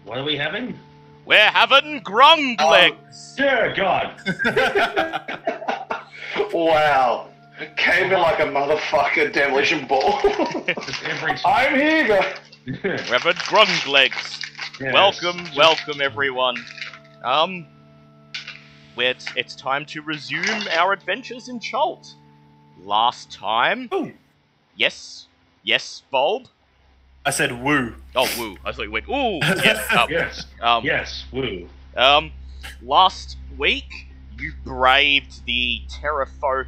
What are we having? We're having Grunglung. Dear God. Wow. Came in like a motherfucker demolition ball. I'm here, guys. We're having Grunglungs. Yes. Welcome everyone. It's time to resume our adventures in Chult. Last time... Ooh. Yes, Bulb? I said woo. Oh, woo. I thought you went, ooh. Yes. Yes. Yes. Woo. Last week, you braved the Terrafolk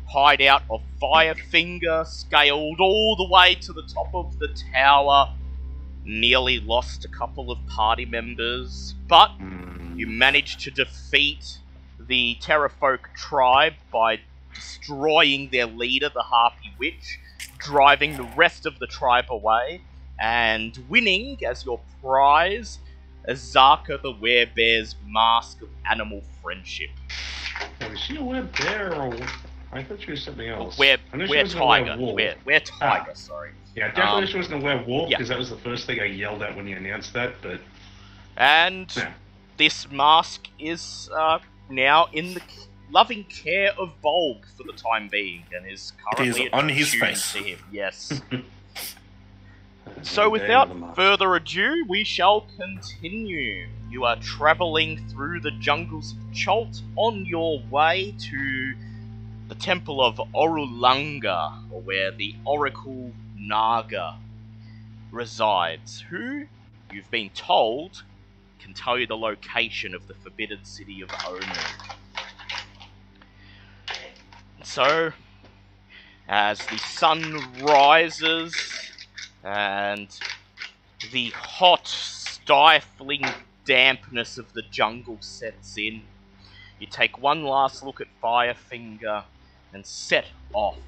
hideout of Firefinger, scaled all the way to the top of the tower, nearly lost a couple of party members, but you managed to defeat the Terrafolk tribe by destroying their leader, the Harpy Witch, driving the rest of the tribe away, and winning as your prize Azaka the Werebear's mask of animal friendship. Was she a werebear or... I thought she was something else. We're tiger. Wolf. We're tiger, sorry. Yeah, definitely she wasn't a werewolf, yeah. because that was the first thing I yelled at when you announced that, but... And yeah. This mask is now in the loving care of Bolg for the time being, and is currently on his attuned face. to him. Yes. So without further ado, we shall continue. You are travelling through the jungles of Chult on your way to the Temple of Orulunga, or where the Oracle Naga resides, who, you've been told, can tell you the location of the forbidden city of Onu. So, as the sun rises and the hot, stifling dampness of the jungle sets in, you take one last look at Firefinger and set off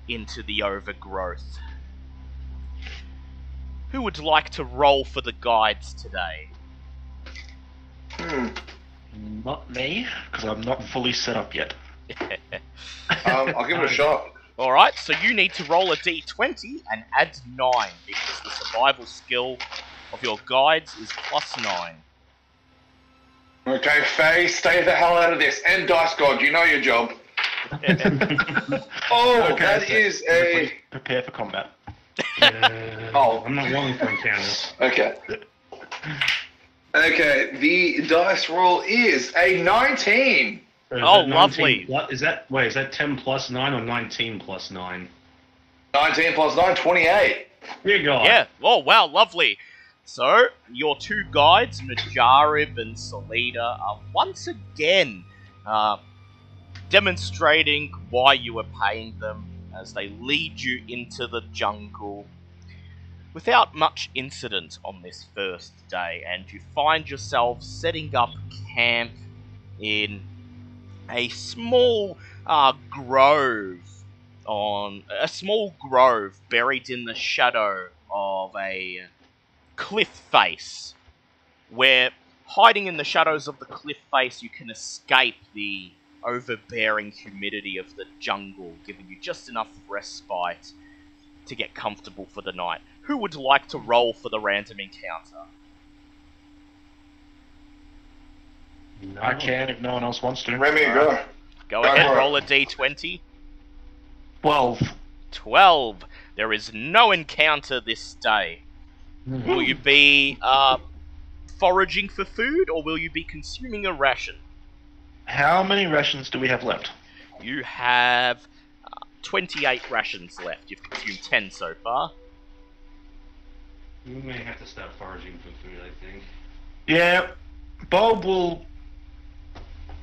into the overgrowth. Who would like to roll for the guides today? Not me, because I'm not fully set up yet. I'll give it a shot. Alright, so you need to roll a d20 and add 9, because the survival skill of your guides is +9. Okay, Faye, stay the hell out of this. And Dice God, you know your job. Oh, Okay, that so is a... Prepare for combat. Oh. I'm not rolling for encounters. Okay. Okay, the dice roll is a 19. So is Oh, that 19 lovely. Is that 10 plus 9 or 19 plus 9? 19 plus 9, 28. Dear God. Yeah, oh wow, lovely. So, your two guides, Najarib and Salida, are once again demonstrating why you are paying them as they lead you into the jungle without much incident on this first day, and you find yourself setting up camp in a small grove buried in the shadow of a cliff face, where hiding in the shadows of the cliff face you can escape the overbearing humidity of the jungle, giving you just enough respite to get comfortable for the night. Who would like to roll for the random encounter? No. I can if no one else wants to. Remy, go. Go Go ahead, for it. roll a d20. 12. 12. There is no encounter this day. Will you be foraging for food, or will you be consuming a ration? How many rations do we have left? You have 28 rations left. You've consumed 10 so far. We may have to start foraging for food, I think. Yeah, Bob will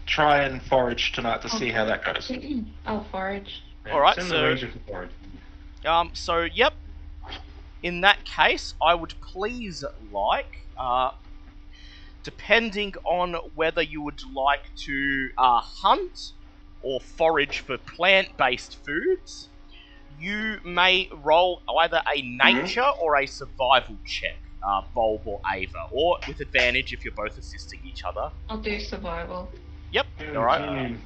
try and forage tonight to see how that goes. I'll forage. Alright, Send so- the ranger forward. So, yep. In that case, I would please like, depending on whether you would like to hunt or forage for plant-based foods, you may roll either a nature or a survival check, Bulb or Ava, or with advantage if you're both assisting each other. I'll do survival. Yep, alright.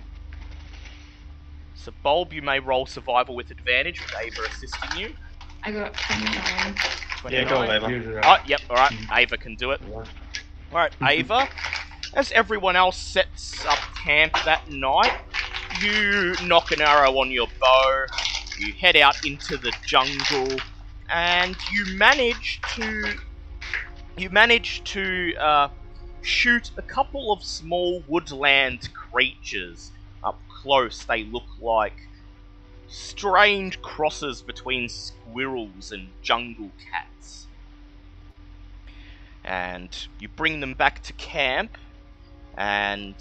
So, Bulb, you may roll survival with advantage with Ava assisting you. I got 29. 29. Yeah, go Ava. Oh, yep, alright, Ava can do it. Alright, Ava, as everyone else sets up camp that night, you knock an arrow on your bow, you head out into the jungle, and you manage to shoot a couple of small woodland creatures up close. They look like strange crosses between squirrels and jungle cats. And you bring them back to camp, and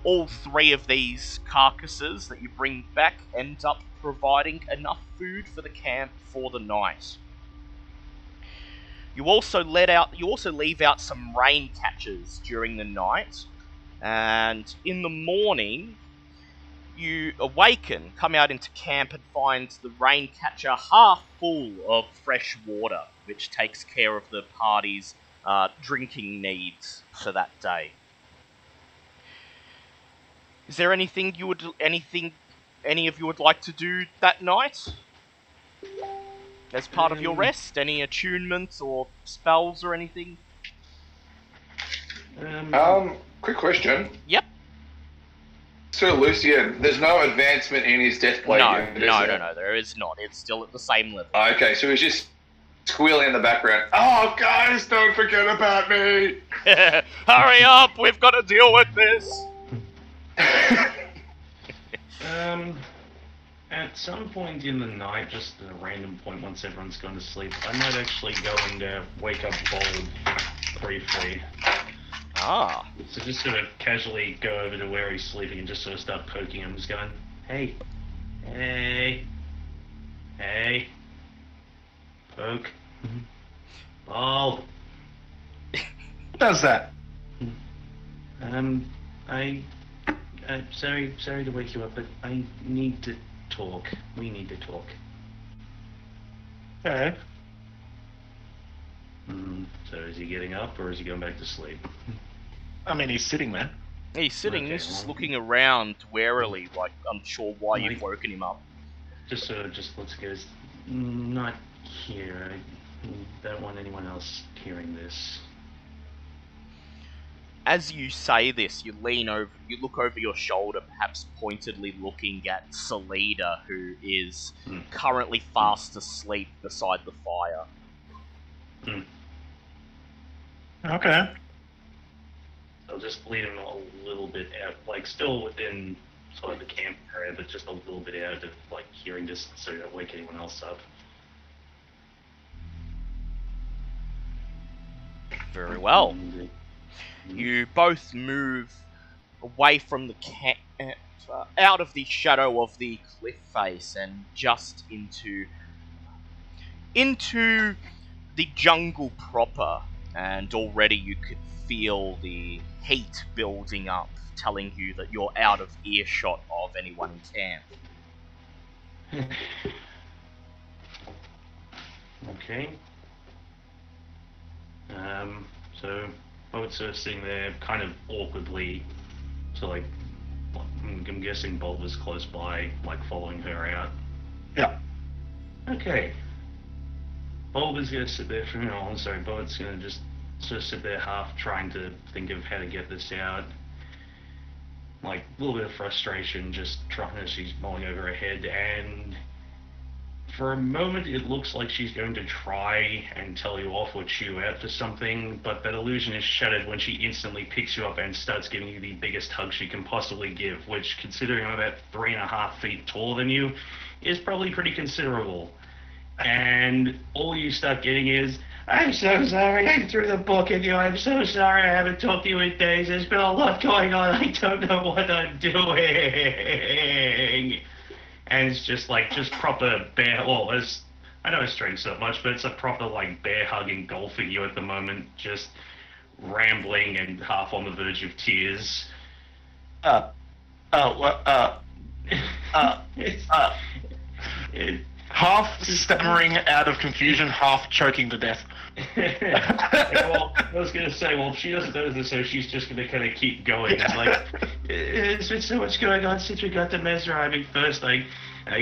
all three of these carcasses that you bring back end up providing enough food for the camp for the night. You also leave out some rain catchers during the night, and in the morning you awaken, come out into camp, and find the rain catcher half full of fresh water, which takes care of the party's drinking needs for that day. Is there anything any of you would like to do that night? As part of your rest? Any attunements or spells or anything? Quick question. Yep. So Lucian, there's no advancement in his death blade yet, is there? No, there is not. It's still at the same level. Okay, so he's just squealing in the background. Oh, guys, don't forget about me! Hurry up! We've got to deal with this! At some point in the night, just at a random point once everyone's gone to sleep, I might actually go and wake up Bold briefly. Ah. So just sort of casually go over to where he's sleeping and just sort of start poking him, just going, hey, poke, ball. Who does that? I'm sorry to wake you up, but I need to talk. We need to talk. Okay. So is he getting up or is he going back to sleep? I mean, he's sitting there. He's sitting, Okay, just well- looking around warily, like unsure why you've woken him up. Just let's go. Not here. I don't want anyone else hearing this. As you say this, you look over your shoulder, perhaps pointedly looking at Salida, who is currently fast asleep beside the fire. Okay. I'll just lead him a little bit out, like still within sort of the camp area, but just a little bit out of like hearing distance so you don't wake anyone else up. Very well. You both move away from the camp, out of the shadow of the cliff face, and just into the jungle proper. And already you could feel the heat building up, telling you that you're out of earshot of anyone in camp. Okay. So Boat's sort of sitting there, kind of awkwardly, so like, I'm guessing Bolt was close by, like following her out. Yeah. Okay. Bulb is going to sit there Bulb's going to just sort of sit there half trying to think of how to get this out. Like, a little bit of frustration, just trying as she's mulling over her head, and for a moment it looks like she's going to try and tell you off or chew you out for something, but that illusion is shattered when she instantly picks you up and starts giving you the biggest hug she can possibly give, which, considering I'm about 3.5 feet taller than you, is probably pretty considerable. And all you start getting is, I'm so sorry I threw the book at you. I'm so sorry I haven't talked to you in days. There's been a lot going on. I don't know what I'm doing. And it's just proper bear. Well, I know it's strange so much, but it's a proper like bear hug engulfing you at the moment. Just rambling and half on the verge of tears. Half stammering out of confusion, half choking to death. Well, I was going to say, well, if she doesn't know this, so she's just going to kind of keep going. It's like, there's been so much going on since we got to mesmerizing first. I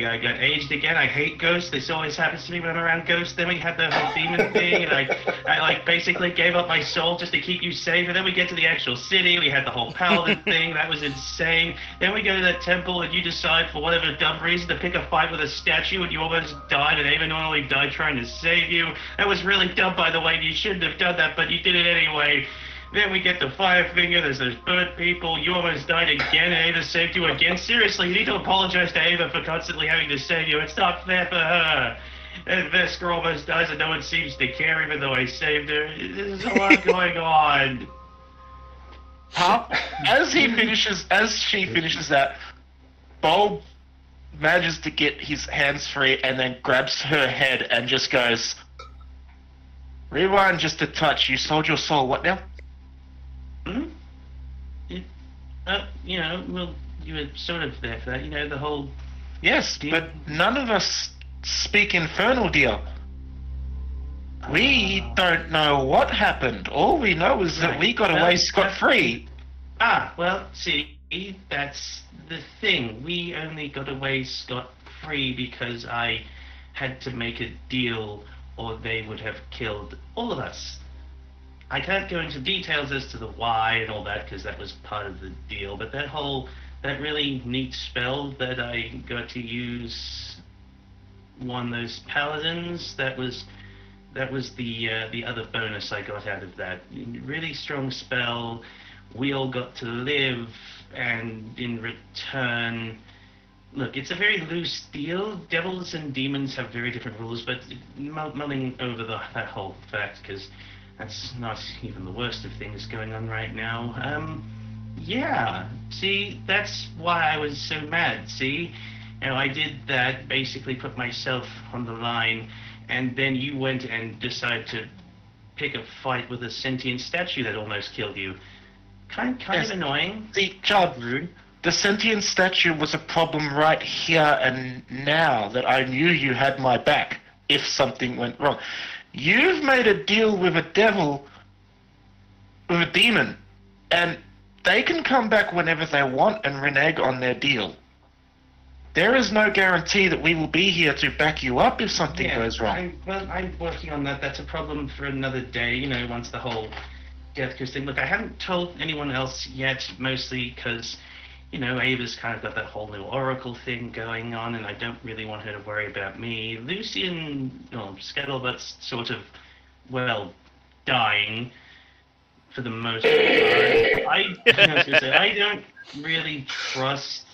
got aged again. I hate ghosts. This always happens to me when I'm around ghosts. Then we had the whole demon thing, and I like basically gave up my soul just to keep you safe. And then we get to the actual city. We had the whole paladin thing. That was insane. Then we go to that temple, and you decide for whatever dumb reason to pick a fight with a statue, and you almost died, and Ava normally died trying to save you. That was really dumb, by the way. And you shouldn't have done that, but you did it anyway. Then we get the Firefinger, there's those bird people, you almost died again, and Ava saved you again. Seriously, you need to apologize to Ava for constantly having to save you. It's not fair for her. And Vesker almost dies and no one seems to care even though I saved her. There's a lot going on. As she finishes that, Bulb manages to get his hands free and then grabs her head and just goes, "Rewind just a touch, you sold your soul, what now?" Well, you were sort of there for that, the whole... Yes, but none of us speak Infernal, dear. We don't know what happened. All we know is that we got away scot-free. Well, see, that's the thing. We only got away scot-free because I had to make a deal or they would have killed all of us. I can't go into details as to the why and all that, because that was part of the deal, but that really neat spell that I got to use on those paladins, that was the other bonus I got out of that. Really strong spell, we all got to live, and in return... Look, it's a very loose deal. Devils and demons have very different rules, but mulling over that whole fact, because that's not even the worst of things going on right now. Yeah, see, that's why I was so mad, see? I did that, basically put myself on the line, and then you went and decided to pick a fight with a sentient statue that almost killed you. Kind of annoying. See, Chult, rude. The sentient statue was a problem right here and now that I knew you had my back if something went wrong. You've made a deal with a devil, with a demon, and they can come back whenever they want and renege on their deal. There is no guarantee that we will be here to back you up if something goes wrong. I'm working on that. That's a problem for another day, once the whole Death Curse thing. Look, I haven't told anyone else yet, mostly because... Ava's kind of got that whole new Oracle thing going on, and I don't really want her to worry about me. Lucy and Scuttlebutt's sort of, dying for the most part. I don't really trust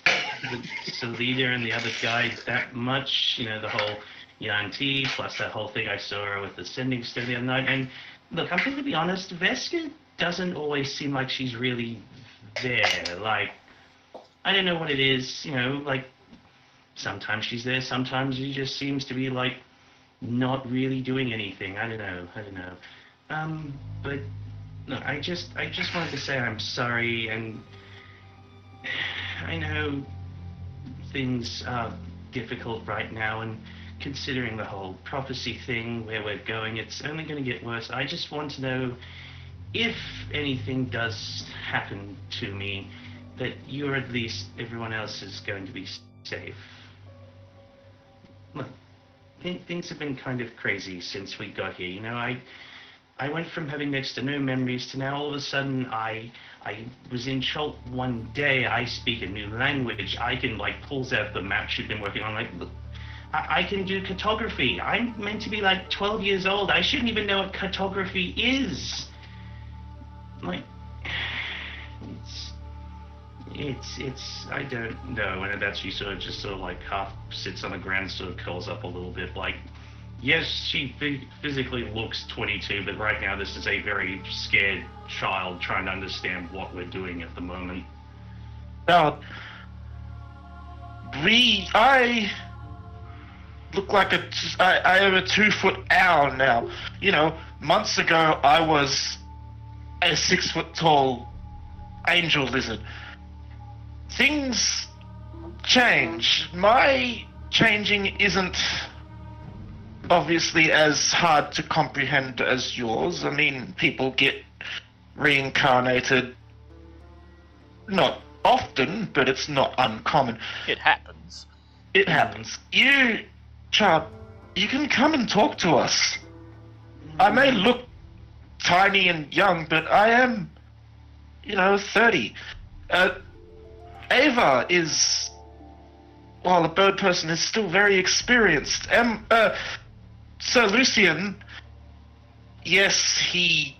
the leader and the other guy that much. The whole Yanti, plus that whole thing I saw her with the Sending Stone the other night. And look, I'm going to be honest, Vesker doesn't always seem like she's really there. I don't know what it is, sometimes she's there, sometimes she just seems to be, not really doing anything. I don't know. But, no, I just wanted to say I'm sorry, and I know things are difficult right now, and considering the whole prophecy thing, where we're going, it's only going to get worse. I just want to know if anything does happen to me, that you or at least everyone else is going to be safe. Look, things have been kind of crazy since we got here. I went from having next to no memories to now all of a sudden I was in Chult one day. I speak a new language. I can pulls out the map she'd been working on. Look, I can do cartography. I'm meant to be 12 years old. I shouldn't even know what cartography is. It's I don't know, and that's she sort of half sits on the ground, sort of curls up a little bit, Yes, she physically looks 22, but right now this is a very scared child trying to understand what we're doing at the moment. Now, I look like I am a 2-foot owl now. You know, months ago I was a 6-foot tall angel lizard. Things change. My changing isn't obviously as hard to comprehend as yours. I mean, people get reincarnated not often, but it's not uncommon. It happens. It happens. You, Chult, you can come and talk to us. I may look tiny and young, but I am, 30. Ava is, while a bird person, is still very experienced. Sir Lucian, yes, he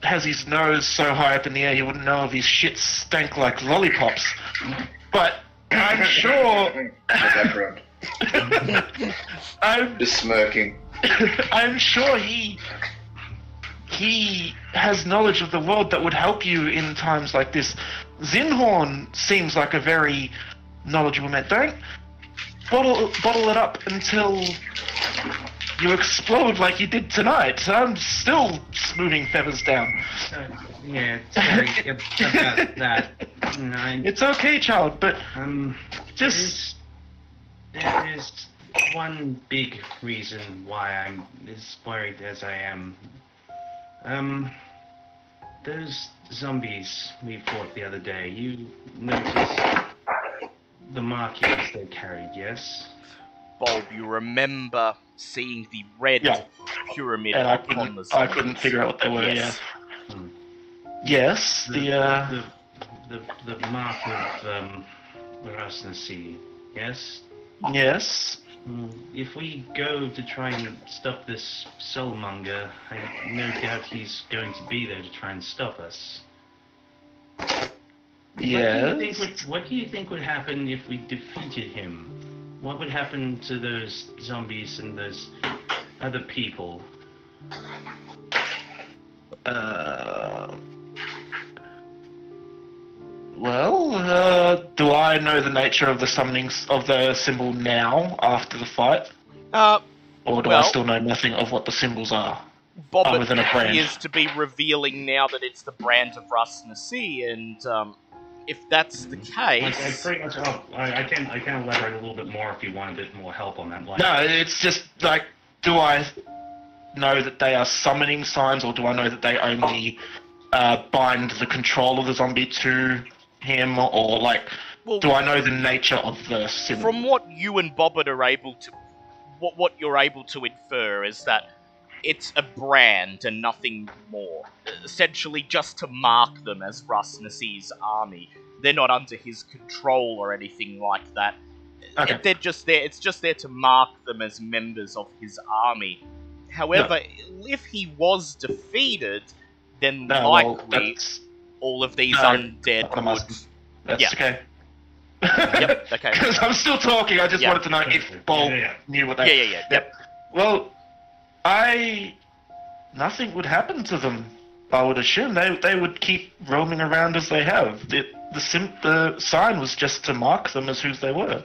has his nose so high up in the air you wouldn't know if his shit stank like lollipops. But I'm sure... I'm just smirking. I'm sure he has knowledge of the world that would help you in times like this. Zinhorn seems like a very knowledgeable man. Don't bottle it up until you explode like you did tonight. I'm still smoothing feathers down. Yeah, sorry about that. It's okay, child, but just... There is one big reason why I'm as worried as I am. Those zombies we fought the other day, you noticed the markings they carried, yes? Bulb, you remember seeing the red pyramid and upon the I couldn't figure out what they were, yes. Yes, the mark of Rasnasi, yes? Yes. If we go to try and stop this soulmonger, I no doubt he's going to be there to try and stop us. Yes. What do you think would happen if we defeated him? What would happen to those zombies and those other people? Do I know the nature of the summonings of the symbol now, after the fight? Or do I still know nothing of what the symbols are? Bob than a brand? appears to be revealing now that it's the brand of Rasnasi, and if that's the case... I can elaborate a little bit more if you want a bit more help on that. No, it's just, like, do I know that they are summoning signs, or do I know that they only bind the control of the zombie to him, or, like, do I know the nature of the symbol? From what you and Bobbert are able to... What you're able to infer is that it's a brand and nothing more. Essentially just to mark them as Rasnasi's army. They're not under his control or anything like that. Okay. They're just there. It's just there to mark them as members of his army. However, if he was defeated, then likely all of these undead would... That's okay. Yep, okay. Because I'm still talking, I just wanted to know if Bob knew what they... Yep. Well, nothing would happen to them, I would assume. They would keep roaming around as they have. The sign was just to mark them as whose they were.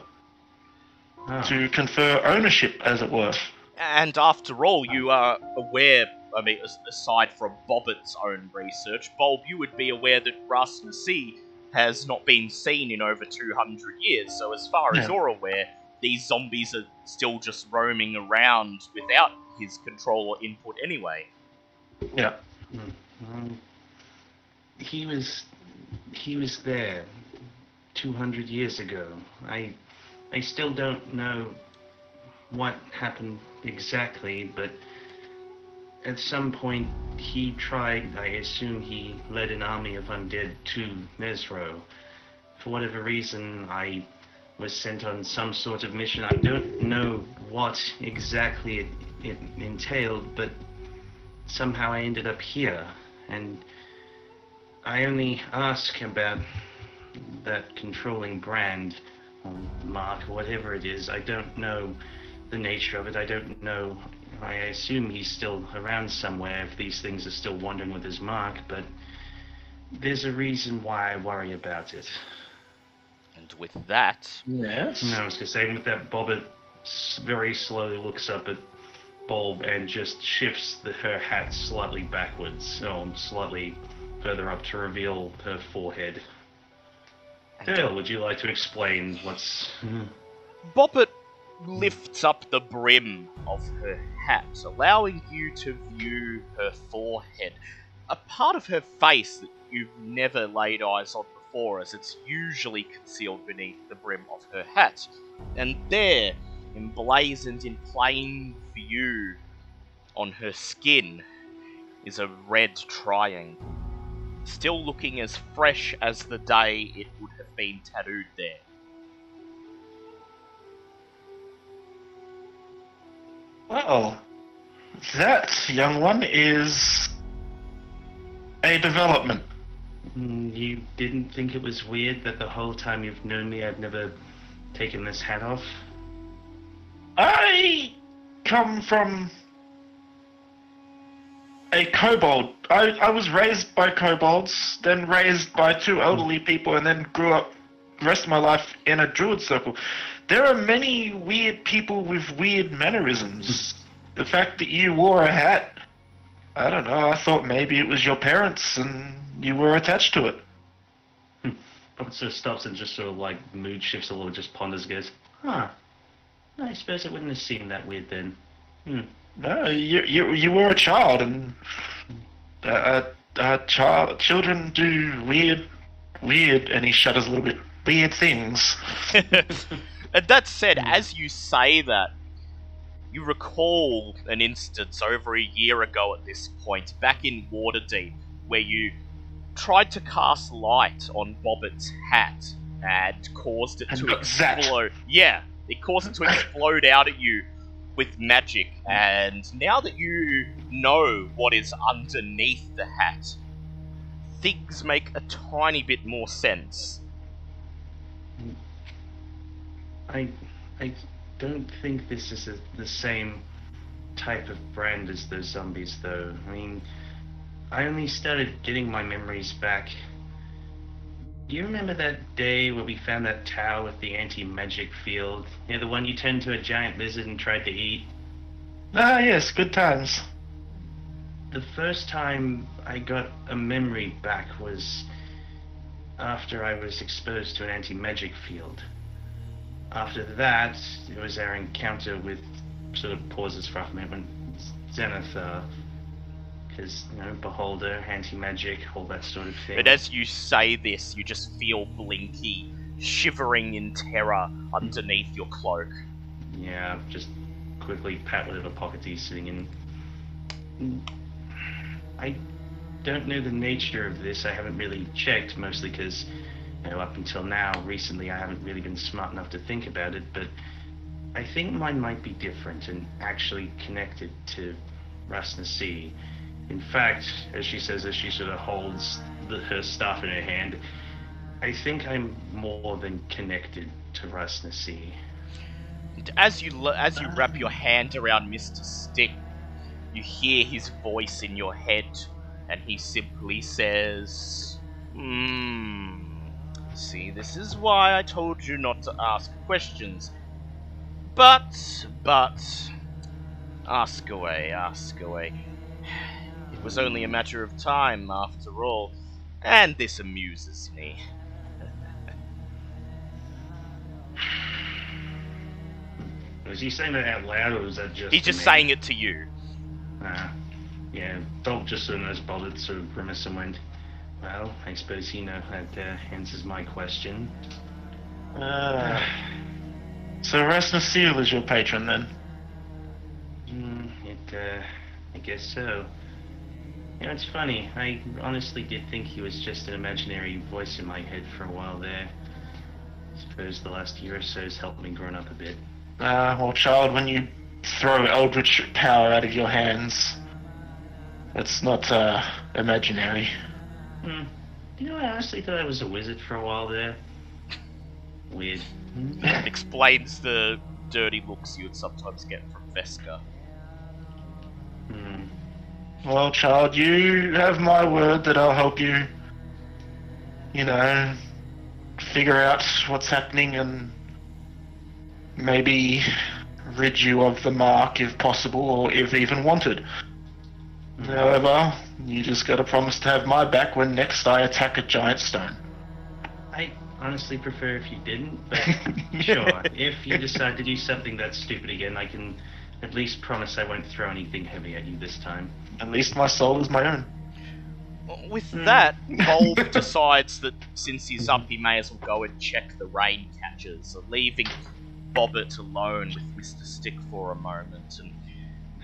To confer ownership, as it were. And after all, you are aware, I mean, aside from Bobbitt's own research, Bulb, you would be aware that Rasnasi has not been seen in over 200 years, so as far as you're aware, these zombies are still just roaming around without his control or input anyway. Yeah. He was there 200 years ago. I still don't know what happened exactly, but at some point he tried, I assume he led an army of undead to Nezro. For whatever reason, I was sent on some sort of mission. I don't know what exactly it entailed, but somehow I ended up here, and I only ask about that controlling brand, or mark, or whatever it is. I don't know the nature of it. I don't know. I assume he's still around somewhere if these things are still wandering with his mark, but there's a reason why I worry about it. And with that, Yes. And I was going to say, with that, Bobbit very slowly looks up at Bulb and just shifts her hat slightly backwards, slightly further up to reveal her forehead. Dale, would you like to explain what's... Bobbit lifts up the brim of her hat, allowing you to view her forehead. A part of her face that you've never laid eyes on before, as it's usually concealed beneath the brim of her hat. And there, emblazoned in plain view on her skin, is a red triangle, still looking as fresh as the day it would have been tattooed there. Well, that, young one, is a development. You didn't think it was weird that the whole time you've known me I've never taken this hat off? I come from a kobold. I was raised by kobolds, then raised by two elderly people, and then grew up the rest of my life in a druid circle. There are many weird people with weird mannerisms. The fact that you wore a hat, I don't know, I thought maybe it was your parents and you were attached to it. But sort of stops and just sort of like mood shifts a little, just ponders, goes, huh, I suppose it wouldn't have seemed that weird then. No, you were a child, and children do weird, and he shudders a little bit, weird things. And that said, as you say that, you recall an instance over a year ago at this point, back in Waterdeep, where you tried to cast light on Bobbit's hat and caused it to explode. Yeah, it caused it to explode out at you with magic, and now that you know what is underneath the hat, things make a tiny bit more sense. I don't think this is the same type of brand as those zombies, though. I mean, I only started getting my memories back. Do you remember that day where we found that tower with the anti-magic field? Yeah, the one you turned into a giant lizard and tried to eat? Ah, yes, good times. The first time I got a memory back was after I was exposed to an anti-magic field. After that, it was our encounter with, sort of pauses for a moment, Zenithar. Because, you know, beholder, anti-magic, all that sort of thing. But as you say this, you just feel Blinky shivering in terror underneath your cloak. Yeah, just quickly pat whatever pocket he's sitting in. I don't know the nature of this. I haven't really checked, mostly because, you know, up until now, recently, I haven't really been smart enough to think about it, but I think mine might be different and actually connected to Rasnasi. In fact, as she says, as she sort of holds her staff in her hand, I think I'm more than connected to Rasnasi. As you wrap your hand around Mr. Stick, you hear his voice in your head, and he simply says, see, this is why I told you not to ask questions. But, ask away. It was only a matter of time, after all, and this amuses me. Was he saying that out loud, or was that just... He's just saying it to you. Yeah, Bob just sort of knows Bobbit sort of grimaced and went, well, I suppose you know that answers my question. So Rasnasi is your patron, then? I guess so. You know, it's funny, I honestly did think he was just an imaginary voice in my head for a while there. I suppose the last year or so has helped me grow up a bit. Well, child, when you throw eldritch power out of your hands, it's not, imaginary. You know, I honestly thought I was a wizard for a while there. Weird. Explains the dirty looks you would sometimes get from Veska. Hmm. Well, child, you have my word that I'll help you, you know, figure out what's happening and maybe rid you of the mark if possible, or if even wanted. However, you just gotta promise to have my back when next I attack a giant stone. I honestly prefer if you didn't, but sure. If you decide to do something that's stupid again, I can at least promise I won't throw anything heavy at you this time. At least my soul is my own. With that, Bulb decides that since he's up, he may as well go and check the rain catches, leaving Bobbit alone with Mr. Stick for a moment. And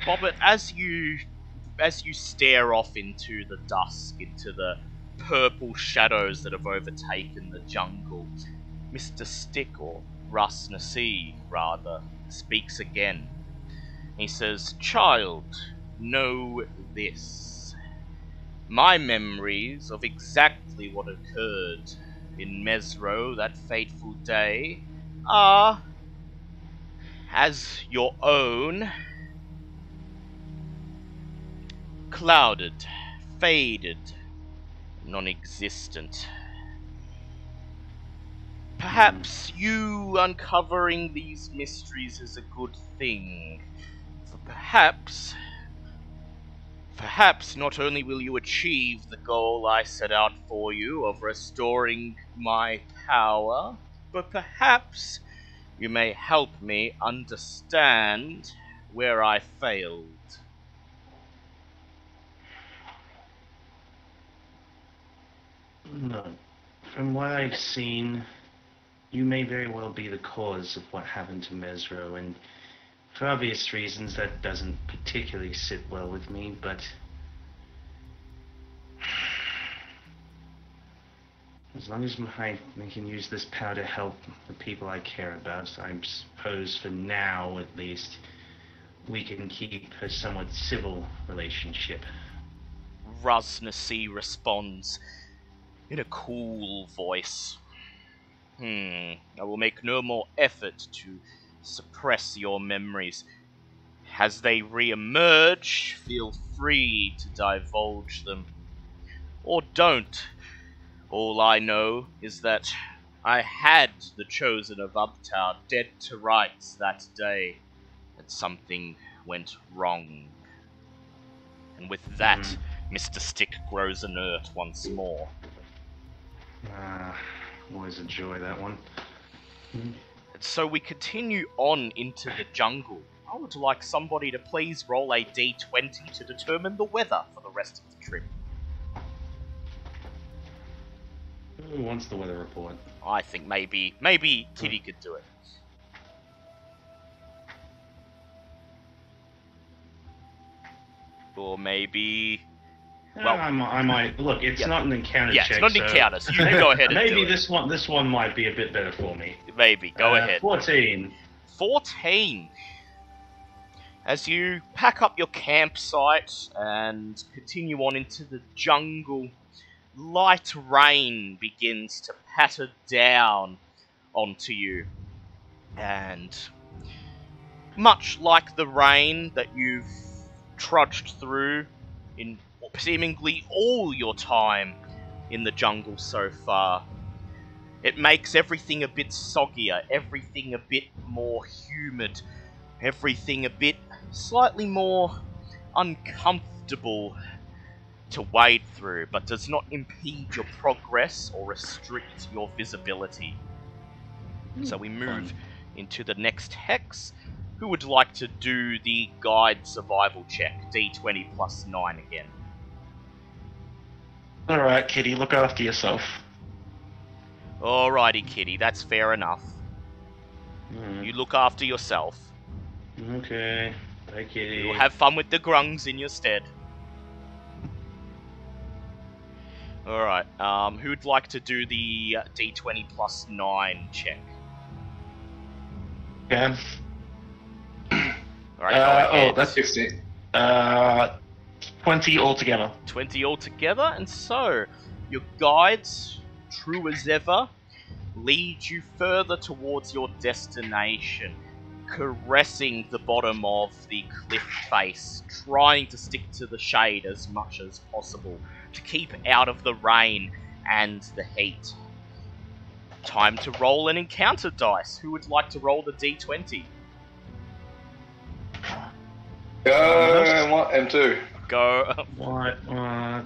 Bobbit, as you stare off into the dusk, into the purple shadows that have overtaken the jungle, Mr. Stick, or Russ Nasi, rather, speaks again. He says, "Child, know this. My memories of exactly what occurred in Mesro that fateful day are, as your own, clouded, faded, non-existent. Perhaps you uncovering these mysteries is a good thing, for perhaps not only will you achieve the goal I set out for you of restoring my power, but perhaps you may help me understand where I failed." No. From what I've seen, you may very well be the cause of what happened to Mesro, and for obvious reasons that doesn't particularly sit well with me, but as long as I can use this power to help the people I care about, I suppose for now at least, we can keep a somewhat civil relationship. Rusnasi responds in a cool voice. I will make no more effort to suppress your memories. As they re-emerge, feel free to divulge them. Or don't. All I know is that I had the Chosen of Uptown dead to rights that day, that something went wrong. And with that, Mr. Stick grows inert once more. Always a joy, that one. And so we continue on into the jungle. I would like somebody to please roll a d20 to determine the weather for the rest of the trip. Who wants the weather report? I think maybe Kitty could do it. Or maybe... Well, I might look. It's not an encounter check. Yeah, it's not an encounter. So you can go ahead and maybe do it. this one might be a bit better for me. Maybe go ahead. 14. 14. As you pack up your campsite and continue on into the jungle, light rain begins to patter down onto you. And much like the rain that you've trudged through in seemingly all your time in the jungle so far, it makes everything a bit soggier, everything a bit more humid, everything a bit slightly more uncomfortable to wade through, but does not impede your progress or restrict your visibility. So we move into the next hex. Who would like to do the guide survival check? D20 plus 9 again. Alright, Kitty, look after yourself. Alrighty, Kitty, that's fair enough. You look after yourself. Okay. Bye, Kitty. You'll have fun with the grungs in your stead. Alright, who'd like to do the D20 plus 9 check? Yeah. Alright, go ahead. Oh, that's 15. 20 altogether. 20 altogether, and so your guides, true as ever, lead you further towards your destination. caressing the bottom of the cliff face, trying to stick to the shade as much as possible to keep out of the rain and the heat. Time to roll an encounter dice. Who would like to roll the d20? Go, M2. Go. What? I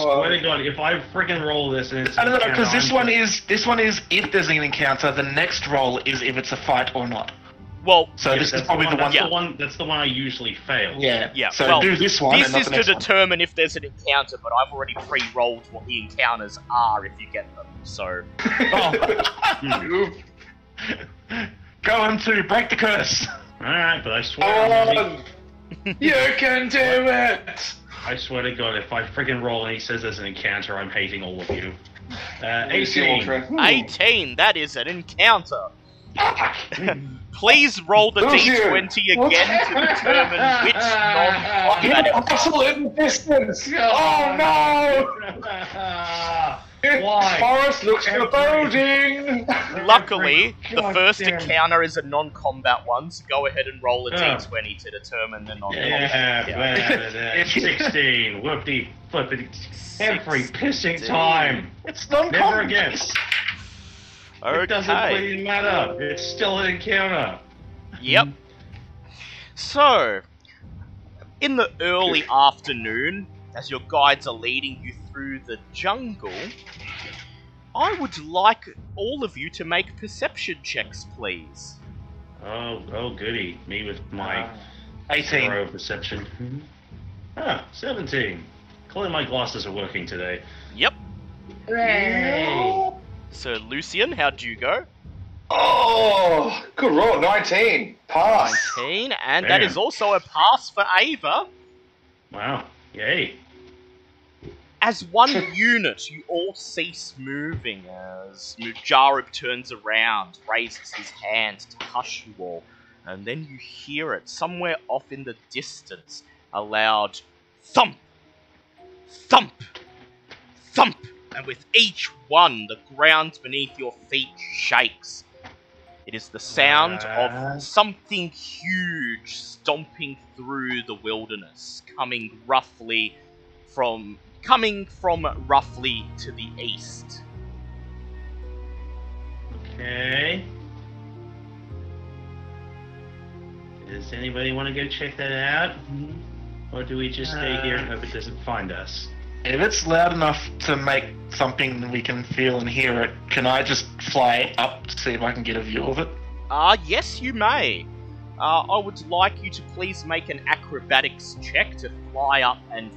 swear to God, if I freaking roll this and it's I don't know, because this one is if there's an encounter, the next roll is if it's a fight or not. Well, So this is probably the one. That's the one I usually fail. yeah. So well, do this one. this and not is the to next one. determine if there's an encounter, but I've already pre-rolled what the encounters are if you get them. So, Go M2, break the curse. Alright, but I swear. You can do it! I swear to God, if I freaking roll and he says there's an encounter, I'm hating all of you. You see 18. 18. That is an encounter. Please roll the Who's you? d20 again to determine which non-combat. Absolute distance! Oh no! Why? Forest looks foreboding! Luckily, the God first damn. encounter is a non-combat one, so go ahead and roll a d20 to determine the non-combat encounter. Yeah, 16. Whoopty flippity. Every pissing time. It's not Never again. It doesn't Okay. really matter. It's still an encounter. Yep. So, in the early afternoon, as your guides are leading you through the jungle, I would like all of you to make perception checks, please. Oh, goody. Me with my 18. zero perception. Ah, 17. Clearly my glasses are working today. Yep. Hooray! So, Lucian, how'd you go? Oh, good roll, 19. Pass. 19, and that Man. is also a pass for Ava. Wow. Yay. As one unit, you all cease moving as Mujarib turns around, raises his hand to hush you all, and then you hear it somewhere off in the distance, a loud thump, thump, thump, and with each one, the ground beneath your feet shakes. It is the sound of something huge stomping through the wilderness, coming from roughly to the east. Okay. Does anybody want to go check that out? Or do we just stay here and hope it doesn't find us? If it's loud enough to make something we can feel and hear it, can I just fly up to see if I can get a view of it? Yes, you may. I would like you to please make an acrobatics check to fly up and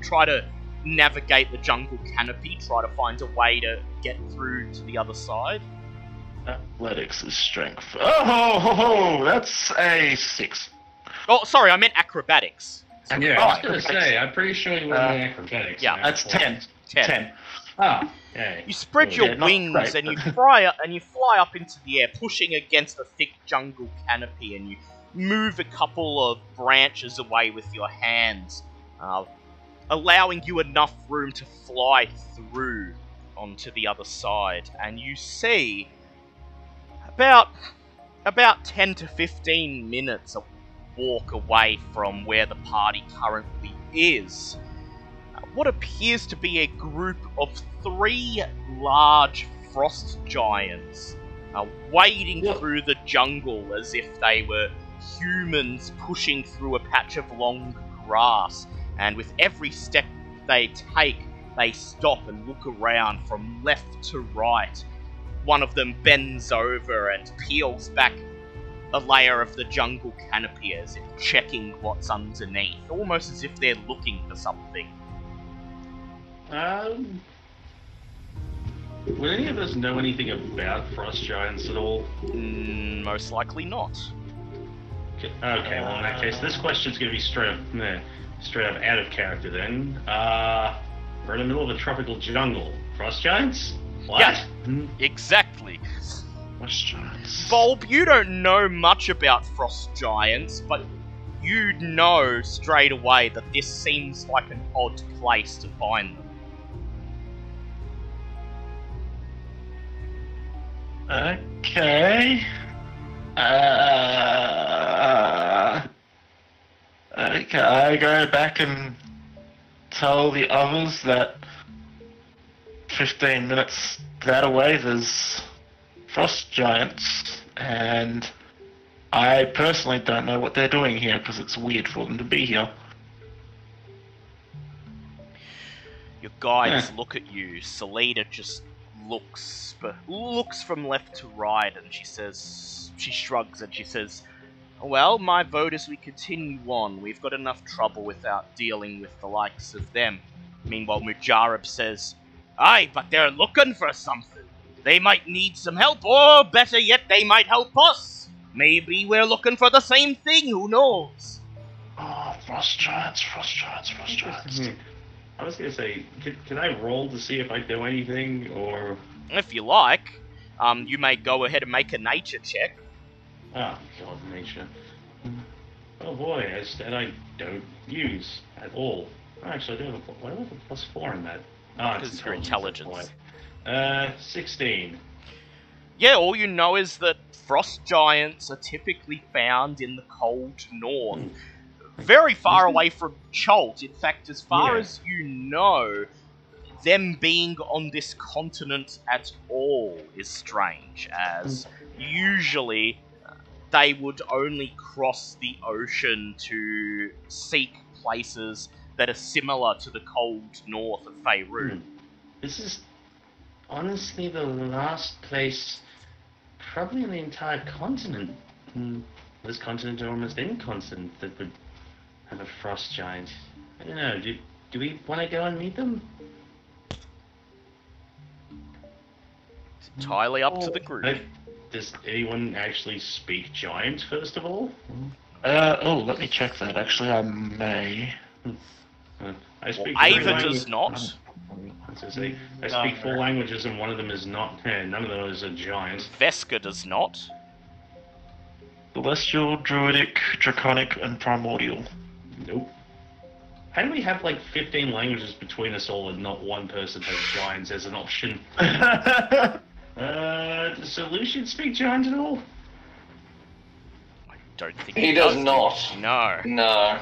try to navigate the jungle canopy, try to find a way to get through to the other side. Athletics is strength. Oh, that's a 6. Oh, sorry, I meant acrobatics. Yeah, I was going to say, I'm pretty sure you were in acrobatics. yeah, That's 10. 10. Ah, okay. You spread Cool. your Yeah, not wings great, and you but- fly up into the air, pushing against the thick jungle canopy, and you move a couple of branches away with your hands, allowing you enough room to fly through onto the other side. And you see about 10 to 15 minutes of walk away from where the party currently is, what appears to be a group of 3 large frost giants wading through the jungle as if they were humans pushing through a patch of long grass, and with every step they take, they stop and look around from left to right. One of them bends over and peels back a layer of the jungle canopy as if checking what's underneath, almost as if they're looking for something. Would any of us know anything about frost giants at all? Most likely not. Okay, well in that case, this question's going to be straight up out of character then. We're in the middle of a tropical jungle. Frost giants? What? Yeah. Exactly. Frost giants. Bulb, you don't know much about frost giants, but you know straight away that this seems like an odd place to find them. Okay. Okay, I go back and tell the others that 15 minutes that away there's frost giants, and I personally don't know what they're doing here because it's weird for them to be here. Your guides look at you. Selena just looks from left to right, and she shrugs and she says, "Well, my vote is we continue on. We've got enough trouble without dealing with the likes of them." Meanwhile, Mujarab says, "Aye, but they're looking for something. They might need some help, or better yet, they might help us. Maybe we're looking for the same thing, who knows?" Oh, frost giants, frost giants, frost giants. I was gonna say, can I roll to see if I do anything, or... If you like, you may go ahead and make a nature check. Oh, God, nature. Oh boy, a stat I don't use at all. Oh, actually, I do have why do I have a +4 in that? Oh, Because it's your intelligence. 16. Yeah, all you know is that frost giants are typically found in the cold north. Very far away from Chult. In fact, as far as you know, them being on this continent at all is strange, as usually they would only cross the ocean to seek places that are similar to the cold north of Faerun. This is honestly the last place, probably in the entire continent, this continent or almost any continent, that would have a frost giant. I don't know, do we want to go and meet them? It's entirely up to the group. Does anyone actually speak giant, first of all? Let me check that. Actually, I may. I speak Ava does not. I speak 4 languages and one of them is not. None of those are giant. Veska does not. Celestial, Druidic, Draconic, and Primordial. Nope. How do we have like 15 languages between us all and not one person has giants as an option? Does Lucian speak giant at all? I don't think He does not. No. No.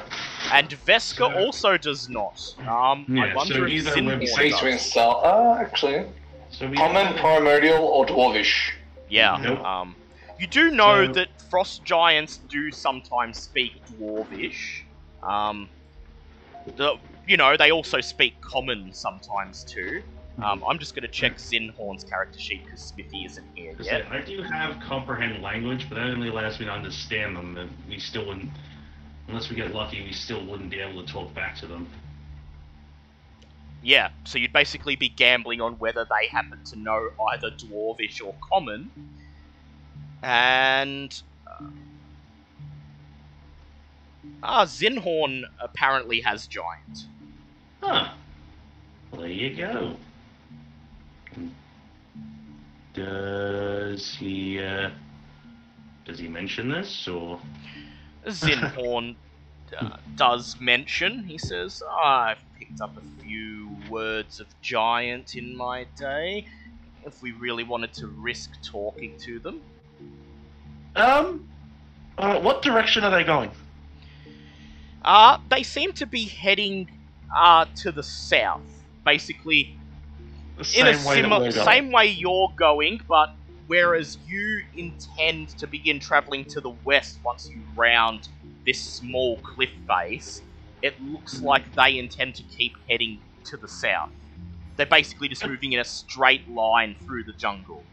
And Veska also does not. I wonder so if either Zinhorn we're Speaks to does. himself. Actually. So we Common, primordial, or dwarvish. Yeah. Nope. You do know So- that frost giants do sometimes speak dwarvish. They also speak common sometimes too. I'm just going to check Zinhorn's character sheet because Smithy isn't here yet. I do have comprehend language, but that only allows me to understand them. And we still wouldn't, unless we get lucky, we still wouldn't be able to talk back to them. Yeah, so you'd basically be gambling on whether they happen to know either dwarvish or common. And Zinhorn apparently has giant. Huh. Well, there you go. Does he mention this, or? Zinhorn does mention, he says, "I've picked up a few words of giant in my day, if we really wanted to risk talking to them." What direction are they going? They seem to be heading to the south, basically The in a same way that similar we're going. same way you're going, but whereas you intend to begin traveling to the west once you round this small cliff face, it looks like they intend to keep heading to the south. They're basically just moving in a straight line through the jungle.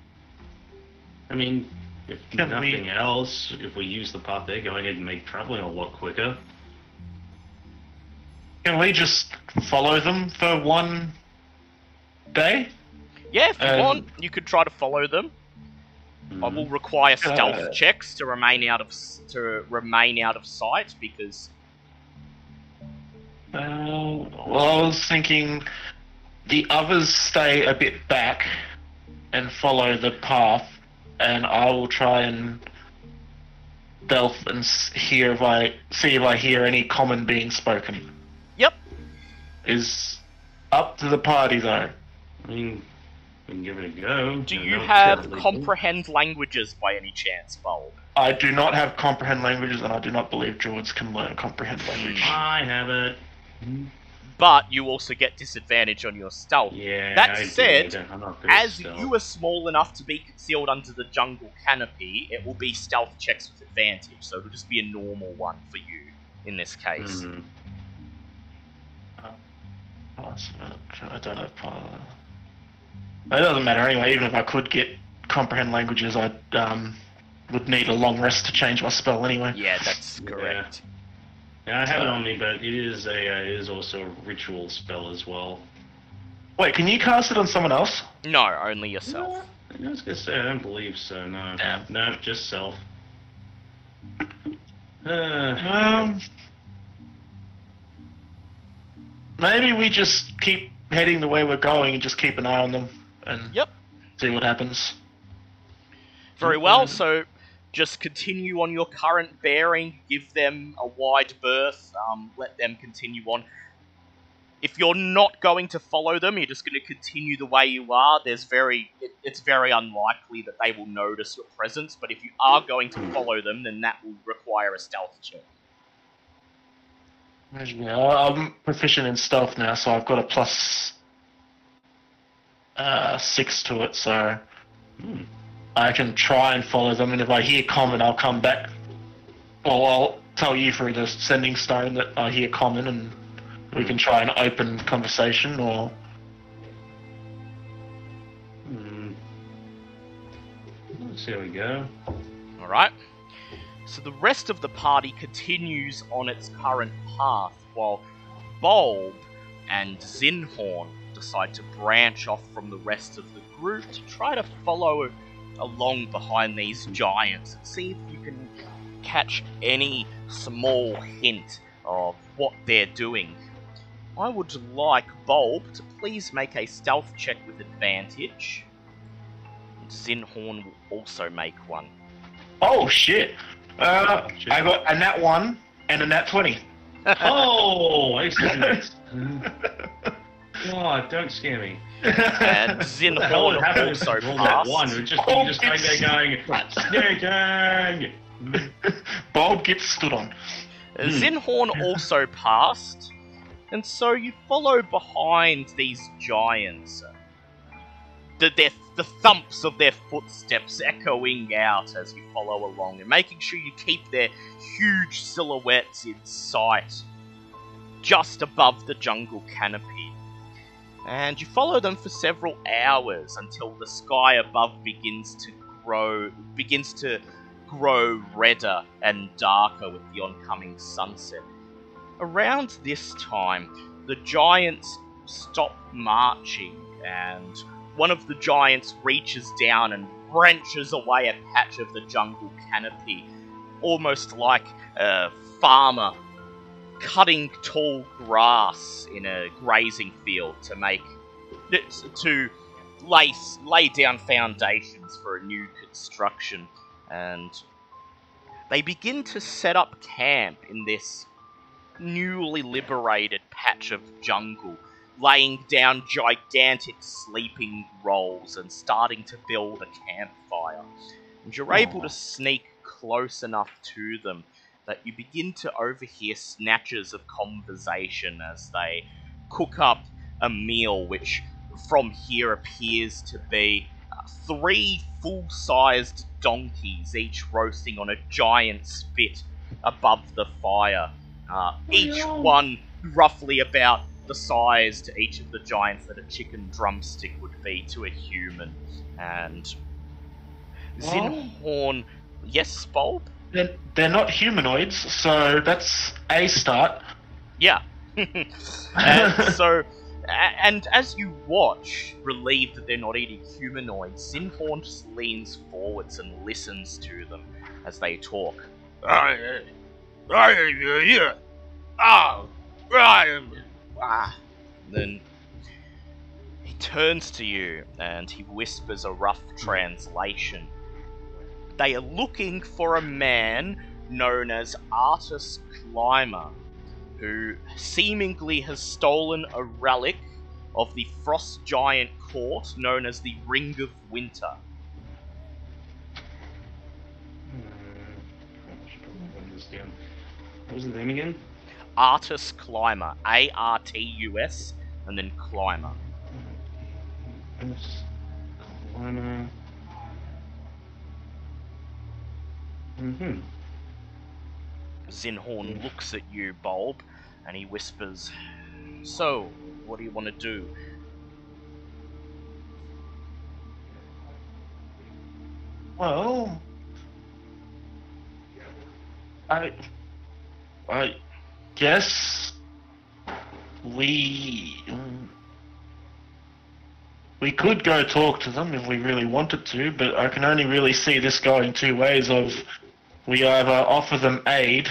I mean, if Can nothing we- else, if we use the path they're going, it'd make traveling a lot quicker. Can we just follow them for one day? Yeah, if you want, you could try to follow them. I will require Uh, stealth checks to remain out of sight because Well, I was thinking the others stay a bit back and follow the path, and I will try and stealth and see if I hear any common being spoken. Yep. Is up to the party though. I mean, We can give it a go. Do No, you it's have definitely comprehend languages by any chance, Bulb? I do not have comprehend languages, and I do not believe druids can learn comprehend language. I have it. But you also get disadvantage on your stealth. Yeah. That I said, do. I'm not good at as stealth. you are small enough to be concealed under the jungle canopy, it will be stealth checks with advantage, so it'll just be a normal one for you in this case. Mhm. I don't know. It doesn't matter anyway. Even if I could get comprehend languages, I would need a long rest to change my spell anyway. Yeah, that's correct. Yeah, I have it on me, but it is also a ritual spell as well. Wait, can you cast it on someone else? No, only yourself. I was gonna say I don't believe so. No. Damn. No, just self. Maybe we just keep heading the way we're going and just keep an eye on them and Yep. see what happens. Very well, so just continue on your current bearing, give them a wide berth, let them continue on. If you're not going to follow them, you're just going to continue the way you are, it's very unlikely that they will notice your presence, but if you are going to follow them, then that will require a stealth check. Yeah, I'm proficient in stealth now, so I've got a plus 6 to it, so I can try and follow them, and if I hear common, I'll come back. Or I'll tell you through the sending stone that I hear common, and we can try an open conversation, or... Let's see how we go. Alright. So the rest of the party continues on its current path, while Bulb and Zinhorn decide to branch off from the rest of the group to try to follow along behind these giants and see if you can catch any small hint of what they're doing. I would like Bulb to please make a stealth check with advantage. Zinhorn will also make one. Oh, shit! I got a nat 1 and a nat 20. Oh, excellent. Oh, don't scare me. And What the hell would Zinhorn happen if also you rolled that one? passed. It just, you just going there going, sneaking! Bob gets stood on. Zinhorn also passed, and so you follow behind these giants. The thumps of their footsteps echoing out as you follow along, and making sure you keep their huge silhouettes in sight, just above the jungle canopy. And you follow them for several hours until the sky above begins to grow redder and darker with the oncoming sunset. Around this time, the giants stop marching, and one of the giants reaches down and wrenches away a patch of the jungle canopy, almost like a farmer cutting tall grass in a grazing field to lay down foundations for a new construction. And they begin to set up camp in this newly liberated patch of jungle, laying down gigantic sleeping rolls and starting to build a campfire. And you're able to sneak close enough to them that you begin to overhear snatches of conversation as they cook up a meal which from here appears to be 3 full-sized donkeys, each roasting on a giant spit above the fire. Each one roughly about the size to each of the giants that a chicken drumstick would be to a human. And Zinhorn... Yes, Bulb? They're not humanoids, so that's a start. Yeah. And as you watch, relieved that they're not eating humanoids, Zinhorn just leans forwards and listens to them as they talk. Then he turns to you and he whispers a rough translation. They are looking for a man known as Artus Climber, who seemingly has stolen a relic of the frost giant port known as the Ring of Winter. I should probably write this down. What was the name again? Artus Climber. Artus, and then Climber. Climber. Mm-hmm. Zinhorn looks at you, Bulb, and he whispers, "So, what do you want to do?" Well, I guess we could go talk to them if we really wanted to, but I can only really see this going two ways of we either offer them aid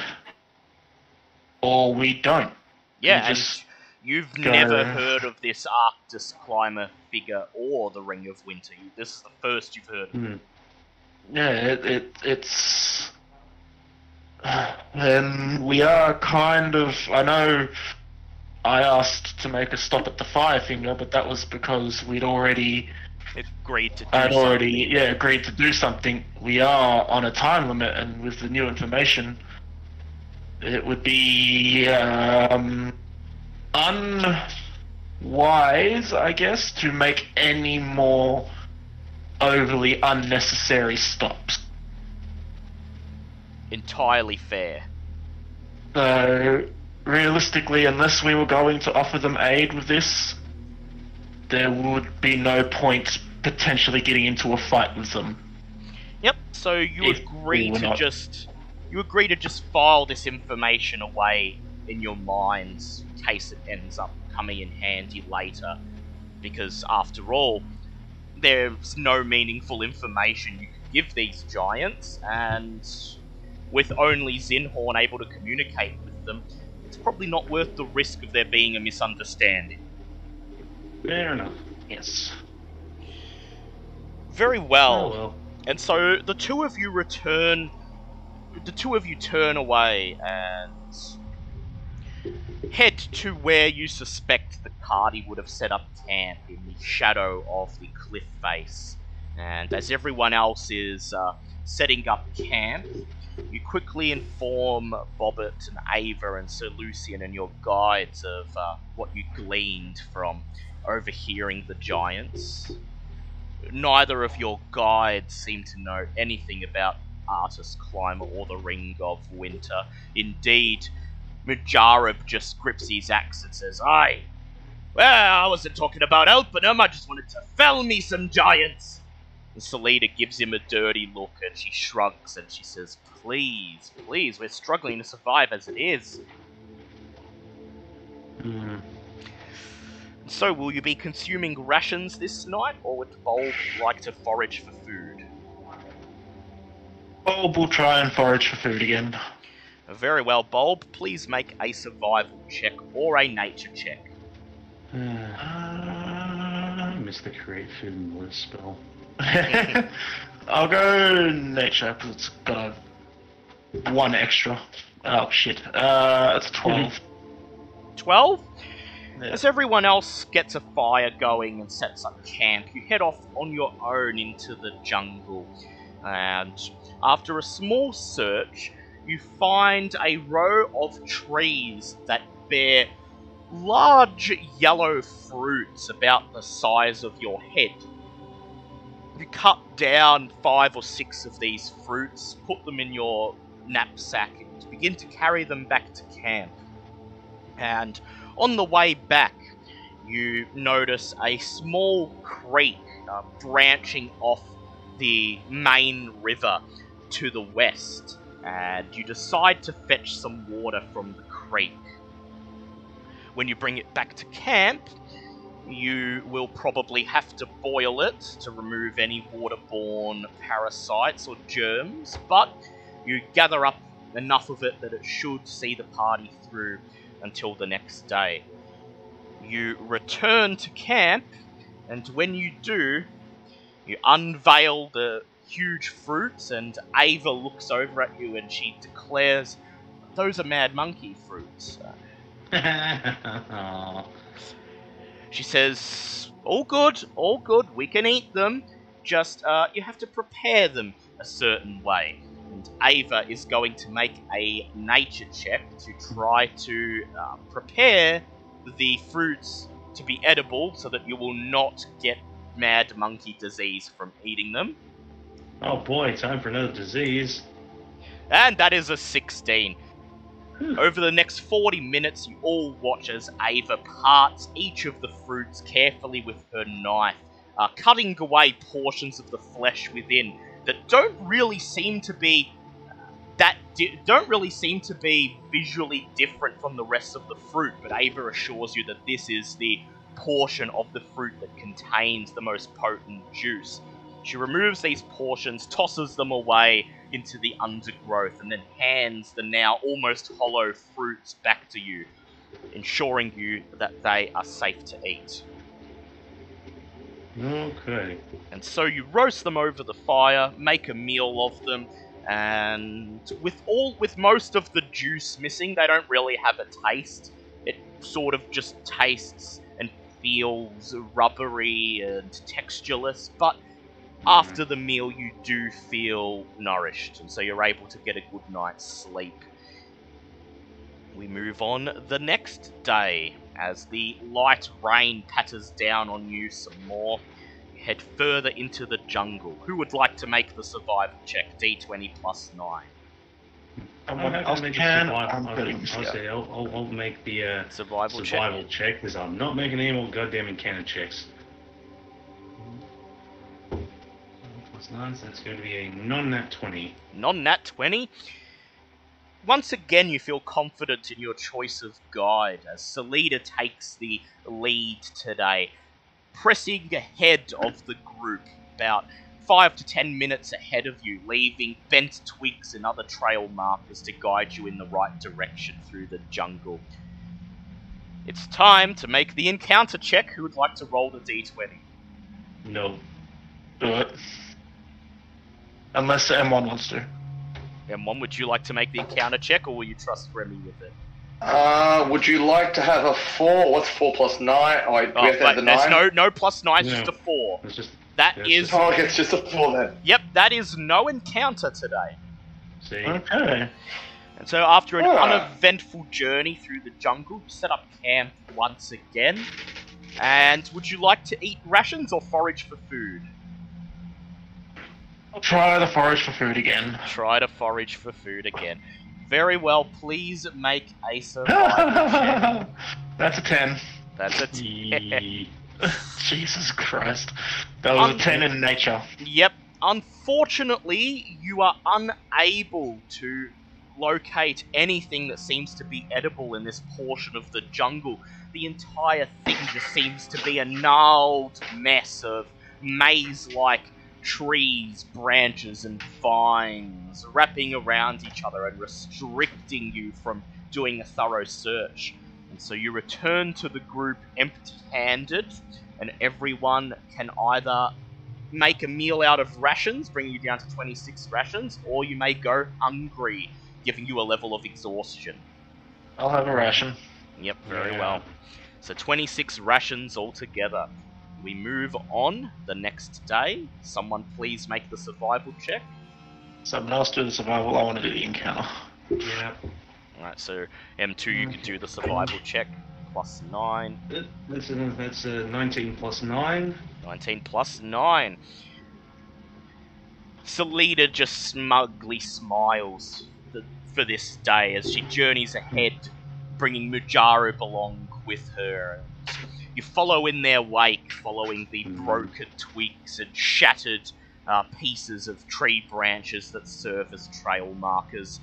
or we don't. Yeah, We and just you've go- never heard of this Arctus Climber figure or the Ring of Winter. This is the first you've heard of. Hmm. Yeah, it's and we are kind of. I know I asked to make a stop at the Firefinger, but that was because we'd already Agreed to do I'd already something. agreed to do something. We are on a time limit, and with the new information, it would be unwise, I guess, to make any more overly unnecessary stops. Entirely fair. So, realistically, unless we were going to offer them aid with this, there would be no point potentially getting into a fight with them. Yep. So you If agree we were to not- just file this information away in your minds in case it ends up coming in handy later, because after all, there's no meaningful information you can give these giants, and with only Zinhorn able to communicate with them, it's probably not worth the risk of there being a misunderstanding. Fair enough. Yes. Very Oh well. well. And so the two of you turn away and head to where you suspect the party would have set up camp, in the shadow of the cliff face. And as everyone else is setting up camp, you quickly inform Bobbert and Ava and Sir Lucian and your guides of what you gleaned from overhearing the giants. Neither of your guides seem to know anything about Artus Climber or the Ring of Winter. Indeed, Mujarab just grips his axe and says, "Aye, well, I wasn't talking about helping him, I just wanted to fell me some giants." And Salida gives him a dirty look and she shrugs and she says, please, we're struggling to survive as it is." Hmm. So, will you be consuming rations this night, or would Bulb like to forage for food? Bulb will try and forage for food again. Very well, Bulb. Please make a survival check or a nature check. I missed the create food and list spell. I'll go nature because it's got a 1 extra. Oh shit. It's 12. 12? Yeah. As everyone else gets a fire going and sets up camp, you head off on your own into the jungle. And after a small search, you find a row of trees that bear large yellow fruits about the size of your head. You cut down 5 or 6 of these fruits, put them in your knapsack, and begin to carry them back to camp. And on the way back, you notice a small creek branching off the main river to the west, and you decide to fetch some water from the creek. When you bring it back to camp, you will probably have to boil it to remove any waterborne parasites or germs, but you gather up enough of it that it should see the party through until the next day. You return to camp, and when you do, you unveil the huge fruits, and Ava looks over at you and she declares, "Those are mad monkey fruits." Aw. She says, All good, all good. We can eat them. Just, you have to prepare them a certain way. And Ava is going to make a nature check to try to prepare the fruits to be edible so that you will not get mad monkey disease from eating them. Oh boy, time for another disease. And that is a 16. Over the next 40 minutes, you all watch as Ava parts each of the fruits carefully with her knife, cutting away portions of the flesh within that don't really seem to be visually different from the rest of the fruit. But Ava assures you that this is the portion of the fruit that contains the most potent juice. She removes these portions, tosses them away into the undergrowth, and then hands the now almost hollow fruits back to you, ensuring you that they are safe to eat. Okay. And so you roast them over the fire, make a meal of them, and with most of the juice missing, they don't really have a taste. It sort of just tastes and feels rubbery and textureless, but after the meal you do feel nourished, and so you're able to get a good night's sleep. We move on the next day, as the light rain patters down on you some more. You head further into the jungle. Who would like to make the survival check? D20 plus 9. I'll make the survival check because I'm not making any more goddamn encounter checks. Plus 9, so that's going to be a non-nat 20. Non-nat 20? Once again, you feel confident in your choice of guide, as Salida takes the lead today, pressing ahead of the group, about 5 to 10 minutes ahead of you, leaving bent twigs and other trail markers to guide you in the right direction through the jungle. It's time to make the encounter check. Who would like to roll the d20? No. Do it. Unless the M1 wants to. M1, would you like to make the encounter check, or will you trust Remy with it? Would you like to have a 4? What's 4 plus 9? Oh, wait, we have to have the 9? There's no plus 9, it's just a 4. It's just, Oh, okay, it's just a 4 then. Yep, that is no encounter today. See? Okay. And so after an uneventful journey through the jungle, you set up camp once again. And would you like to eat rations or forage for food? I'll try the forage for food again. Try to forage for food again. Very well, please make a survival check. That's a 10. That's a 10. Jesus Christ. That was a 10 in nature. Yep. Unfortunately, you are unable to locate anything that seems to be edible in this portion of the jungle. The entire thing just seems to be a gnarled mess of maze-like trees, branches, and vines wrapping around each other and restricting you from doing a thorough search. And so you return to the group empty-handed, and everyone can either make a meal out of rations, bringing you down to 26 rations, or you may go hungry, giving you a level of exhaustion. I'll have a ration. Yep, very well. So 26 rations altogether. We move on the next day. Someone please make the survival check. Someone else do the survival, I want to do the encounter. Yeah. Alright, so M2 you can do the survival check. Plus 9. That's a 19 plus 9. 19 plus 9. Salida just smugly smiles for this day as she journeys ahead, bringing Mujaru along with her. You follow in their wake, following the broken twigs and shattered pieces of tree branches that serve as trail markers.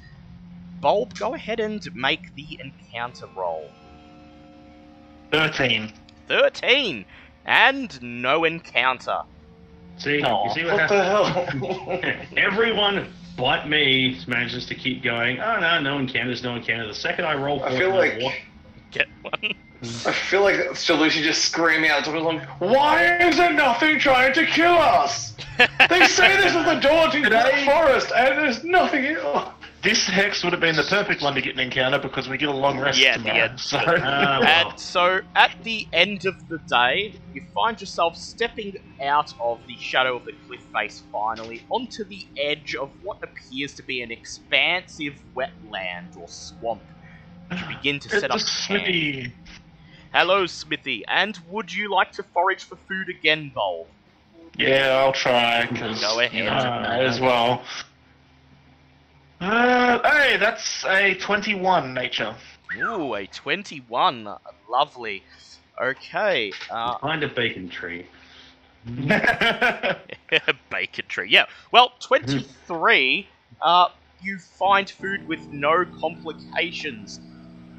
Bulb, go ahead and make the encounter roll. 13. 13! And no encounter. See, Aw, you see What what the happens? hell? Everyone but me manages to keep going. Oh no encounters, no encounter. The second I roll, I feel like Get one. I feel like Shalushi just screaming out to him, "Why is there nothing trying to kill us? They say this is the door to the forest, and there's nothing else." This hex would have been the perfect one to get an encounter because we get a long rest Yeah, tomorrow. yeah. So. Well. And so, at the end of the day, you find yourself stepping out of the shadow of the cliff face finally onto the edge of what appears to be an expansive wetland or swamp. You begin to set up It's camp. Smithy. Hello, Smithy. And would you like to forage for food again, Bold? Yeah, I'll try. 'Cause, Go ahead. might as well. Hey, that's a 21 nature. Ooh, a 21. Lovely. Okay. Find a bacon tree. Bacon tree. Yeah. Well, 23. You find food with no complications.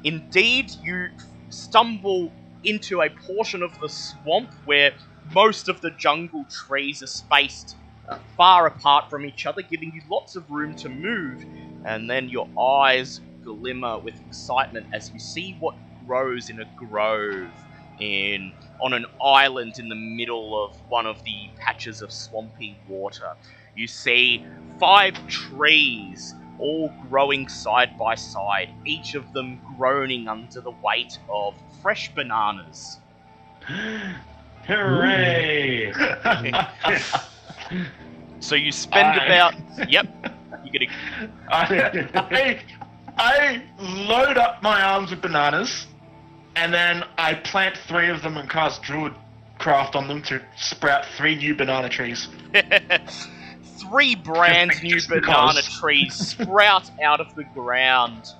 Indeed, you stumble into a portion of the swamp where most of the jungle trees are spaced far apart from each other, giving you lots of room to move. And then your eyes glimmer with excitement as you see what grows in a grove on an island in the middle of one of the patches of swampy water. You see 5 trees all growing side by side, each of them groaning under the weight of fresh bananas. Hooray! So you spend about... Yep. You get I load up my arms with bananas, and then I plant 3 of them and cast Druidcraft on them to sprout 3 new banana trees. 3 brand new Just banana because. trees sprout out of the ground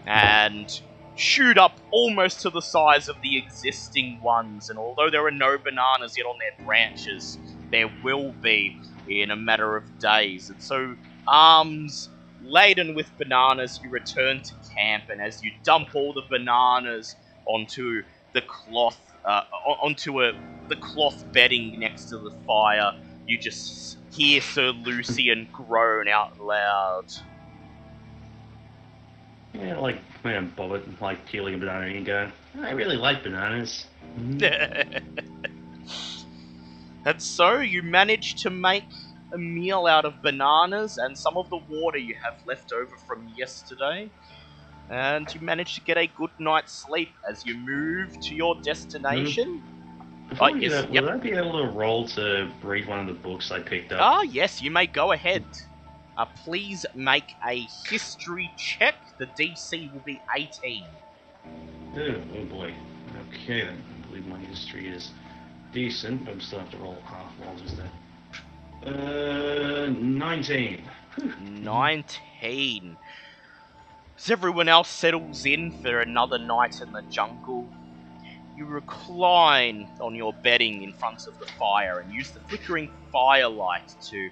and shoot up almost to the size of the existing ones. And although there are no bananas yet on their branches, there will be in a matter of days. And so, arms laden with bananas, you return to camp, and as you dump all the bananas onto the cloth, the cloth bedding next to the fire, you just hear Sir Lucian groan out loud. Yeah, like when Bobbit like peeling a banana and you go, I really like bananas. And so you manage to make a meal out of bananas and some of the water you have left over from yesterday. And you manage to get a good night's sleep as you move to your destination. Before we yes, do that, yep. would I be able to roll to read one of the books I picked up? Ah, yes, you may go ahead. Please make a history check. The DC will be 18. Oh boy. Okay then. I believe my history is decent, but I still have to roll half rolls instead. 19. 19. As everyone else settles in for another night in the jungle, you recline on your bedding in front of the fire and use the flickering firelight to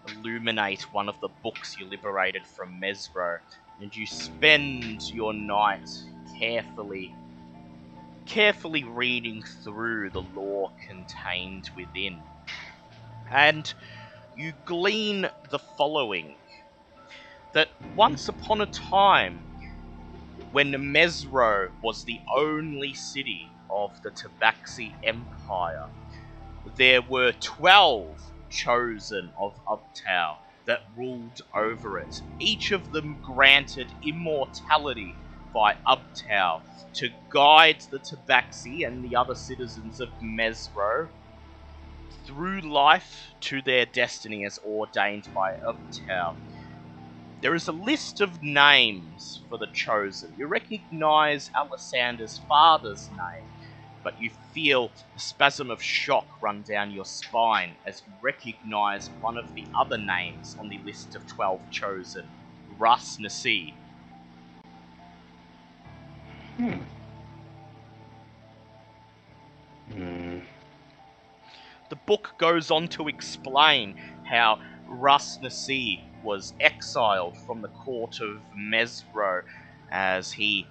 illuminate one of the books you liberated from Mesro, and you spend your night carefully reading through the lore contained within. And you glean the following: that once upon a time, when Mesro was the only city of the Tabaxi Empire, there were 12 chosen of Uptau that ruled over it, each of them granted immortality by Uptau to guide the Tabaxi and the other citizens of Mesro through life to their destiny as ordained by Uptau. There is a list of names for the chosen. You recognize Alisander's father's name, but you feel a spasm of shock run down your spine as you recognize one of the other names on the list of 12 chosen, Ras Nasi. The book goes on to explain how Ras Nasi was exiled from the court of Mesro as he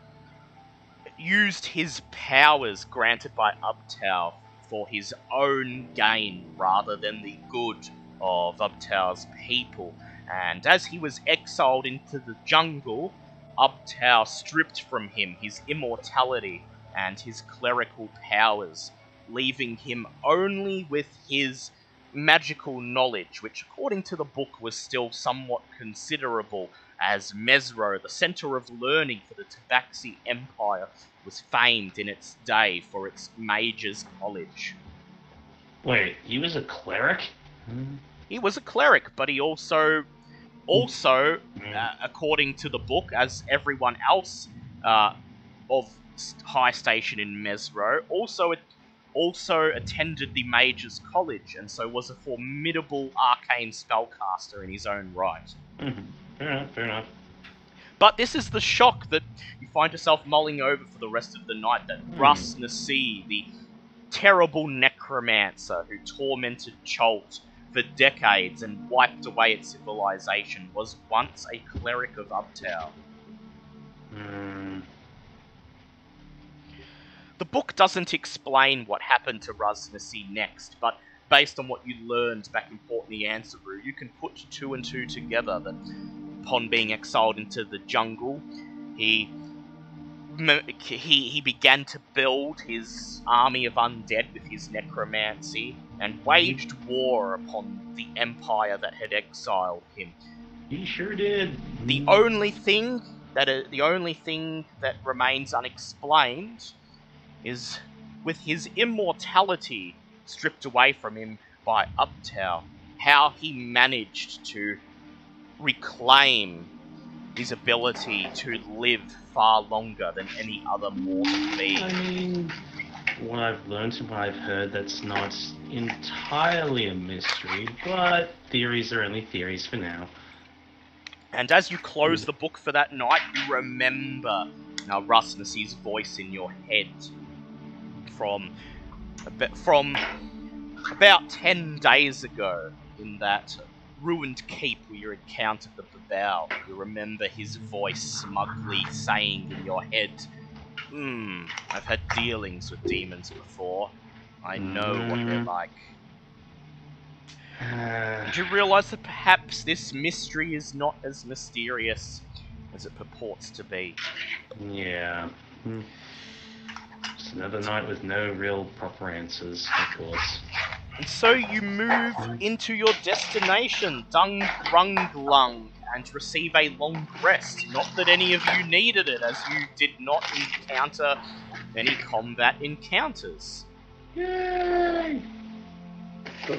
used his powers granted by Uptau for his own gain rather than the good of Uptau's people. And as he was exiled into the jungle, Uptau stripped from him his immortality and his clerical powers, leaving him only with his magical knowledge, which according to the book was still somewhat considerable, as Mesro, the centre of learning for the Tabaxi Empire, was famed in its day for its mages' college. Wait, he was a cleric? He was a cleric, but he also, according to the book, as everyone else of high station in Mesro, also attended the Mages' College, and so was a formidable arcane spellcaster in his own right. Fair enough. But this is the shock that you find yourself mulling over for the rest of the night, that Russ Nasi, the terrible necromancer who tormented Chult for decades and wiped away its civilization, was once a cleric of Uptown. The book doesn't explain what happened to Rusnasi next, but based on what you learned back in Port Nyansaru, you can put two and two together that upon being exiled into the jungle, he began to build his army of undead with his necromancy and waged war upon the empire that had exiled him. He sure did. The only thing that remains unexplained is, with his immortality stripped away from him by Uptown, how he managed to reclaim his ability to live far longer than any other mortal being. I mean, what I've learned and what I've heard, that's not entirely a mystery, but theories are only theories for now. And as you close the book for that night, you remember Rusnasi's voice in your head from about 10 days ago in that ruined keep where you encountered the Babao. You remember his voice smugly saying in your head, I've had dealings with demons before. I know what they're like. Did you realise that perhaps this mystery is not as mysterious as it purports to be? Yeah. Just another night with no real proper answers, of course. And so you move into your destination, Dungrunglung, and receive a long rest. Not that any of you needed it, as you did not encounter any combat encounters. Yay! Flip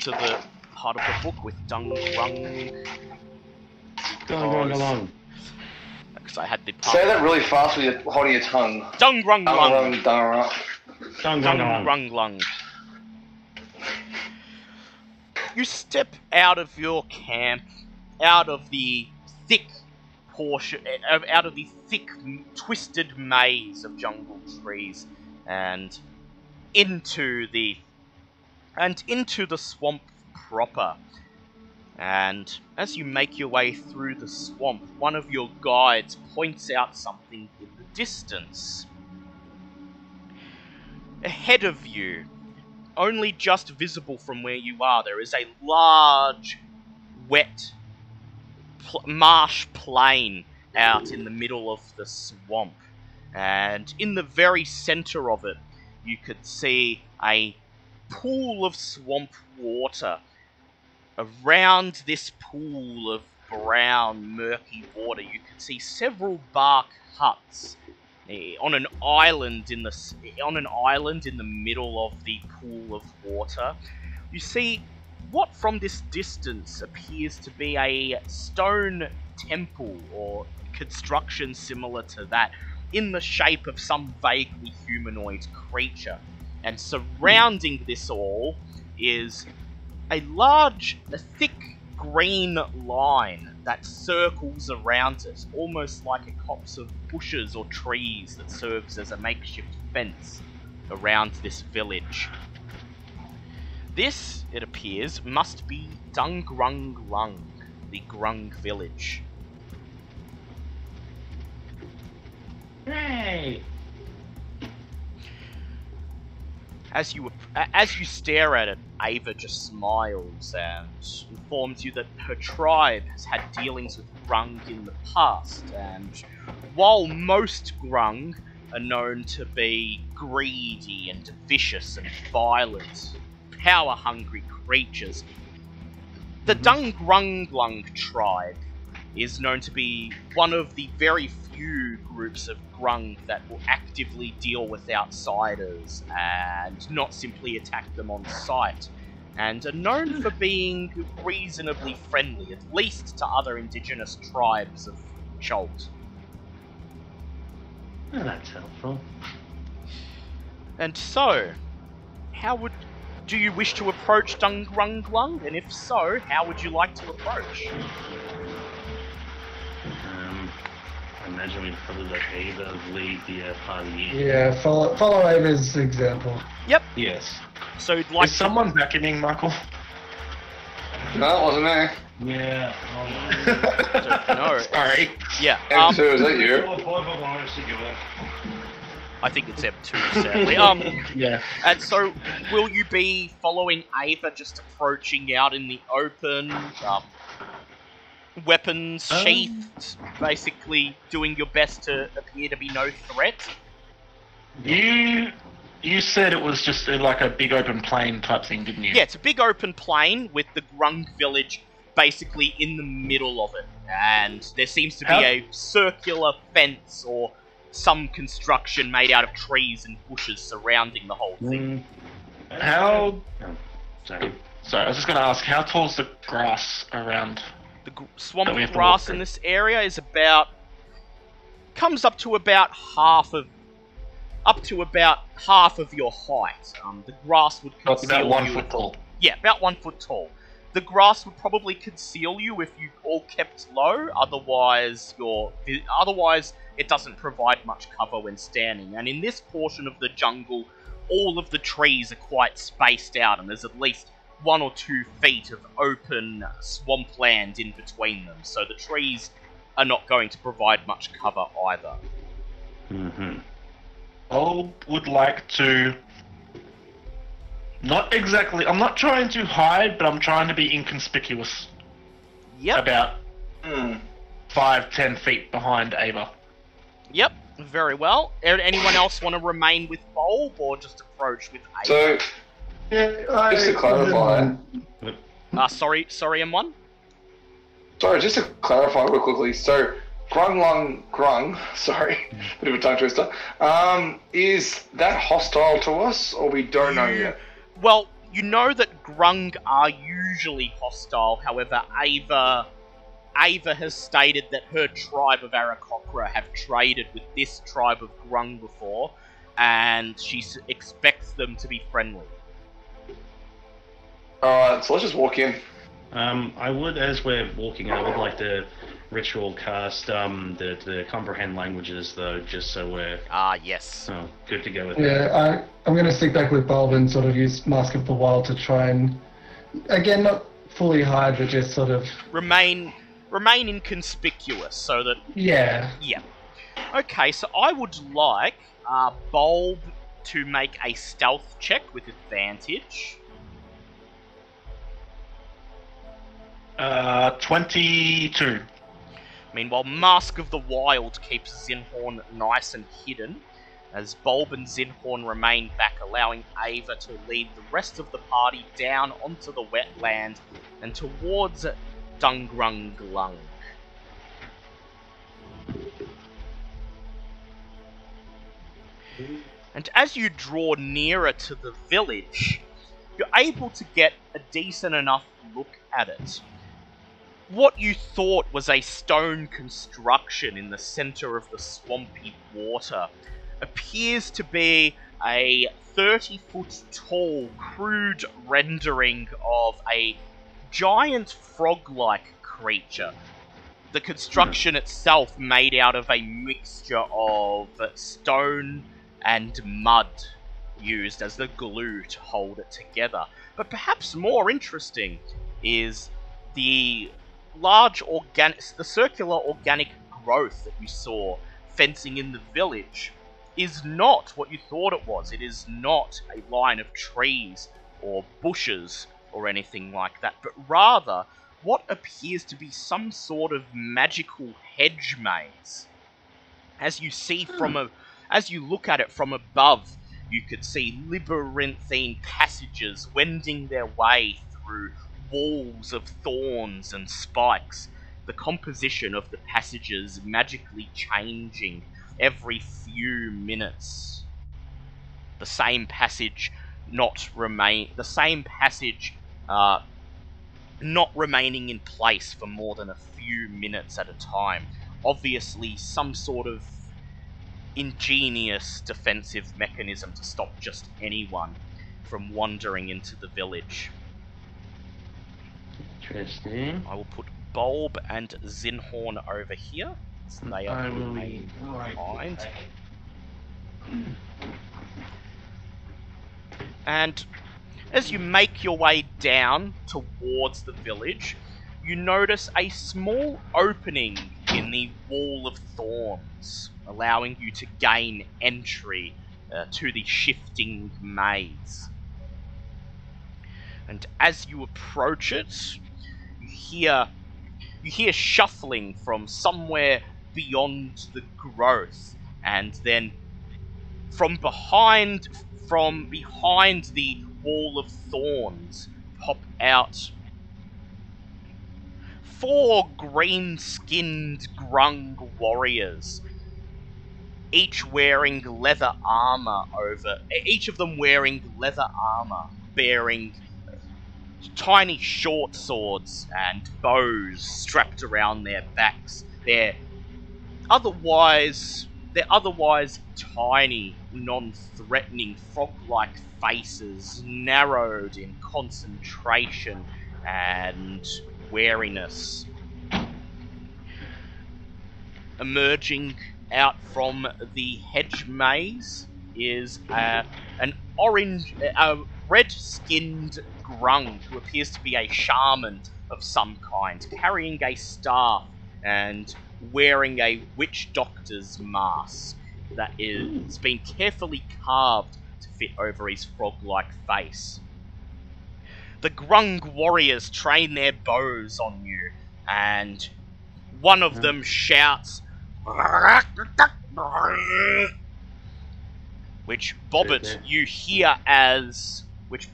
to the part of the book with Dungrung. Dungrunglung. Because I had the part. Say that really fast with holding your tongue. Dungrunglung. Dungrunglung. You step out of your camp, out of the thick twisted maze of jungle trees, and into the swamp proper. And as you make your way through the swamp, one of your guides points out something in the distance. Ahead of you, only just visible from where you are, there is a large, wet marsh plain out in the middle of the swamp. And in the very center of it, you could see a pool of swamp water. Around this pool of brown, murky water, you can see several bark huts on an island in the middle of the pool of water. You see what from this distance appears to be a stone temple or construction similar to that, in the shape of some vaguely humanoid creature. And surrounding this all is a thick green line that circles around it, almost like a copse of bushes or trees that serves as a makeshift fence around this village. This, it appears, must be Dungrunglung, the Grung village. Hey! As you stare at it, Ava just smiles and informs you that her tribe has had dealings with Grung in the past, and while most Grung are known to be greedy and vicious and violent, power-hungry creatures. The Dungrunglung tribe is known to be one of the very few groups of Grung that will actively deal with outsiders and not simply attack them on sight, and are known for being reasonably friendly, at least to other indigenous tribes of Chult. Oh, that's helpful. And so, do you wish to approach Dungrunglung? And if so, how would you like to approach? I imagine we'd probably let Ava lead the party. Yeah, follow Ava's example. Yep. Yes. So you'd like Is someone vacuuming, Michael? No, it wasn't me. Yeah. No. Sorry. Yeah. M2, is that you? I think it's M2, sadly. Yeah. And so, will you be following Ava, just approaching out in the open, weapons sheathed, basically doing your best to appear to be no threat? You said it was just like a big open plain type thing, didn't you? Yeah, it's a big open plain with the Grung village basically in the middle of it. And there seems to be a circular fence or some construction made out of trees and bushes surrounding the whole thing. How... Sorry. Sorry, I was just going to ask, how tall's the grass around? The swamp That we have to grass walk in through. this area is comes up to about half of your height. The grass would That's conceal about 1 you. foot tall. Yeah, about 1 foot tall. The grass would probably conceal you if you all kept low. Otherwise, it doesn't provide much cover when standing. And in this portion of the jungle, all of the trees are quite spaced out, and there's at least 1 or 2 feet of open swampland in between them. So the trees are not going to provide much cover either. Mm-hmm. I would like to... I'm not trying to hide, but I'm trying to be inconspicuous. Yep. About 5-10 feet behind Ava. Yep. Very well. Anyone else want to remain with Bulb or just approach with Ava? So, Yeah, just to clarify, Sorry, M1? sorry, just to clarify real quickly, so Grung, sorry, bit of a tongue twister, is that hostile to us, or we don't know yet? Well, you know that Grung are usually hostile, however, Ava has stated that her tribe of Aarakocra have traded with this tribe of Grung before, and she expects them to be friendly. Alright, so let's just walk in. I would, as we're walking, I would like to ritual cast the comprehend languages, though, just so we're Yes. good to go with that. Yeah, I'm going to stick back with Bulb and sort of use Mask of the Wild to try and, again, not fully hide, but just sort of... Remain inconspicuous, so that... Yeah. Yeah. Okay, so I would like Bulb to make a stealth check with advantage. 22. Meanwhile, Mask of the Wild keeps Zinhorn nice and hidden, as Bulb and Zinhorn remain back, allowing Ava to lead the rest of the party down onto the wetland and towards Dungrunglung. And as you draw nearer to the village, you're able to get a decent enough look at it. What you thought was a stone construction in the center of the swampy water appears to be a 30-foot tall, crude rendering of a giant frog-like creature. The construction itself made out of a mixture of stone and mud used as the glue to hold it together. But perhaps more interesting is the circular organic growth that you saw fencing in the village is not what you thought it was. It is not a line of trees or bushes or anything like that, but rather what appears to be some sort of magical hedge maze. As you see from As you look at it from above, you could see labyrinthine passages wending their way through walls of thorns and spikes, the composition of the passages magically changing every few minutes. The same passage not remaining in place for more than a few minutes at a time. Obviously some sort of ingenious defensive mechanism to stop just anyone from wandering into the village. Interesting. I will put Bulb and Zinhorn over here, so they are I will remain behind. And as you make your way down towards the village, you notice a small opening in the wall of thorns, allowing you to gain entry to the shifting maze. And as you approach it, you hear shuffling from somewhere beyond the growth, and then from behind the wall of thorns pop out 4 green-skinned Grung warriors, each of them wearing leather armor, bearing tiny short swords and bows strapped around their backs. They're otherwise tiny, non-threatening, frog-like faces, narrowed in concentration and wariness. Emerging out from the hedge maze is a red-skinned Grung who appears to be a shaman of some kind, carrying a staff and wearing a witch doctor's mask that has been carefully carved to fit over his frog-like face. The Grung warriors train their bows on you, and one of them shouts, which Bobbit you hear as, with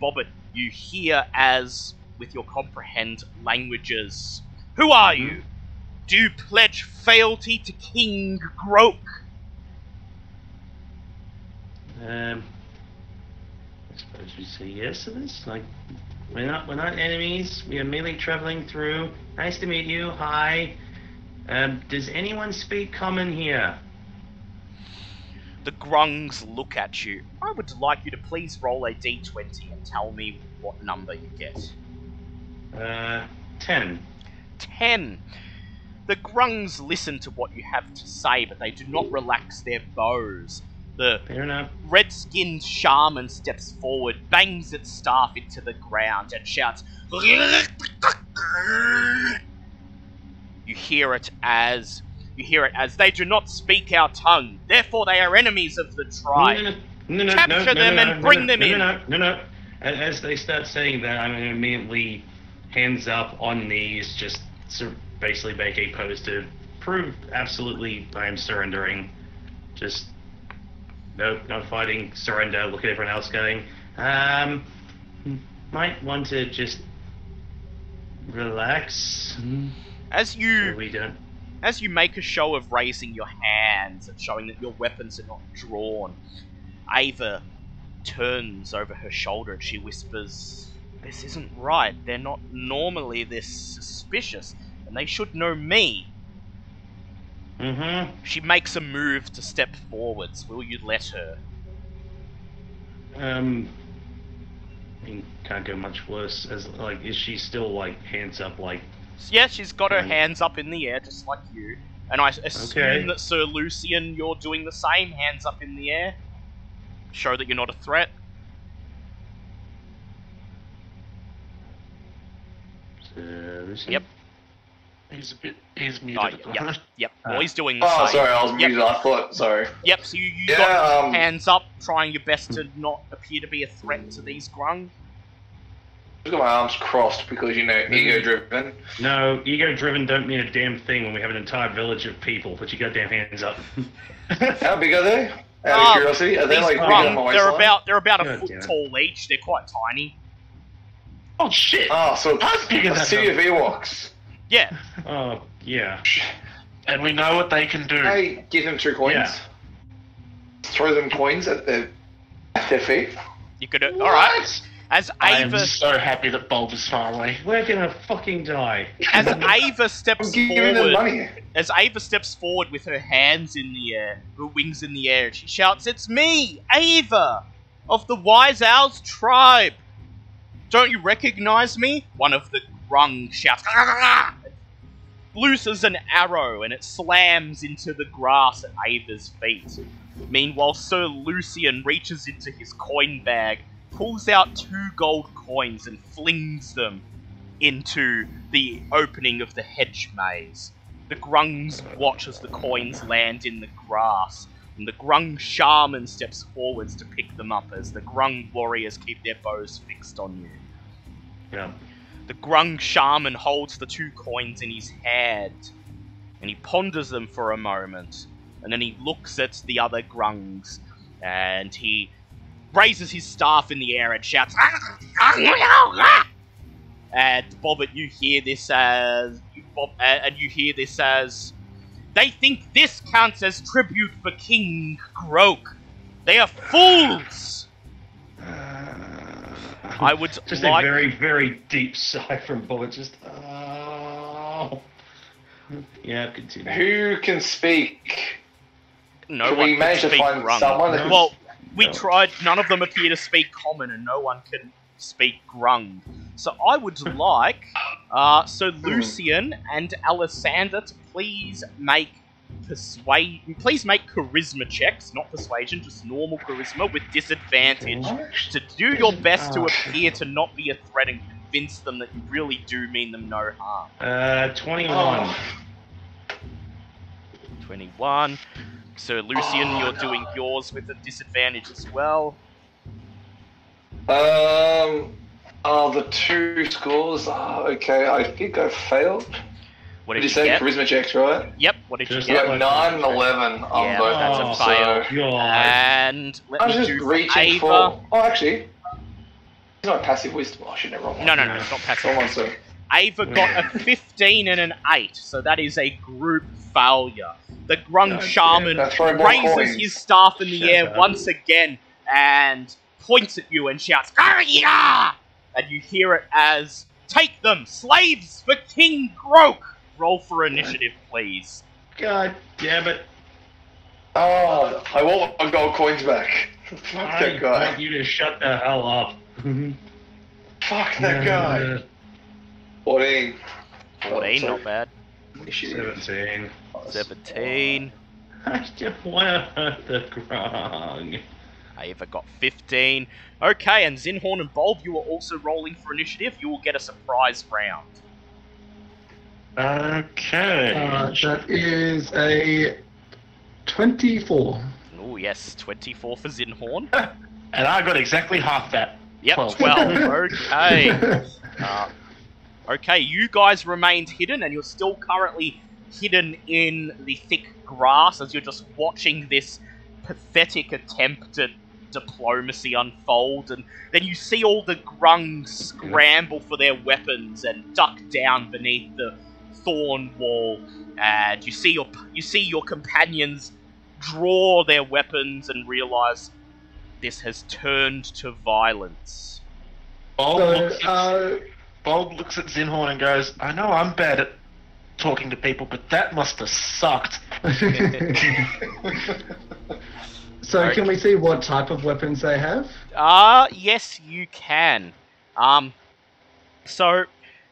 your comprehend languages. Who are you? Do you pledge fealty to King Grung? I suppose we say yes to this. Like, we're not enemies. We are merely traveling through. Nice to meet you. Hi. Does anyone speak common here? The Grungs look at you. I would like you to please roll a d20 and tell me what number you get. 10. 10. The Grungs listen to what you have to say, but they do not relax their bows. The Fair enough. red-skinned shaman steps forward, bangs its staff into the ground, and shouts, You hear it as they do not speak our tongue, therefore they are enemies of the tribe. Capture them and bring them in. No. As they start saying that, I'm going to immediately hands up on knees, just basically make a pose to prove absolutely I am surrendering. Just no fighting, surrender. Look at everyone else going. Might want to just relax. As you make a show of raising your hands and showing that your weapons are not drawn, Ava turns over her shoulder and she whispers, "This isn't right. They're not normally this suspicious, and they should know me." She makes a move to step forwards. Will you let her? Can't go much worse. As like, is she still like hands up? Like, yeah, she's got her hands up in the air, just like you. And I assume that Sir Lucian, you're doing the same, hands up in the air. Show that you're not a threat. Lucian? Yep. He's muted. Yep. Well, he's doing the Oh, same. sorry, I was muted. I thought, sorry. Yep, so you got your hands up, trying your best to not appear to be a threat to these Grung. I've got my arms crossed because, ego-driven. No, ego-driven don't mean a damn thing when we have an entire village of people. Put your goddamn hands up. How big are they? Out of curiosity, are they These like bigger than my Grung, they're waistline? about a God foot damn it. tall each. They're quite tiny. Oh shit! Ah, so I'm bigger a than city them. of Ewoks. Yeah. Oh, yeah. And we know what they can do. Hey, give them 2 coins. Yeah. Throw them coins at their feet. You could. All right. What? As I am Ava, so happy that Bulb is far away. We're gonna fucking die. as Ava I'm steps giving them forward, money. as Ava steps forward with her hands in the air, her wings in the air, she shouts, "It's me, Ava, of the Wise Owl's tribe. Don't you recognize me?" One of the Grung shouts, "Ah!" Looses an arrow and it slams into the grass at Ava's feet. Meanwhile, Sir Lucian reaches into his coin bag, pulls out 2 gold coins and flings them into the opening of the hedge maze. The Grungs watch as the coins land in the grass, and the Grung shaman steps forwards to pick them up as the Grung warriors keep their bows fixed on you. Yeah. The Grung shaman holds the 2 coins in his hand, and he ponders them for a moment, and then he looks at the other Grungs, and he raises his staff in the air and shouts, and Bobbert, you hear this as, they think this counts as tribute for King Grok. They are fools. I would Just like. a very, very deep sigh from Bullet. Just, oh. Yeah, continue. Who can speak? No Can one we can manage to speak find Grung. someone that Well, we No. tried. None of them appear to speak Common, and no one can speak Grung. So I would like so Lucian and Alessander to please make charisma checks, not persuasion, just normal charisma with disadvantage, to do your best to appear to not be a threat and convince them that you really do mean them no harm. 21. Oh. 21. So Lucian, you're doing yours with a disadvantage as well. The 2 scores. Okay, I think I failed. What Did did you you say get? charisma checks, right? Yep, what did you Just Yeah, get? like- 9 and 11 on Yeah, both. that's a Oh, fail. God. And let I was me just do for reaching Ava. for. Oh, actually, it's not passive wisdom. Oh, shit, never mind. No, it's not passive. Wrong one, sir. Ava got a 15 and an 8, so that is a group failure. The Grung God shaman damn, throw more raises coins. his staff in the Shut air up. once again and points at you and shouts, "Garya!" And you hear it as, "Take them, slaves for King Grok!" Roll for initiative, please. God damn it. Oh, I want my gold coins back. Fuck I that guy. want you to shut the hell up. Fuck that guy. 14. 14, sorry. not bad. Initiative. 17. 17. I just want to hurt the Grung. Ava got 15. Okay, and Zinhorn and Bulb, you are also rolling for initiative. You will get a surprise round. Okay. That is a 24. Oh yes, 24 for Zinhorn. And I got exactly half that. Yep, 12. 12. Okay. Okay, you guys remained hidden, and you're still currently hidden in the thick grass as you're just watching this pathetic attempt at diplomacy unfold, and then you see all the Grungs scramble for their weapons and duck down beneath the thorn wall, and you see your companions draw their weapons and realize this has turned to violence. Bulb looks at Zinhorn and goes, I know I'm bad at talking to people, but that must have sucked. So can we see what type of weapons they have? Yes, you can. So,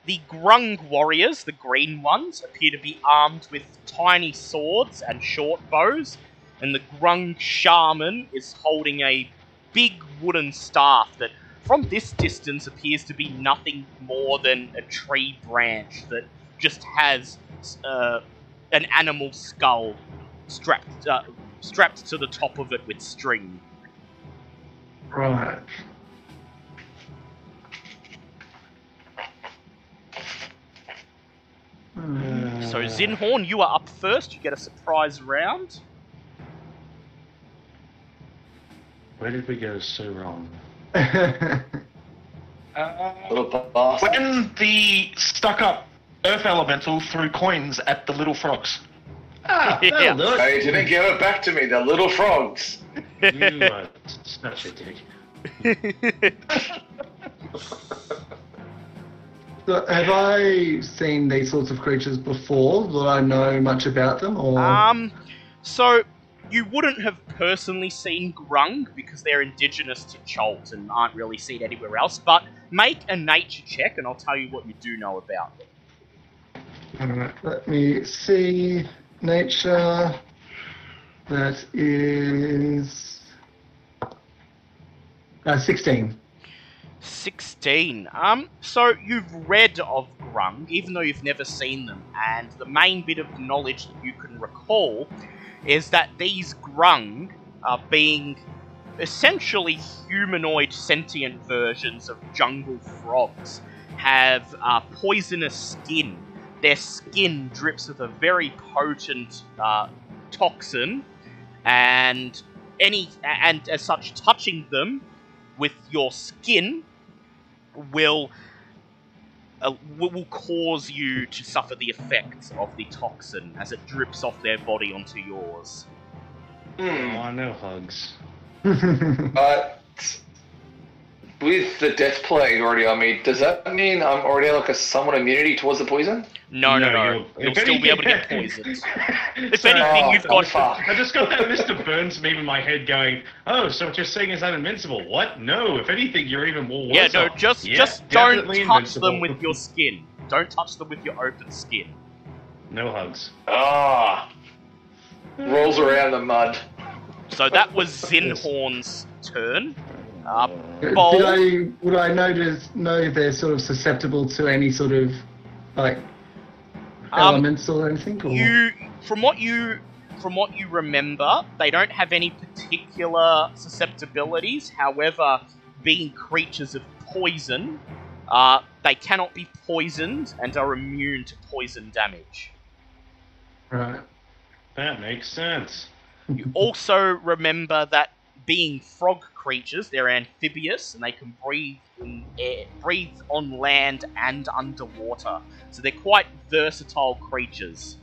the Grung warriors, the green ones, appear to be armed with tiny swords and short bows, and the Grung shaman is holding a big wooden staff that, from this distance, appears to be nothing more than a tree branch that just has an animal skull strapped to the top of it with string. Right. So Zinhorn, you are up first. You get a surprise round. Where did we go so wrong? Little bastard. When the stuck-up Earth Elemental threw coins at the little frogs. Ah, Yeah. that'll do it. They didn't give it back to me, the little frogs. You are such a dick. So have I seen these sorts of creatures before? Do I know much about them? Or So you wouldn't have personally seen Grung because they're indigenous to Chult and aren't really seen anywhere else, but make a nature check and I'll tell you what you do know about them. Alright, let me see. Nature. That is 16. 16. So you've read of Grung, even though you've never seen them, and the main bit of knowledge that you can recall is that these Grung are being essentially humanoid sentient versions of jungle frogs, have poisonous skin. Their skin drips with a very potent toxin, and as such, touching them with your skin will cause you to suffer the effects of the toxin as it drips off their body onto yours. Oh, I know hugs. With the death plague already on me, does that mean I'm already like a somewhat immunity towards the poison? No. You'll still be able to get poisoned. If anything, you've got... I just got that Mr. Burns meme in my head going, oh, so what you're saying is I'm invincible. What? No, if anything, you're even more worse Yeah, no, off. just Yeah, don't definitely touch invincible. them with your skin. Don't touch them with your open skin. No hugs. Rolls around in the mud. So that was Zinhorn's turn. Bowl. Would I know if they're sort of susceptible to any sort of like elements or anything? Or? From what you remember, they don't have any particular susceptibilities. However, being creatures of poison, they cannot be poisoned and are immune to poison damage. Right. That makes sense. You also remember that being frog creatures, they're amphibious and they can breathe on land and underwater. So they're quite versatile creatures.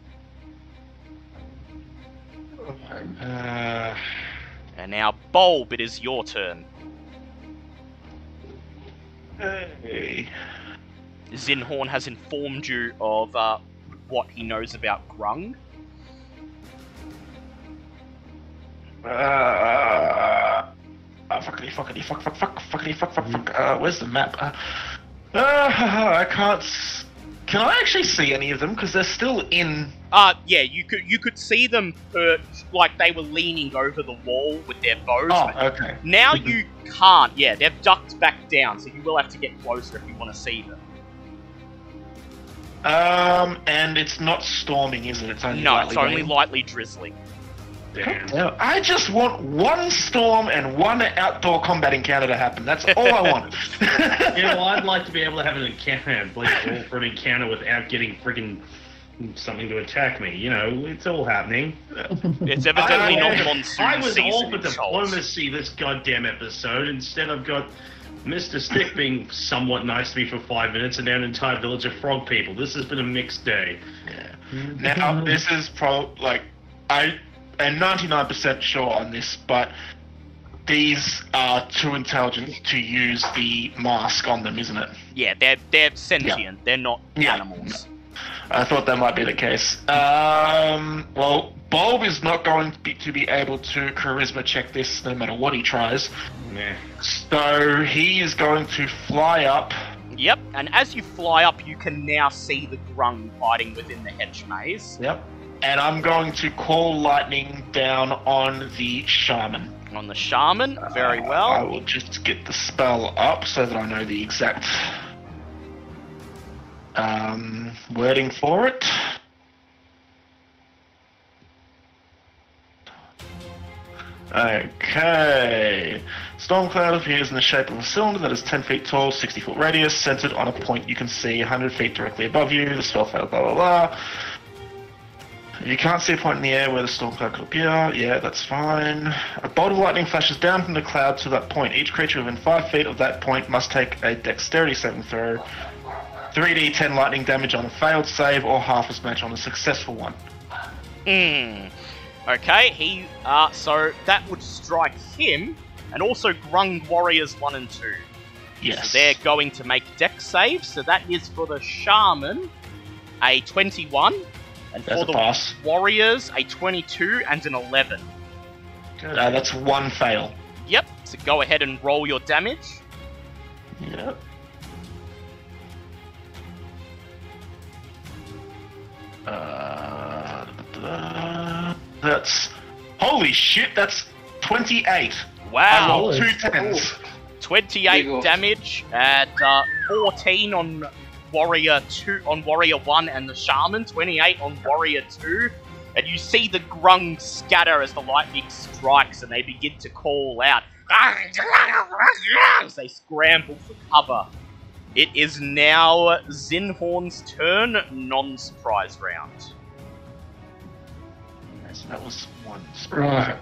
And now, Bulb, it is your turn. Hey. Zinhorn has informed you of what he knows about Grung. Fuck. Where's the map? I can't. Can I actually see any of them? Because they're still in. Yeah, you could see them perched, like they were leaning over the wall with their bows. Oh, okay. Now you can't. Yeah, they've ducked back down, so you will have to get closer if you want to see them. And it's not storming, is it? It's only No, lightly it's only raining? lightly drizzling. Damn. No, I just want one storm and one outdoor combat encounter to happen. That's all I want. You know, I'd like to be able to have an encounter, roll for an encounter without getting friggin' something to attack me. You know, it's all happening. It's evidently not monsoon I was season all for in Chult. diplomacy this goddamn episode. Instead, I've got Mr. Stick being somewhat nice to me for 5 minutes and now an entire village of frog people. This has been a mixed day. Yeah. Now, this is I am 99% sure on this, but these are too intelligent to use the mask on them, isn't it? Yeah, they're sentient. Yeah. They're not Yeah. animals. I thought that might be the case. Well, Bulb is not going to be able to charisma check this no matter what he tries. Meh. So he is going to fly up. Yep, and as you fly up, you can now see the Grung hiding within the hedge maze. Yep. And I'm going to call lightning down on the shaman. On the shaman, very I well. will just get the spell up so that I know the exact wording for it. Okay. Storm cloud appears in the shape of a cylinder that is 10 feet tall, 60 foot radius, centered on a point you can see 100 feet directly above you. The spell failed, blah blah blah. You can't see a point in the air where the storm cloud could appear. Yeah, that's fine. A bolt of lightning flashes down from the cloud to that point. Each creature within 5 feet of that point must take a dexterity saving throw. 3d10 lightning damage on a failed save, or half as much on a successful one. Okay, so that would strike him, and also Grung Warriors 1 and 2. Yes. So they're going to make dex saves, so that is for the Shaman, a 21, and That's for a the pass. Warriors, a 22 and an 11. Good. That's one fail. Yep, so go ahead and roll your damage. Yep. That's... Holy shit, that's 28. I Wow, rolled 2 10s. 28 Big damage and 14 on Warrior 2 on Warrior 1 and the Shaman, 28 on Warrior 2. And you see the Grung scatter as the lightning strikes and they begin to call out as they scramble for cover. It is now Zinhorn's turn, non-surprise round. So that was one. Right.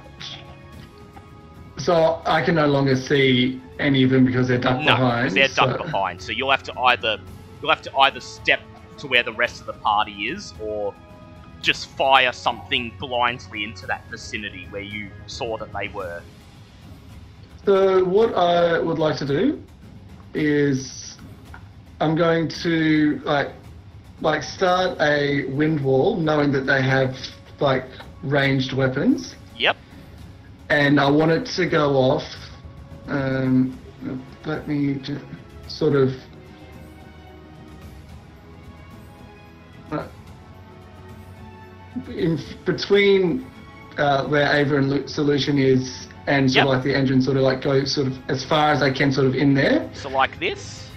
So I can no longer see any of them because they're ducked No, behind. because they're ducked behind. So you'll have to either step to where the rest of the party is, or just fire something blindly into that vicinity where you saw that they were. So what I would like to do is I'm going to like start a wind wall, knowing that they have like ranged weapons, Yep. and I want it to go off. Let me just sort of. In between where Ava and Solution is, and sort of Yep. like the engine sort of like go sort of as far as I can sort of in there. So like this.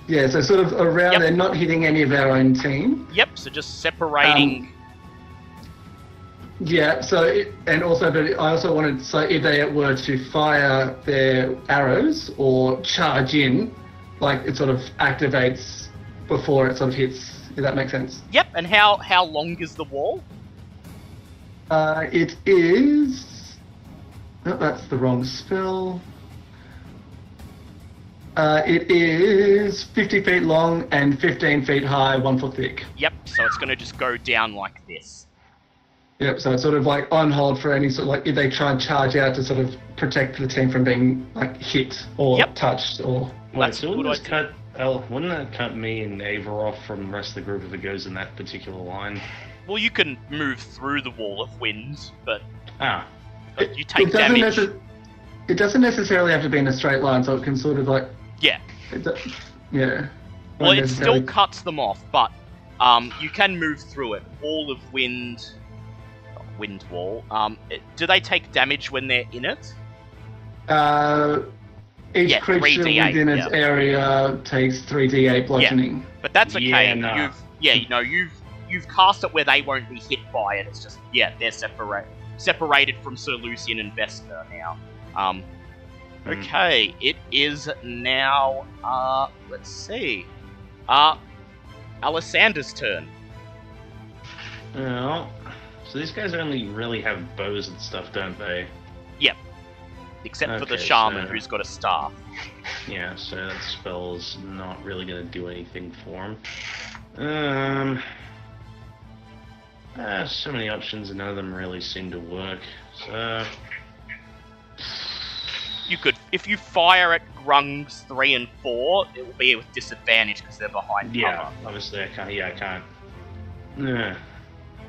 Yeah, so sort of around Yep. there, not hitting any of our own team. Yep. So just separating. Yeah, so and also, but I also wanted, so if they were to fire their arrows or charge in, like it sort of activates before it sort of hits. If that makes sense. Yep. And how long is the wall? It is. No, that's the wrong spell. It is 50 feet long and 15 feet high, 1 foot thick. Yep. So it's going to just go down like this. Yep, so it's sort of like on hold for any sort of like if they try and charge out to sort of protect the team from being like hit or Yep. touched or. Wait, That's so a wouldn't good that wouldn't that cut me and Ava off from the rest of the group if it goes in that particular line? Well, you can move through the wall of wind, but Ah, you take it doesn't damage. It doesn't necessarily have to be in a straight line, so it can sort of like. Yeah. Yeah. Well, Not it still necessarily- cuts them off, but you can move through it. Wall of wind, wind wall. Do they take damage when they're in it? Each Yeah, creature 3d8, within its yeah. area takes 3d8 bludgeoning. But that's okay. Yeah, no. You've cast it where they won't be hit by it. It's just they're separated from Sir Lucian and Vesper now. Okay, it is now. Let's see. Alessandra's turn. well, so these guys only really have bows and stuff, don't they? Yep. Except for the Okay, shaman so- who's got a staff. Yeah, so that spell's not really gonna do anything for him. So many options and none of them really seem to work. So You could, if you fire at Grungs 3 and 4, it will be with disadvantage because they're behind yeah, cover. obviously I can't. Yeah, I can't.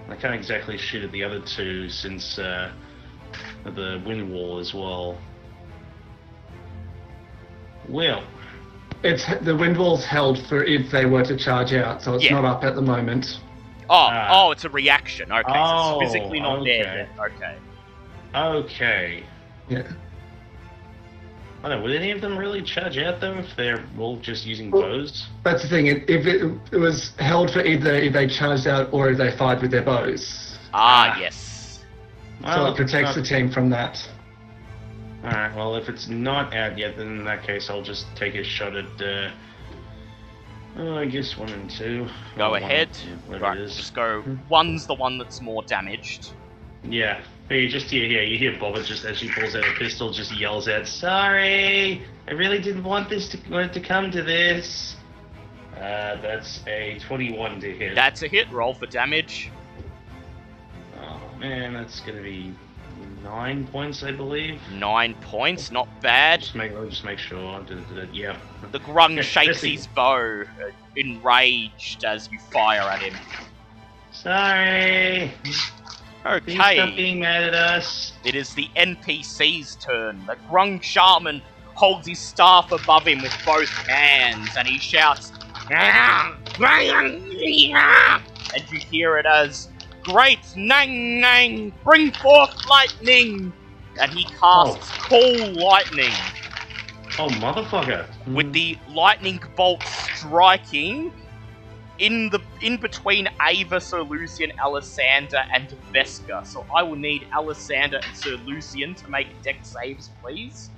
I can't exactly shoot at the other two since the wind wall as well. Well, It's the wind wall's held for if they were to charge out, so it's Yeah. not up at the moment. Oh, it's a reaction. Okay, so Oh, it's physically not okay. there then. Okay. okay. Yeah. I don't know, would any of them really charge out though if they're all just using Well- bows? That's the thing. If it was held for either if they charged out or if they fired with their bows, Yes. so it protects the team from that. Alright, well if it's not out yet, then in that case I'll just take a shot at Oh, I guess 1 and 2. Go Or ahead. Whatever Right, it is. just go. 1's the one that's more damaged. Yeah. But you just hear Boba just as she pulls out a pistol, just yells out, "Sorry, I really didn't want to come to this." That's a 21 to hit. That's a hit. Roll for damage. Oh man, that's gonna be 9 points, I believe. 9 points, not bad. Just make sure. Yeah. The Grung Yeah, shakes listen. his bow, enraged as you fire at him. Sorry. Please stop Okay, being mad at us. it is the NPC's turn. The Grung shaman holds his staff above him with both hands, and he shouts, "Ah, and you hear it as, "Great Nang Nang, bring forth lightning!" And he casts Call Lightning, Oh, motherfucker. with the lightning bolt striking in between Ava, Sir Lucian, Alessander, and Vesca. So I will need Alessander and Sir Lucian to make deck saves, please.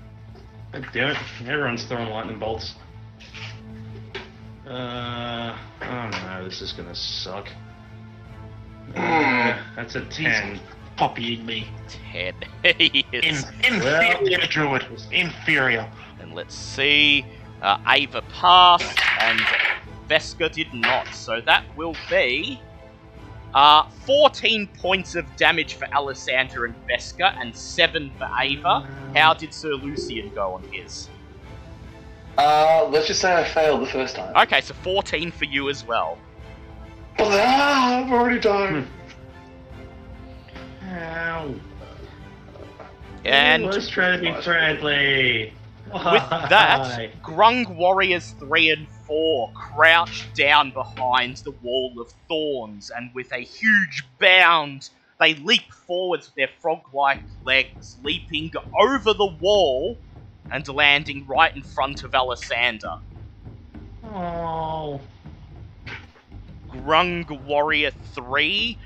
God damn it. Everyone's throwing lightning bolts. Oh no, this is gonna suck. That's a 10. Copying me. 10. Yes. Inferior druid. Inferior. And let's see. Ava passed, and Vesca did not. So that will be 14 points of damage for Alessander and Vesca, and 7 for Ava. How did Sir Lucian go on his? Let's just say I failed the first time. Okay, so 14 for you as well. I've already died. Ow. And Let's try to be friendly. with that, Grung Warriors 3 and 4 crouch down behind the wall of thorns, and with a huge bound, they leap forwards with their frog-like legs, leaping over the wall and landing right in front of Alessander. Oh. Grung Warrior 3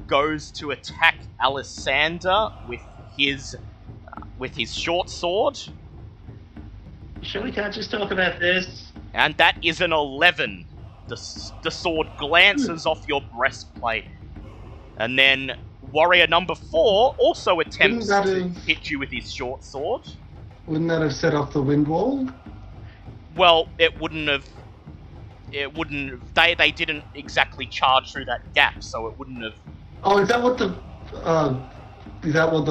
goes to attack Alessander with his short sword, Sure we can't just talk about this? and that is an 11. The sword glances off your breastplate, and then Warrior number 4 also attempts Wouldn't that to have- hit you with his short sword. Wouldn't that have set off the wind wall? Well, it wouldn't have. It wouldn't. They didn't exactly charge through that gap, so it wouldn't have. Oh, is that what the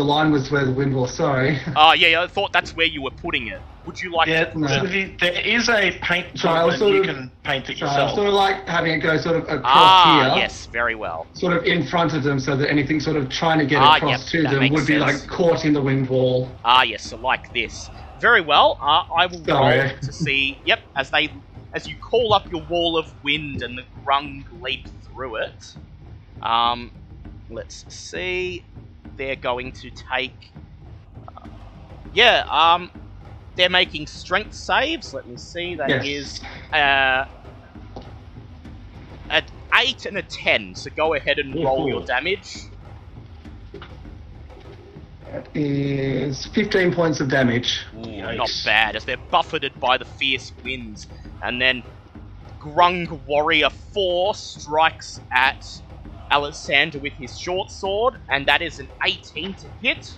line was where the wind wall? Sorry. Yeah, I thought that's where you were putting it. Would you like Yeah, to? No. so there is a paint Sorry, I was tool and you sort of- can paint it So I was yourself. sort of like having it go sort of across here. Yes, very well. Sort of in front of them so that anything sort of trying to get Yep, across to that them makes would be sense. like caught in the wind wall. Yes, so like this. Very well. I will roll Sorry. to see. Yep, as you call up your wall of wind and the Grung leap through it. Let's see. They're going to take. They're making strength saves. Let me see. That is Yes. an 8 and a 10. So go ahead and roll your damage. That is 15 points of damage. Ooh, Yikes. not bad, as they're buffeted by the fierce winds. And then Grung Warrior 4 strikes at Alessander with his short sword, and that is an 18 to hit.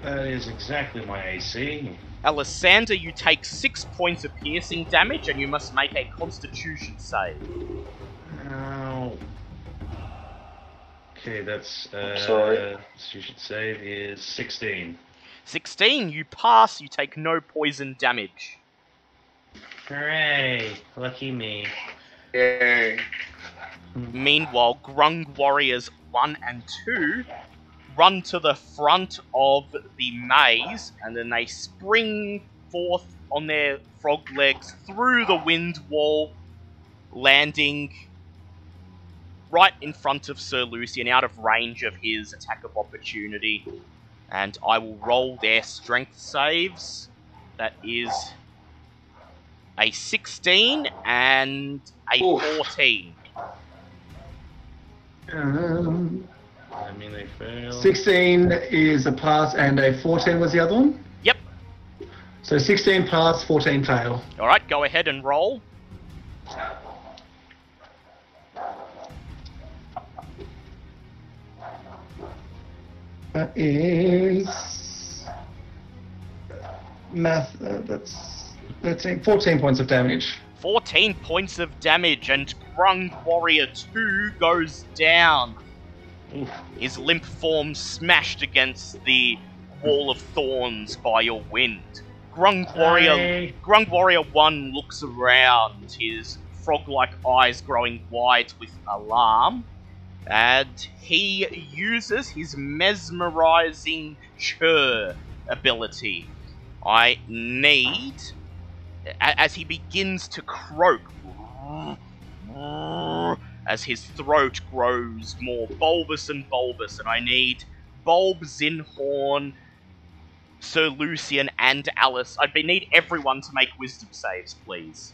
That is exactly my AC. Alessander, you take 6 points of piercing damage, and you must make a Constitution save. Ow. Okay, that's sorry. You should save is 16. 16, you pass, you take no poison damage. Hooray! Lucky me. Yay. Meanwhile, Grung Warriors 1 and 2 run to the front of the maze, and then they spring forth on their frog legs through the wind wall, landing right in front of Sir Lucian, out of range of his attack of opportunity. And I will roll their strength saves. That is a 16 and a Oof. 14. I mean, they failed. 16 is a pass and a 14 was the other one? Yep. So 16 pass, 14 fail. Alright, go ahead and roll. That is math. That's 14 points of damage. 14 points of damage, and Grung Warrior 2 goes down. Oof. His limp form smashed against the wall of thorns by your wind. Grung Warrior 1 looks around, his frog-like eyes growing wide with alarm, and he uses his mesmerizing chur ability. I need, as he begins to croak, as his throat grows more bulbous and bulbous, and I need Bulb, Zinhorn, Sir Lucian, and Alice. I need everyone to make wisdom saves, please.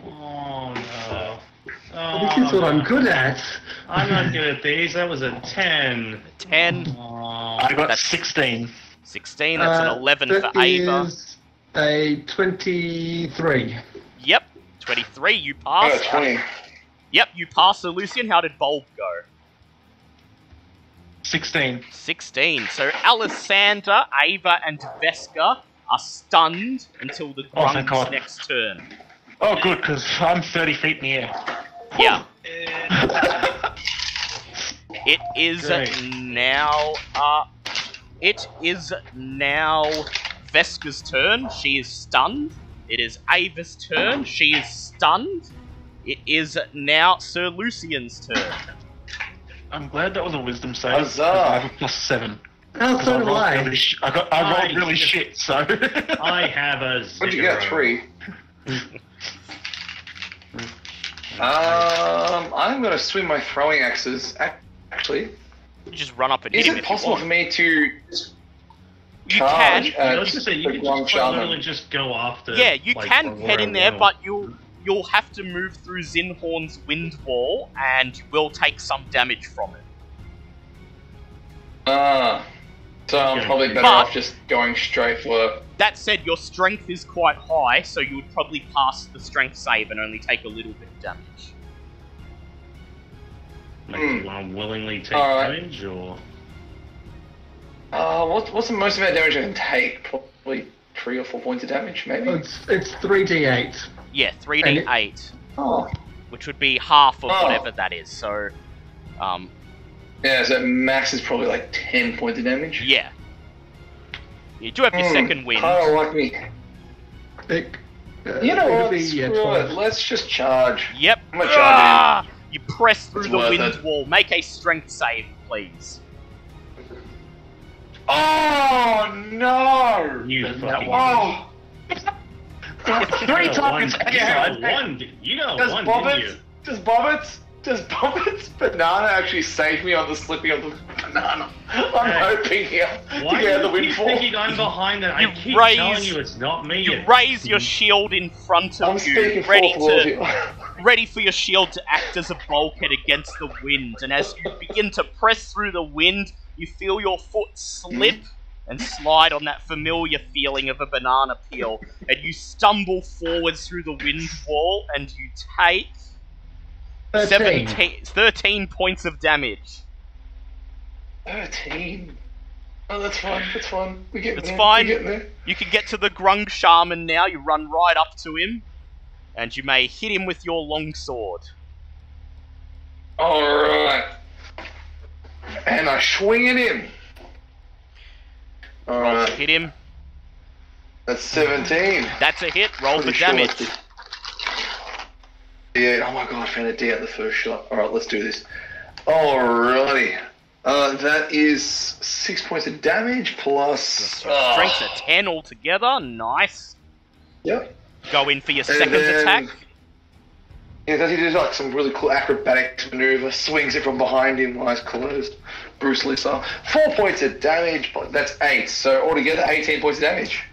Oh no. This is what I'm no. good at. I'm not good at these. That was a 10. 10, Oh. I got That's- 16. 16, that's an 11 that for Ava. is a 23. Yep, 23, you I pass. got 20. Yep, you pass Sir Lucian. How did Bulb go? 16. 16. So Alessander, Ava, and Veska are stunned until the Oh, thank Grung's God. next turn. Oh, good, because I'm 30 feet in the air. Yeah. It is Great. now. It is now Veska's turn. She is stunned. It is Ava's turn. She is stunned. It is now Sir Lucian's turn. I'm glad that was a wisdom save. Huzzah. I have a +7. Oh, so do I. Really I rolled really shit, so. I have a 0. What'd you get? 3. I'm gonna swing my throwing axes. Actually, You just run up and is hit him it if you possible want. for me to You charge can. I at was gonna say, you the could Grung just quite literally Shaman? just go after. Yeah, you like, can or head in there, whatever. but you'll have to move through Zinhorn's wind wall, and you will take some damage from it. So I'm Okay. probably better But- off just going straight for. That said, your strength is quite high, so you would probably pass the strength save and only take a little bit of damage. Like, you want to willingly take Alright. damage, or What's the most amount of damage I can take? Probably 3 or 4 points of damage, maybe. It's 3d8. Yeah, 3d8, Oh, which would be half of Oh. whatever that is, so, yeah. So max is probably like 10 points of damage. yeah. You do have your second wind. Kind of like me. You know it'll what? be, Screw 12. it. Let's just charge. Yep. I'm gonna charge You press through It's the worth wind it. wall. Make a strength save, please. Oh no! you That fucking. Oh, 3 You times. got one. You got does one, didn't you? Does Bobbit's banana actually save me on the slipping of the banana? I'm Hey. hoping here Why to do get the you keep windfall. thinking I'm behind that? You I keep raise- telling you it's not me. You raise your shield in front of I'm you, speaking ready for all of to you. ready for your shield to act as a bulkhead against the wind. And as you begin to press through the wind, you feel your foot slip and slide on that familiar feeling of a banana peel, and you stumble forwards through the wind wall, and you take 13. 13 points of damage. 13. Oh, that's fine. That's fine. We're getting It's there. fine. We're getting there. You can get to the Grung Shaman now. You run right up to him, and you may hit him with your longsword. All right. And I swing at him. All Roll right. to hit him. That's 17. That's a hit. Roll for Pretty sure damage. that's it. Yeah, oh my god, I found a D at the first shot. Alright, let's do this. Alrighty. That is 6 points of damage plus. Strength's a 10 altogether. Nice. Yep. Go in for your And second then- attack. Yeah, does he do like some really cool acrobatics maneuver? Swings it from behind him, eyes closed. Bruce Lee style. 4 points of damage, but that's 8. So altogether, 18 points of damage.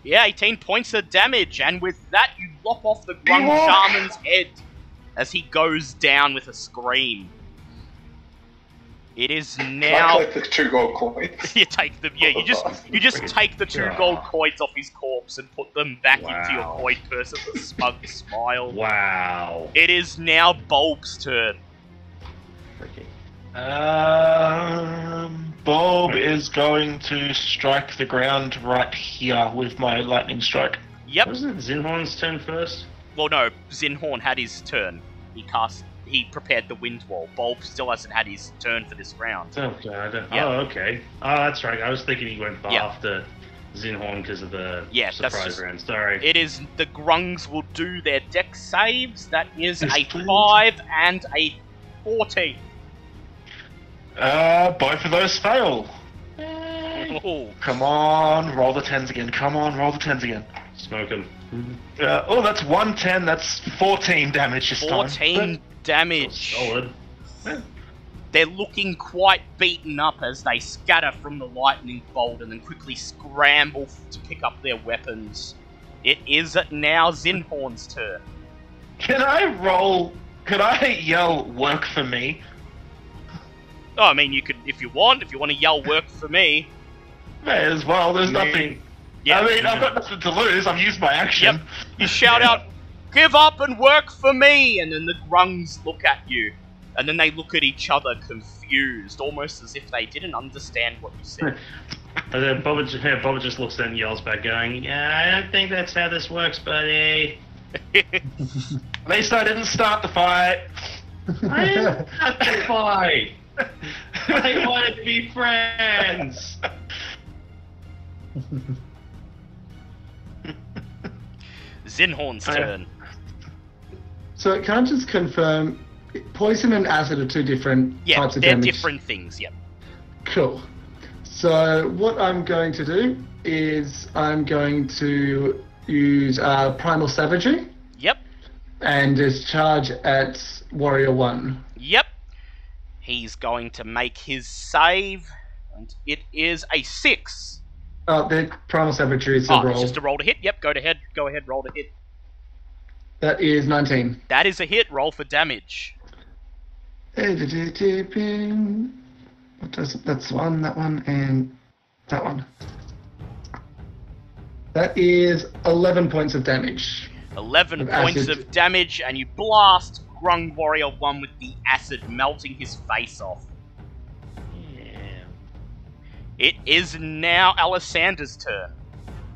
18 points of damage, and with that, you lop off the Grung Ewok! Shaman's head as he goes down with a scream. It is I now. collect the 2 gold coins. You take them. Yeah, you just take the 2 gold coins off his corpse and put them back into your Wow. coin purse with a smug smile. Wow. It is now Bulb's turn. Freaking. Bulb is going to strike the ground right here with my lightning strike. Yep. Wasn't it Zinhorn's turn first? Well, no, Zinhorn had his turn. He prepared the wind wall. Bulb still hasn't had his turn for this round. Oh, God. Yep. Oh, okay. Oh, that's right. I was thinking he went Yep. after Zinhorn because of the Yeah, that's surprise just- round. Sorry. It is the Grungs will do their deck saves. That is Yes, a please. 5 and a 14. Both of those fail. Oh, Come on, roll the 10s again. Come on, roll the 10s again. Smoke him. That's 110. That's 14 damage this time. 14 damage. Solid. They're looking quite beaten up as they scatter from the lightning bolt and then quickly scramble to pick up their weapons. It is now Zinhorn's turn. Can I yell work for me? Oh, I mean, you could, if you want to yell work for me. May as well, there's Me. nothing. Yeah. I mean, I've got nothing to lose. I've used my action. Yep. You shout out, give up and work for me! And then the Grungs look at you. And then they look at each other confused, almost as if they didn't understand what you said. And then Boba just looks at and yells back, going, "Yeah, I don't think that's how this works, buddy." At least I didn't start the fight. I didn't have to fight. I wanted to be friends. Zinhorn's turn. So can I just confirm, poison and acid are two different Yeah, types of they're damage? different things, yep. Cool. So what I'm going to do is I'm going to use Primal Savagery Yep, and discharge at Warrior 1. yep. He's going to make his save, and it is a 6. The Primal Savagery is a Oh, roll. it's just a roll to hit. Yep, go ahead, roll to hit. That is 19. That is a hit, roll for damage. What does that's one, that one, and that one. That is 11 points of damage. 11 Of points acid. of damage, and you blast Grung Warrior 1 with the acid, melting his face off. Yeah. It is now Alessandra's turn.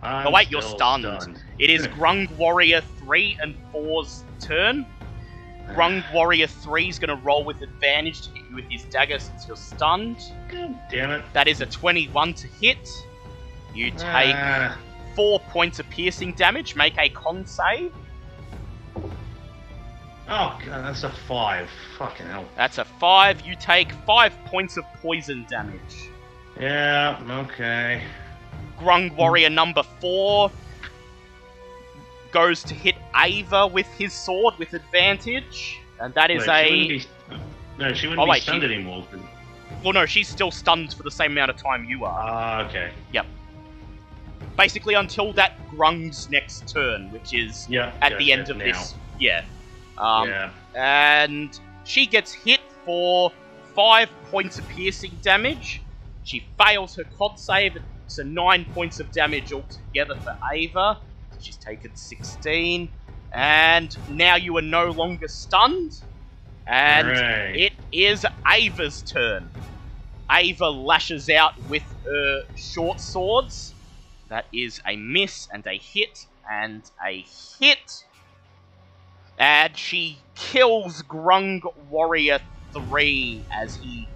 I'm Oh wait, you're still stunned. It is Grung Warrior 3 and 4's turn. Grung Warrior 3 is going to roll with advantage to hit you with his dagger since you're stunned. God damn it. That is a 21 to hit. You take 4 points of piercing damage. Make a con save. Oh, God, that's a 5. Fucking hell. That's a 5. You take 5 points of poison damage. Yeah, okay. Grung Warrior number 4 goes to hit Ava with his sword with advantage. And that is She wouldn't Oh, be wait, stunned she- anymore. Well, no, she's still stunned for the same amount of time you are. Ah, okay. Yep. Basically until that Grung's next turn, which is Yeah. at the gotcha, end of now. this. Yeah. Yeah. And she gets hit for 5 points of piercing damage. She fails her con save, so 9 points of damage altogether for Ava. She's taken 16. And now you are no longer stunned. And Hooray. it is Ava's turn. Ava lashes out with her short swords. That is a miss and a hit and a hit. And she kills Grung Warrior 3 as he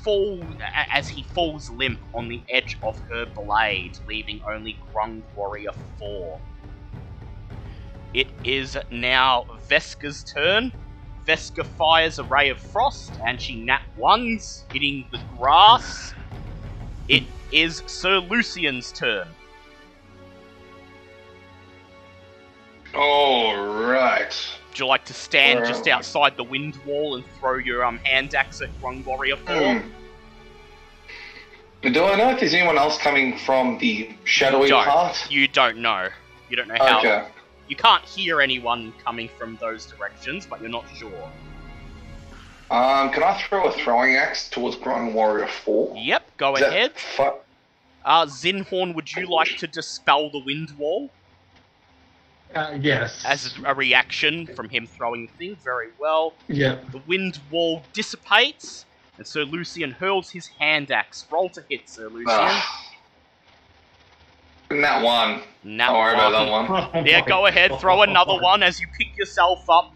falls limp on the edge of her blade, leaving only Grung Warrior 4. It is now Veska's turn. Veska fires a ray of frost, and she nat ones, hitting the grass. It is Sir Lucian's turn. Alright. Would you like to stand Where just am I? outside the wind wall and throw your hand axe at Grung Warrior 4? Do I know if there's anyone else coming from the shadowy part? You don't know. You don't know how. Okay. You can't hear anyone coming from those directions, but you're not sure. Can I throw a throwing axe towards Grung Warrior 4? Yep, go Is that ahead. Zinhorn, would you like to dispel the wind wall Yes. as a reaction from him throwing the thing? Very well. Yeah. The wind wall dissipates, And Sir Lucian hurls his hand axe. Roll to hit, Sir Lucian. That one. Nat Don't worry about that one. one. Oh Yeah, my go ahead, throw God. another one as you pick yourself up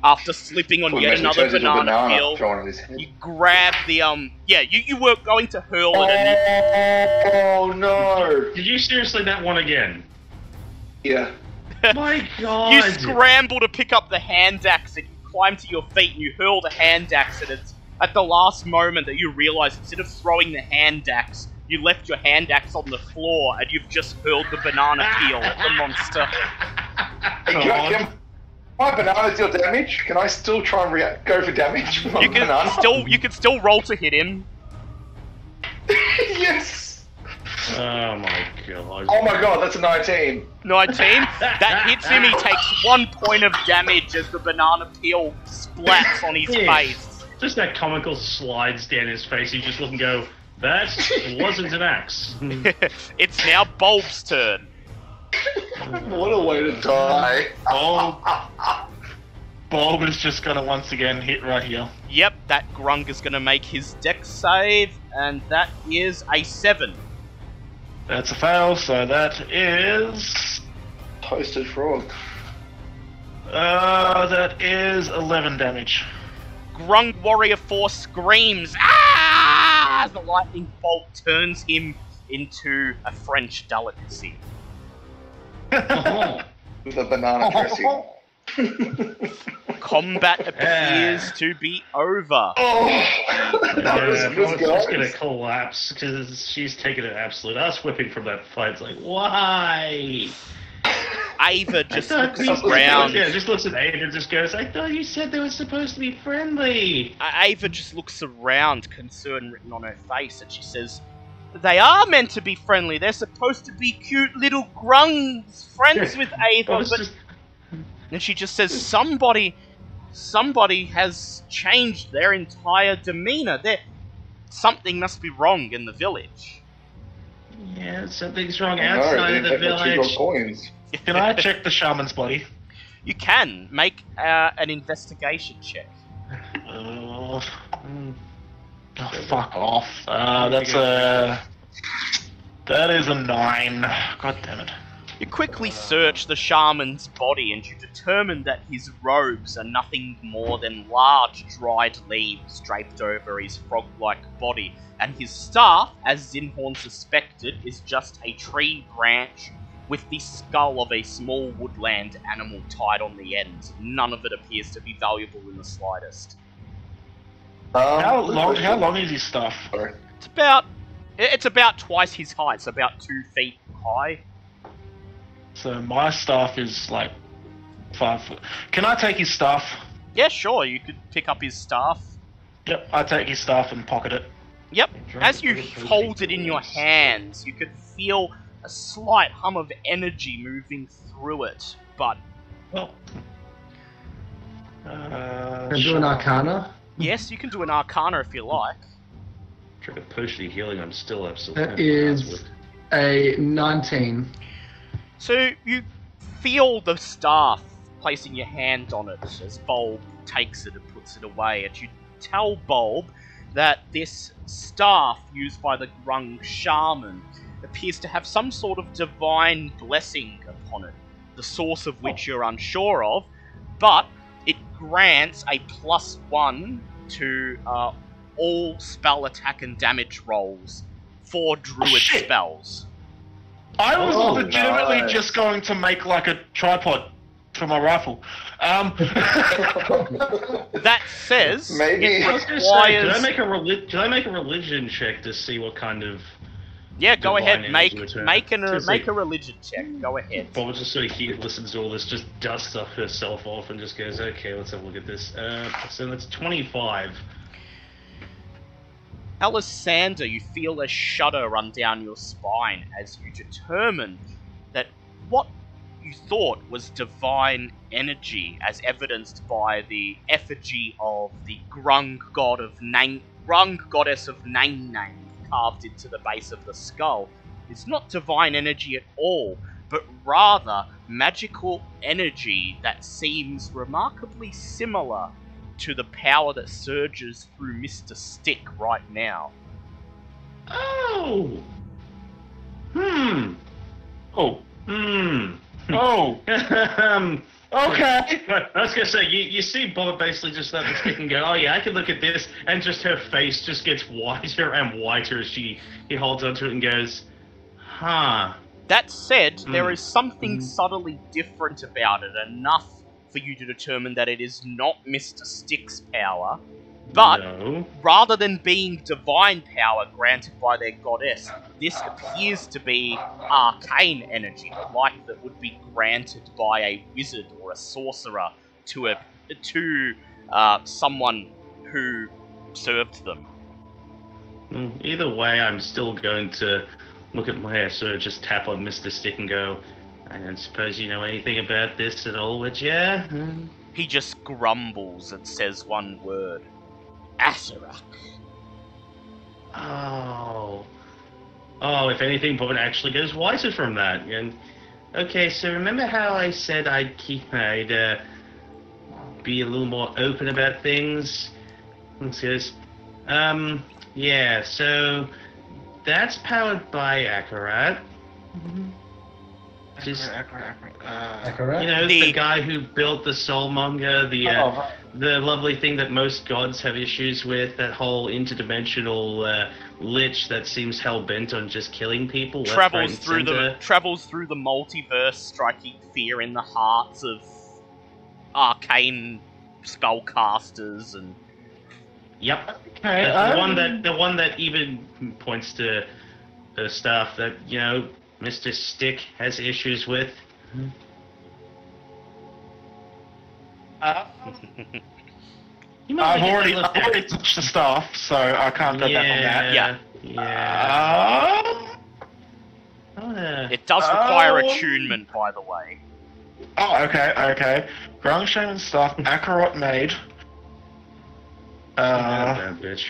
after slipping on Well, yet imagine another turns into a banana peel. thrown on his head. You grab the, you were going to hurl it and Oh no! Did you seriously that one again? Yeah. My God! you scramble to pick up the hand axe and you climb to your feet and you hurl the hand axe and it's at the last moment that you realise instead of throwing the hand axe, you left your hand axe on the floor and you've just hurled the banana peel at the monster. Can my banana deal damage? Can I still try and go for damage? with my You can still roll to hit him. Yes! Oh my God! Oh my god, that's a 19. 19. That hits him. He takes 1 point of damage as the banana peel splats on his Yeah. face. Just that comical slides down his face. You just look and go, "That wasn't an axe." It's now Bulb's turn. What a way to die. Bulb is just gonna once again hit right here. Yep, that Grung is going to make his dex save, and that is a 7. That's a fail, so that is... Toasted frog. that is 11 damage. Grung Warrior 4 screams, "Ah!" as the lightning bolt turns him into a French delicacy. With a banana dressing. Combat appears to be over. That was good, Just gonna guys. collapse because she's taking an absolute ass whipping from that fight. It's like, why? Ava just I looks thought around. Yeah, just looks at Aiden and just goes, "I thought you said they were supposed to be friendly." Ava just looks around, concern written on her face, and she says, "They are meant to be friendly. They're supposed to be cute little grungs, friends with Ava." I was But just- and she just says, "Somebody has changed their entire demeanor. Something must be wrong in the village." Yeah, something's wrong No, outside of they the have 2 village. coins. Can I check the shaman's body? You can make an investigation check. Oh, fuck off. That is a 9. God damn it. You quickly search the shaman's body and you determine that his robes are nothing more than large dried leaves draped over his frog-like body, and his staff, as Zinhorn suspected, is just a tree branch with the skull of a small woodland animal tied on the end. None of it appears to be valuable in the slightest. How long is his stuff? Sorry. It's about twice his height, so about 2 feet high. So my staff is like 5 foot. Can I take his staff? Yeah, sure, you could pick up his staff. Yep, I take his staff and pocket it. Yep, as you hold it in your hands, you could feel a slight hum of energy moving through it, but Well, Can I do an arcana? yes, you can do an arcana if you like. trick of potion healing. I'm still absolutely. That is a 19. So you feel the staff placing your hand on it as Bulb takes it and puts it away, and you tell Bulb that this staff used by the Grung shaman appears to have some sort of divine blessing upon it, the source of which you're unsure of, but it grants a +1 to all spell attack and damage rolls for druid shit. spells. I was Oh, legitimately nice. just going to make like a tripod for my rifle. That says Maybe. it I was gonna say, requires... did I make a religion check to see what kind of? Yeah, go divine ahead. Make energy return? make Just make like- a religion check. Go ahead. Bob just sort of listens to all this, just dusts off herself off, and just goes, "Okay, let's have a look at this." So that's 25. Alessander, you feel a shudder run down your spine as you determine that what you thought was divine energy, as evidenced by the effigy of the Grung goddess of Nang carved into the base of the skull, is not divine energy at all, but rather magical energy that seems remarkably similar to the power that surges through Mr. Stick right now. Oh. Oh. Hmm. Oh. Okay. I was gonna say, you see Bob basically just let the stick and go, oh yeah, I can look at this, and just her face just gets whiter and whiter as he holds onto it and goes, huh. That said, there is something subtly different about it, enough for you to determine that it is not Mr. Stick's power, but No. rather than being divine power granted by their goddess, this appears to be arcane energy, like that would be granted by a wizard or a sorcerer to someone who served them. Either way, I'm still going to look at my sort of just tap on Mr. Stick and go, I don't suppose you know anything about this at all, would ya? He just grumbles and says one word. Asarak. Oh. Oh, if anything, Bob actually goes wiser from that. And okay, so remember how I said I'd be a little more open about things? And he goes, yeah, so that's powered by Akarat. Just, Accurate. you know, the guy who built the Soulmonger, the lovely thing that most gods have issues with, that whole interdimensional lich that seems hell-bent on just killing people. Travels through the multiverse, striking fear in the hearts of arcane spellcasters and. Yep. Okay. The one that even points to the stuff that, you know, Mr. Stick has issues with. You might I've get already that looked at. touched the staff, so I can't go back on that. Yeah. Yeah. It does require attunement, by the way. Oh, okay. Grung Shaman staff, Akarat made. That bitch.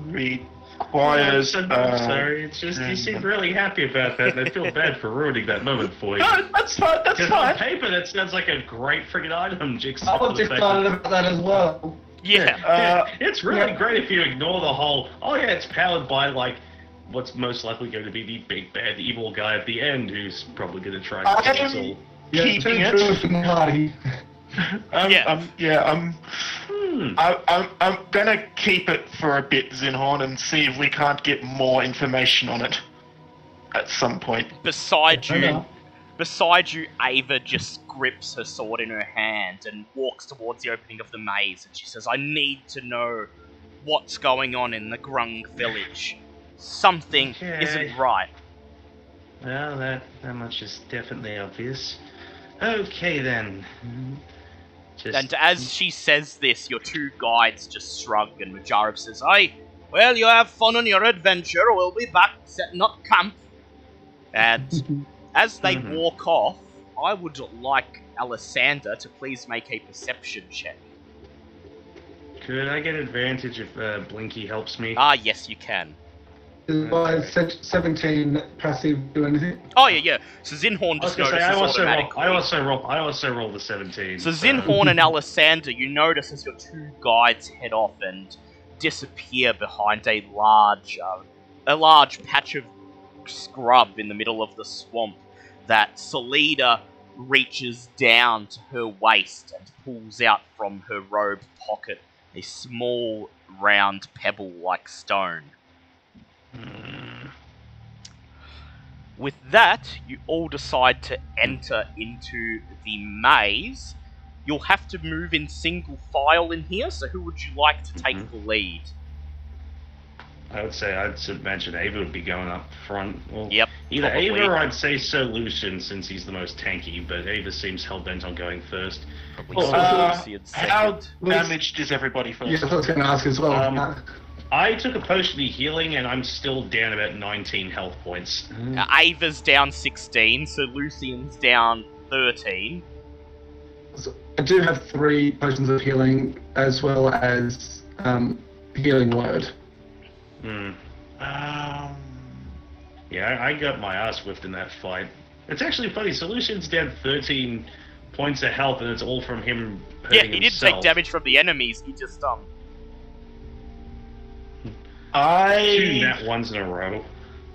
Requires. I'm sorry, it's just you seem really happy about that, and I feel bad for ruining that moment for you. No, that's fine. That's Because on fine. paper, that sounds like a great friggin' item, Jigsaw. I was excited about that as well. Yeah. It's really great if you ignore the whole, oh yeah, it's powered by, like, what's most likely going to be the big bad evil guy at the end, who's probably going to try and kill us all. Yeah, Keeping too it. true for Marty. I'm gonna keep it for a bit, Zinhorn, and see if we can't get more information on it at some point. Beside you, Okay. Ava just grips her sword in her hand and walks towards the opening of the maze, and she says, I need to know what's going on in the Grung village. Something Okay. isn't right. Well, that much is definitely obvious. Okay, then. Just... And as she says this, your two guides just shrug, and Majarov says, Aye, well, you have fun on your adventure, we'll be back setting up camp. And as they walk off, I would like Alessander to please make a perception check. Could I get advantage if Blinky helps me? Ah, yes, you can. Does my 17 passive do anything? Oh, yeah. So Zinhorn I was just gonna say, notices automatically. I also roll the 17. So Zinhorn and Alessander, you notice as your two guides head off and disappear behind a large patch of scrub in the middle of the swamp, that Salida reaches down to her waist and pulls out from her robe pocket a small, round pebble-like stone. With that, you all decide to enter into the maze. You'll have to move in single file in here, so who would you like to take the lead? I'd imagine Ava would be going up front. Well, Yep, either probably. Ava or I'd say Sir Lucian, since he's the most tanky, but Ava seems hell-bent on going first. Probably Well, Lucian how second. damaged is everybody first? Yeah, that's what I was going to ask as well. I took a potion of healing, and I'm still down about 19 health points. Ava's down 16, so Lucian's down 13. I do have 3 potions of healing as well as healing word. Yeah, I got my ass whipped in that fight. It's actually funny, Solution's down 13 points of health, and it's all from him Yeah, hurting he didn't himself. take damage from the enemies. He just 2 I nat ones in a row.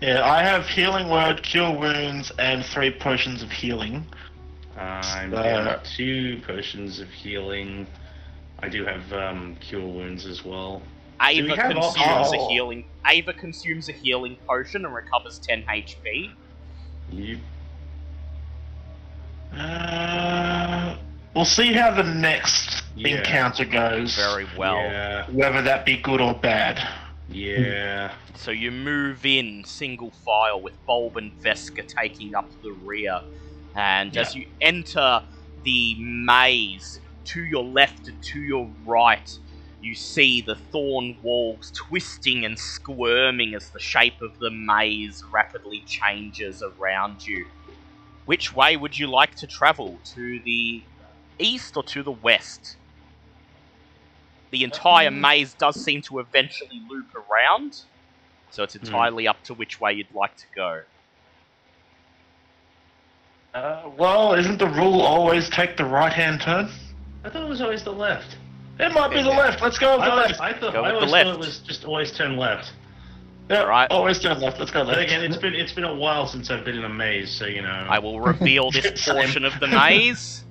I have healing word, cure wounds, and 3 potions of healing. I'm down 2 potions of healing. I do have cure wounds as well. Do we Ava have consumes a all- healing. Ava consumes a healing potion and recovers 10 HP. You We'll see how the next Yeah. encounter goes. Very well. Yeah. Whether that be good or bad. Yeah. So you move in single file with Bulb and Veska taking up the rear. And as you enter the maze, to your left and to your right, you see the thorn walls twisting and squirming as the shape of the maze rapidly changes around you. Which way would you like to travel? To the east or to the west? The entire maze does seem to eventually loop around, so it's entirely up to which way you'd like to go. Well, isn't the rule always take the right-hand turn? I thought it was always the left. It might be the left. Let's go with the left. I thought Go with I the always left. thought it was just always turn left. Yeah, Alright. always turn left. Let's go But left. again, it's been a while since I've been in a maze, so you know. I will reveal this Same. portion of the maze.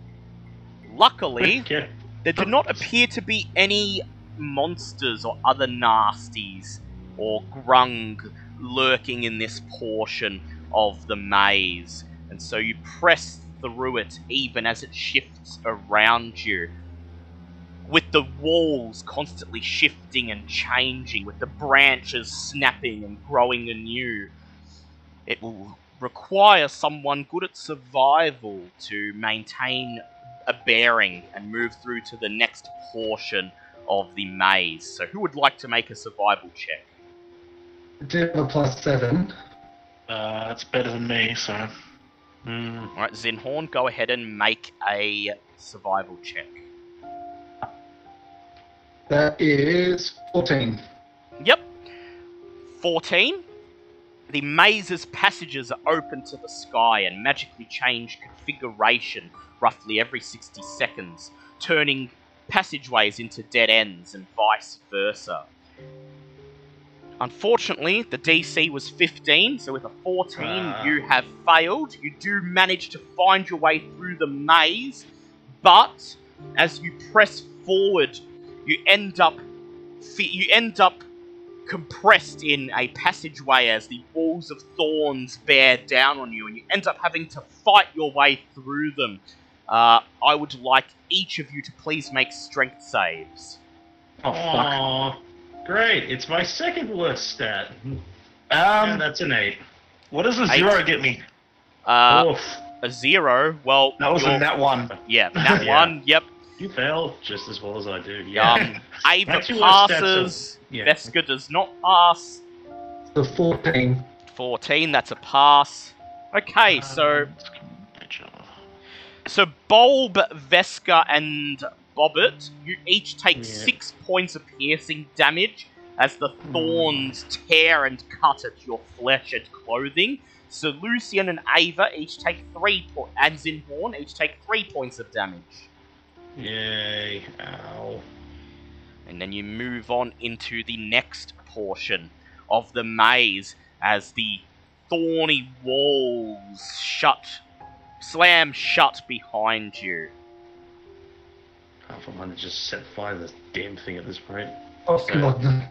Luckily, Okay. there do not appear to be any monsters or other nasties or grung lurking in this portion of the maze. And so you press through it even as it shifts around you. With the walls constantly shifting and changing, with the branches snapping and growing anew. It will require someone good at survival to maintain a bearing and move through to the next portion of the maze. So who would like to make a survival check? I do have a +7. That's better than me, so... Alright, Zinhorn, go ahead and make a survival check. That is 14. Yep. 14. The maze's passages are open to the sky and magically change configuration roughly every 60 seconds, turning passageways into dead ends and vice versa. Unfortunately, the DC was 15, so with a 14 you have failed. You do manage to find your way through the maze, but as you press forward, you end up compressed in a passageway as the walls of thorns bear down on you, and you end up having to fight your way through them. I would like each of you to please make strength saves. Oh, fuck. Aw, great! It's my second worst stat. And that's an 8. What does a 8. 0 get me? Oof. A 0, well... That was you're- a nat 1. Yeah, that Yeah. one, yep. You fail just as well as I do. Yeah. Ava My two worst stats passes, are- yeah. Veska does not pass. The 14. 14, that's a pass. Okay, so Bulb, Veska, and Bobbit, you each take Yeah. 6 points of piercing damage as the thorns tear and cut at your flesh and clothing. So Lucian and Ava each take 3 points, and Zinhorn each take 3 points of damage. Yay. Ow. And then you move on into the next portion of the maze as the thorny walls slam shut behind you. Half of mine to just set fire to this damn thing at this point. Oh, God. No.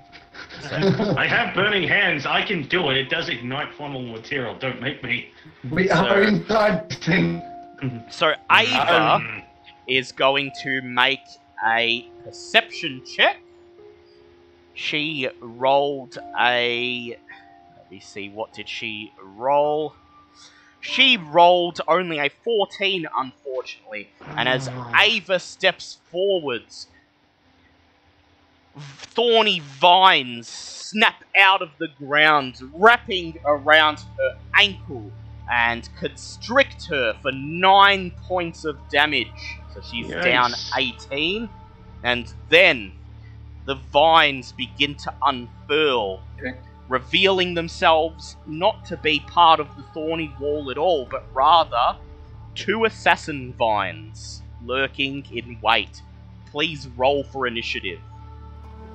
I have burning hands. I can do it. It does ignite flammable material. Don't make me. We are inside this thing. So Ava is going to make a perception check. She rolled a... Let me see, what did she roll? She rolled only a 14, unfortunately. And as Ava steps forwards, thorny vines snap out of the ground, wrapping around her ankle and constrict her for 9 points of damage. So she's Yikes. down 18. And then the vines begin to unfurl, revealing themselves not to be part of the thorny wall at all, but rather 2 assassin vines lurking in wait. Please roll for initiative.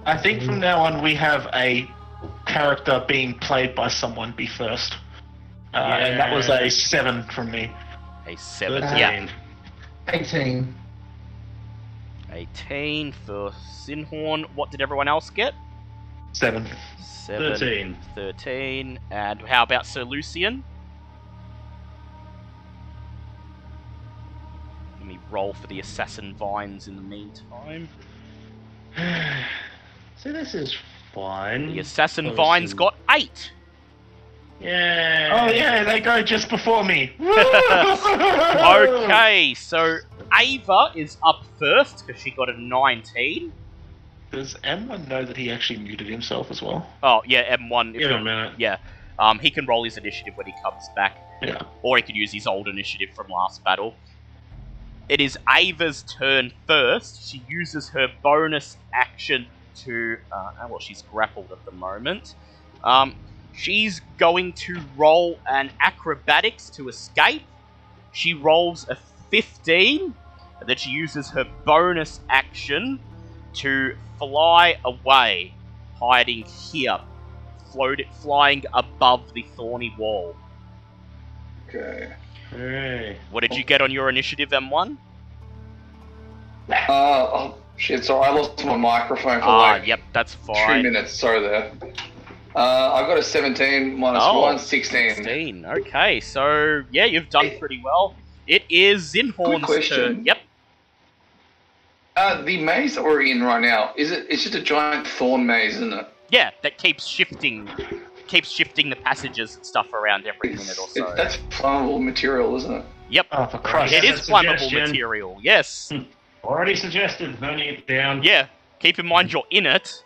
I think from now on we have a character being played by someone be first. And that was a 7 from me. A 7. 13. Yeah. 18. 18 for Sinhorn. What did everyone else get? 7. 7. 13. 13. And how about Sir Lucian? Let me roll for the assassin vines in the meantime. See, this is fine. The assassin Close vines to- got 8. Yeah. Oh yeah, they go just before me. Okay, so Ava is up first because she got a 19. Does M1 know that he actually muted himself as well? Oh, yeah, M1. Give it a minute. Yeah. He can roll his initiative when he comes back. Yeah. Or he could use his old initiative from last battle. It is Ava's turn first. She uses her bonus action to... well, she's grappled at the moment. She's going to roll an acrobatics to escape. She rolls a 15, and then she uses her bonus action to fly away, hiding here, flying above the thorny wall. Okay. Hey. What did you get on your initiative, M1? Oh, shit, sorry, I lost my microphone for Yep, that's 2 fine. minutes, sorry there. I've got a 17 minus 1, 16. 16. Okay, so yeah, you've done pretty well. It is Zinhorn's question. turn. Yep. The maze that we're in right now, it's just a giant thorn maze, isn't it? Yeah, that keeps shifting the passages and stuff around every minute or so. That's flammable material, isn't it? Yep. Oh, for Christ. It Yeah, is that's a flammable suggestion. material. Yes. Already suggested burning it down. Yeah. Keep in mind you're in it.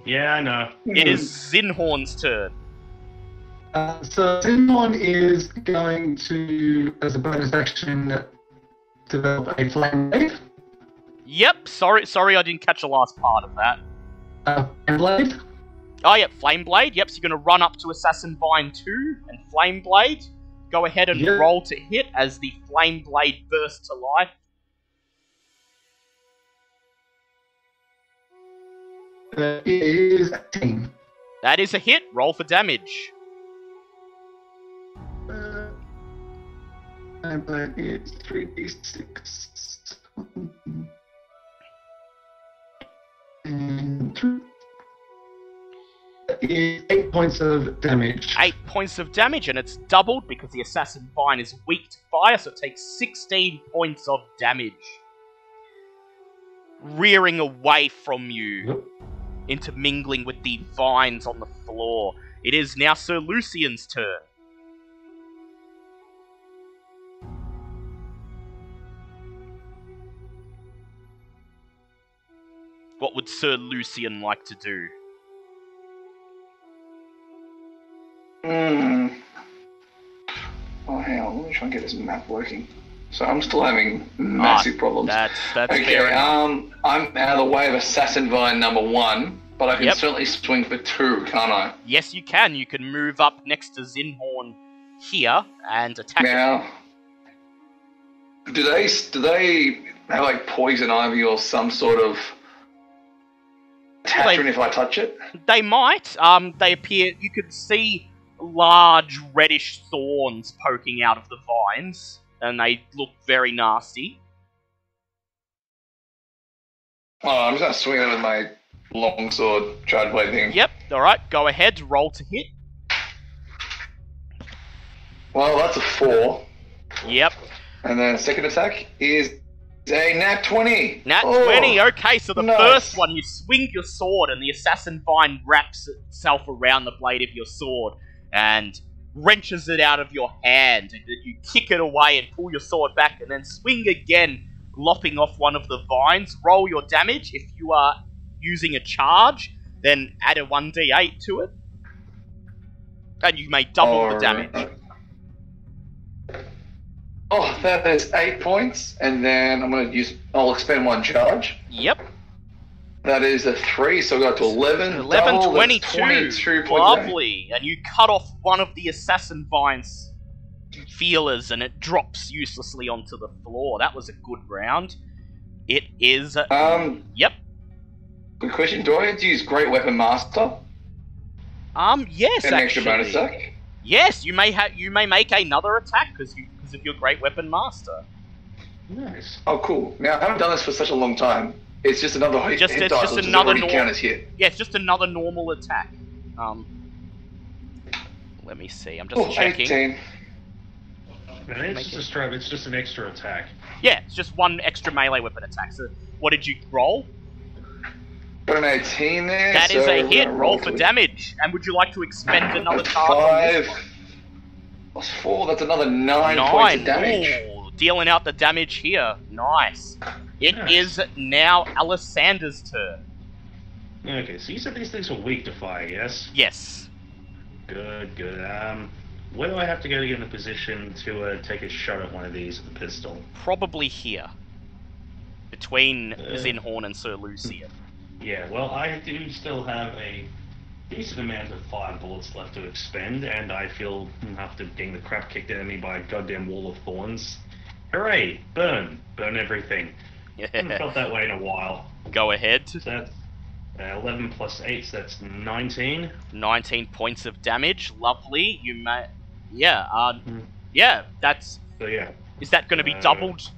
Yeah, I know. It is Zinhorn's turn. So Simon is going to, as a bonus action, develop a flame blade. Yep. Sorry, I didn't catch the last part of that. Flame blade. Oh, yep, Flame Blade. Yep, so you're going to run up to Assassin Vine 2 and Flame Blade. Go ahead and Yep. roll to hit as the Flame Blade bursts to life. It is 18. That is a hit. Roll for damage. Flame blade is 3d6. And 2. That is 8 points of damage. 8 points of damage, and it's doubled because the Assassin Vine is weak to fire, so it takes 16 points of damage. Rearing away from you, Yep. intermingling with the vines on the floor. It is now Sir Lucian's turn. What would Sir Lucian like to do? Oh, hang on, let me try and get this map working. So I'm still having massive problems. That's Okay, fair enough. I'm out of the way of Assassin Vine number 1, but I can Yep. certainly swing for 2, can't I? Yes, you can. You can move up next to Zinhorn here and attack it. Now, do they have like poison ivy or some sort of attachment if I touch it? They might. They appear. You could see large reddish thorns poking out of the vines, and they look very nasty. Oh, I'm just gonna swing it with my longsword charge blade thing. Yep. All right. Go ahead. Roll to hit. Well, that's a 4, Yep. and then second attack is a nat 20. Nat Oh, 20. Okay. So the nice. first one, you swing your sword, and the assassin vine wraps itself around the blade of your sword and wrenches it out of your hand, and then you kick it away and pull your sword back, and then swing again, lopping off one of the vines. Roll your damage. If you are using a charge, then add a 1d8 to it, and you may double the damage. Oh, that is 8 points, and then I'll expend 1 charge. Yep. That is a 3, so we got to 11. 11, double, that's 22. 22 points of damage. Lovely. And you cut off one of the assassin vines feelers and it drops uselessly onto the floor. That was a good round. It is... Yep. Good question. Do I have to use Great Weapon Master? Yes, An extra bonus actually. attack? Yes, you may make another attack because of your Great Weapon Master. Nice. Oh, cool. Now, I haven't done this for such a long time. It's just another hit It's dice, just which is another already counted hit. Yeah, it's just another normal attack. Let me see. I'm just Oh, checking. 18. And it's just a strap. It's just an extra attack. Yeah, it's just one extra melee weapon attack. So, what did you roll? Got an 18 there. That is so a we're hit. gonna Roll for to- damage. And would you like to expend another card on this 5 one? plus 4. That's another 9 points of damage. Ooh, dealing out the damage here. Nice. It Nice. is now Alessander's turn. Okay, so you said these things are weak to fire, yes? Yes. Good, good. Where do I have to go to get in a position to take a shot at one of these with a pistol? Probably here. Between Zinhorn and Sir Lucian. Yeah, well, I do still have a decent amount of fire bullets left to expend, and I feel after getting the crap kicked out of me by a goddamn wall of thorns. Hooray! Burn! Burn everything. Haven't felt that way in a while. Go ahead. So that's 11 plus 8, so that's 19. 19 points of damage. Lovely. You may... Yeah, Hmm. yeah, that's... So yeah. Is that going to be doubled?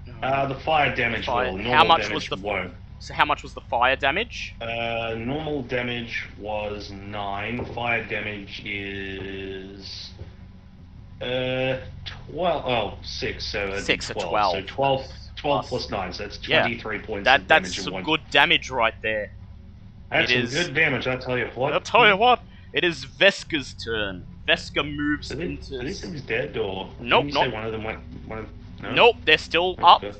The fire damage Fire- will. how Normal much damage was the- won't. So how much was the fire damage? Normal damage was 9. Fire damage is 12. Oh, 6. So 6 or 12. 12. So 12 plus 9. So that's 23 points of That's damage in some one. good damage right there. That's it some is- good damage. I tell you what. I'll tell you what, it is Veska's turn. Veska moves Are into... these things dead or? Nope, didn't you say not- one of them went. No? Nope, they're still up. Okay.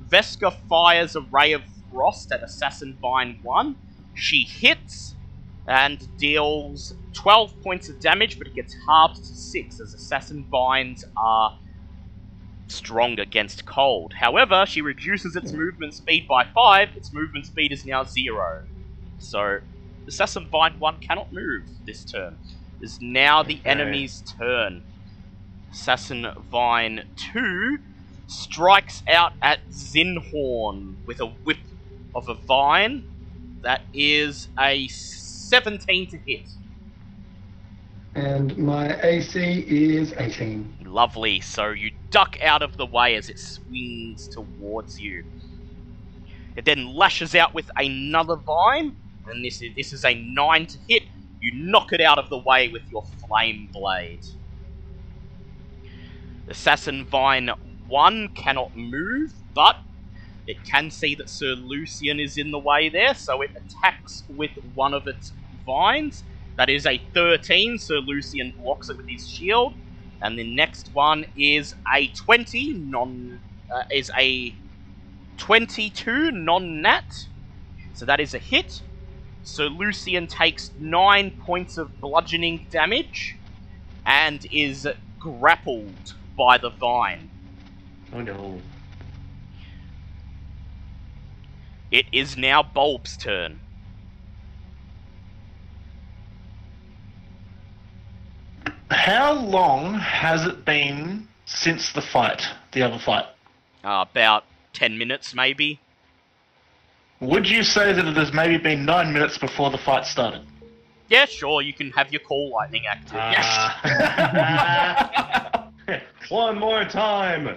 Veska fires a ray of frost at Assassin Vine 1. She hits and deals 12 points of damage, but it gets halved to 6 as Assassin Vines are strong against cold. However, she reduces its movement speed by 5. Its movement speed is now 0. So, Assassin Vine 1 cannot move this turn. It is now the Okay. enemy's turn. Assassin Vine 2 strikes out at Zinhorn with a whip of a vine. That is a 17 to hit. And my AC is 18. Lovely. So you duck out of the way as it swings towards you. It then lashes out with another vine, and this is a 9 to hit. You knock it out of the way with your flame blade. Assassin Vine 1 cannot move, but it can see that Sir Lucian is in the way there, so it attacks with one of its vines. That is a 13, Sir Lucian blocks it with his shield. And the next one is a 20, is a 22 non-nat. So that is a hit. Sir Lucian takes 9 points of bludgeoning damage and is grappled by the vine. Oh no. It is now Bulb's turn. How long has it been since the fight, the other fight? About 10 minutes, maybe. Would you say that it has maybe been 9 minutes before the fight started? Yeah, sure, you can have your call lightning active. One more time.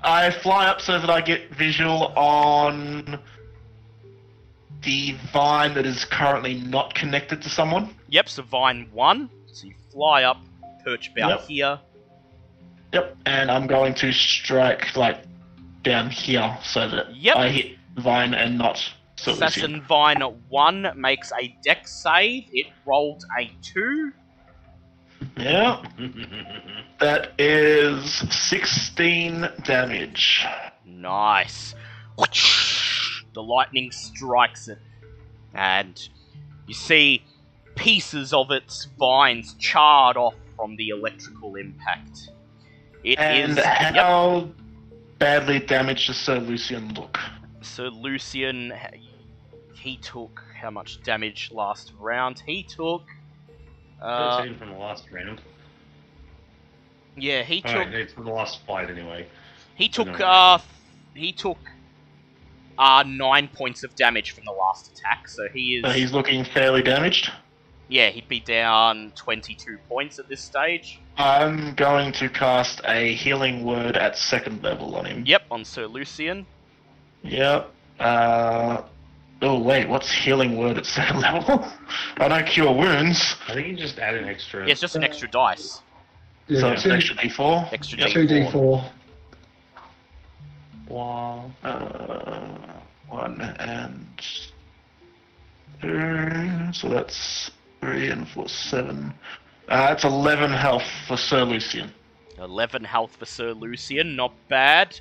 I fly up so that I get visual on the vine that is currently not connected to someone. Yep, so Vine 1. So you fly up, perch about Yep. here. Yep, and I'm going to strike, like, down here so that Yep. I hit vine and not Sir Lucian. Assassin Vine 1 makes a dex save. It rolled a 2. Yeah, that is 16 damage. Nice. The lightning strikes it, and you see pieces of its vines charred off from the electrical impact. It And is. Yep. how badly damaged does Sir Lucian look? So Lucian, he took how much damage last round? He took. 13 from the last round. Yeah, he took. Alright, it's the last fight anyway. He took. No. He took. 9 points of damage from the last attack, so he is. So he's looking fairly damaged. Yeah, he'd be down 22 points at this stage. I'm going to cast a healing word at 2nd level on him. Yep, on Sir Lucian. Yep. Oh wait, what's healing word at 2nd level? I don't cure wounds. I think you just add an extra. Yeah, it's just an extra dice. Yeah, So it's an extra d4. Extra Yep. D4. 2d4. Wow. 1 and 2. So that's 3 and 4, 7. That's 11 health for Sir Lucian. 11 health for Sir Lucian, not bad.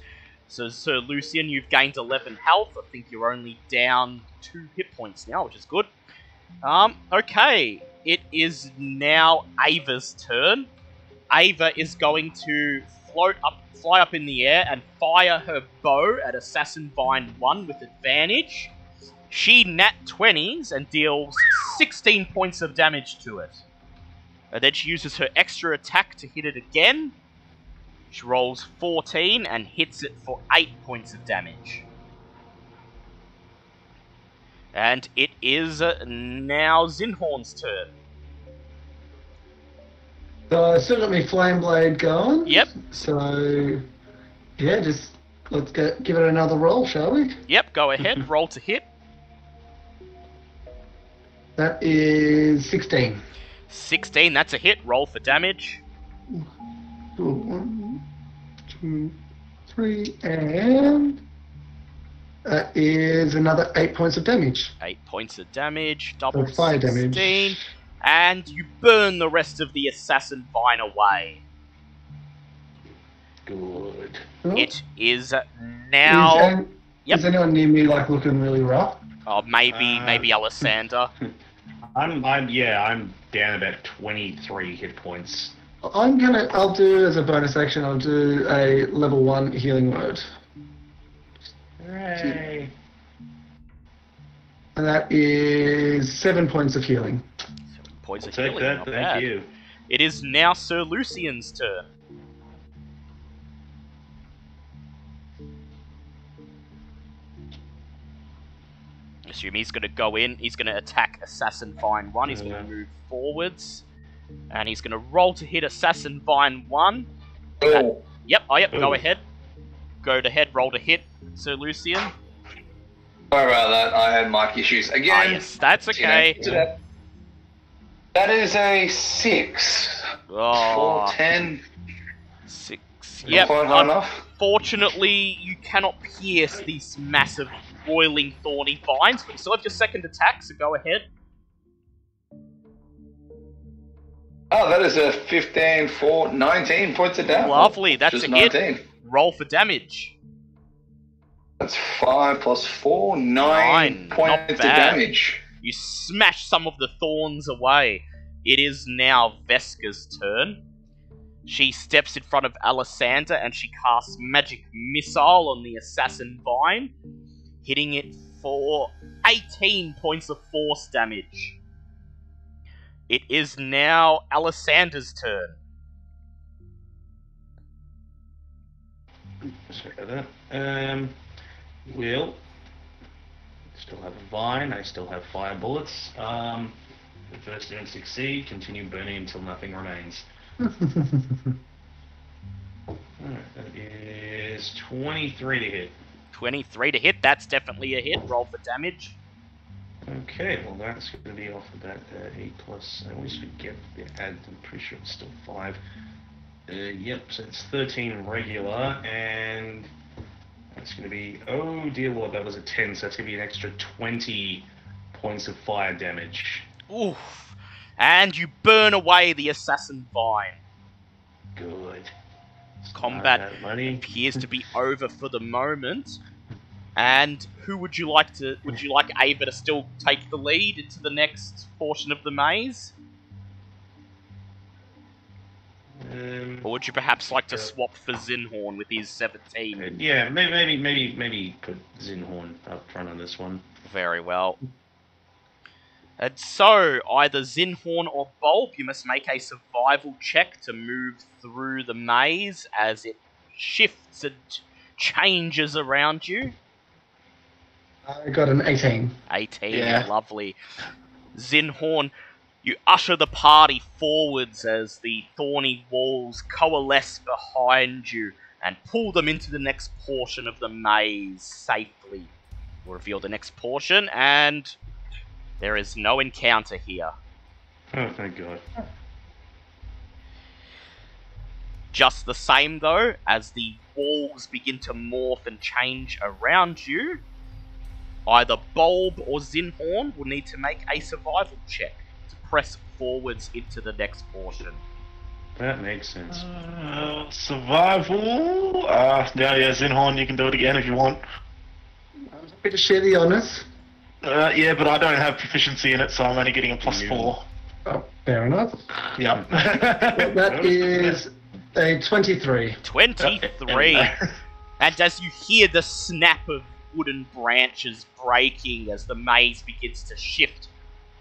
So, Sir Lucian, you've gained 11 health. I think you're only down 2 hit points now, which is good. Okay. It is now Ava's turn. Ava is going to fly up in the air and fire her bow at Assassin Vine 1 with advantage. She nat 20s and deals 16 points of damage to it. And then she uses her extra attack to hit it again. She rolls 14 and hits it for 8 points of damage. And it is now Zinhorn's turn. So I still got my flame blade going. Yep. So yeah, just let's give it another roll, shall we? Yep, go ahead, roll to hit. That is 16. 16, that's a hit, roll for damage. 1, 2, 3, and that is another 8 points of damage. 8 points of damage, double So fire 16. damage. And you burn the rest of the Assassin Vine away. Good. Oh, It is now... Yep. Is anyone near me like looking really rough? Oh, maybe Alessander. I'm down about 23 hit points. I'll do as a bonus action, I'll do a level 1 healing word. Hooray. And that is 7 points of healing. 7 points I'll of take healing, that, not thank bad. you. It is now Sir Lucian's turn. Assume he's going to go in, he's going to attack Assassin Vine 1, he's going to move forwards. And he's going to roll to hit Assassin Vine 1. Oh, Yep, go Ooh. ahead. Go ahead, roll to hit, Sir Lucian. sorry about that. I had mic issues again. Ah, yes, that's okay. You know, that is a 6. Oh, 4, 10. 6. Not Yep, quite high enough. unfortunately, you cannot pierce these massive, boiling, thorny vines, but you still have your second attack, so go ahead. Oh, that is a 15, 4, 19 points of damage. Lovely, that's Just a hit. 19. Roll for damage. That's 5 plus 4, 9 Nine, points not of bad. damage. You smash some of the thorns away. It is now Veska's turn. She steps in front of Alessander and she casts Magic Missile on the Assassin Vine, hitting it for 18 points of force damage. It is now Alessander's turn. Sorry about that. Will still have a vine. I still have fire bullets. The first don't succeed. Continue burning until nothing remains. Alright, that is 23 to hit. 23 to hit, that's definitely a hit. Roll for damage. Okay, well that's going to be off the bat 8 plus. I always forget the add. I'm pretty sure it's still 5. Yep, so it's 13 regular, and that's going to be, oh dear lord, that was a 10, so that's going to be an extra 20 points of fire damage. Oof. And you burn away the Assassin Vine. Good. Combat Start that money. appears to be over for the moment. And who would you like Ava to still take the lead into the next portion of the maze? Or would you perhaps like to swap for Zinhorn with his 17? Yeah, maybe put Zinhorn up front on this one. Very well. And so, either Zinhorn or Bulb, you must make a survival check to move through the maze as it shifts and changes around you. I got an 18. 18, Yeah. lovely. Zinhorn, you usher the party forwards as the thorny walls coalesce behind you and pull them into the next portion of the maze safely. We'll reveal the next portion, and there is no encounter here. Oh, thank God. Just the same though, as the walls begin to morph and change around you, either Bulb or Zinhorn will need to make a survival check to press forwards into the next portion. That makes sense. Survival. Yeah, Zinhorn, you can do it again if you want. I'm happy to share the honours. Yeah, but I don't have proficiency in it, so I'm only getting a +4. Oh, fair enough. Yep. Well, that is a 23. 23. And as you hear the snap of wooden branches breaking as the maze begins to shift,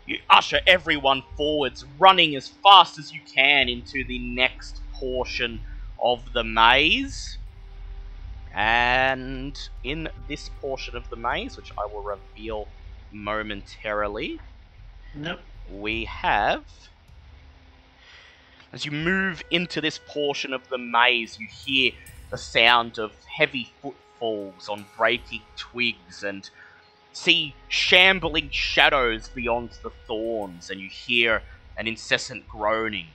you usher everyone forwards, running as fast as you can into the next portion of the maze. And in this portion of the maze, which I will reveal momentarily, Nope. we have... As you move into this portion of the maze, you hear the sound of heavy footfalls on breaking twigs and see shambling shadows beyond the thorns, and you hear an incessant groaning.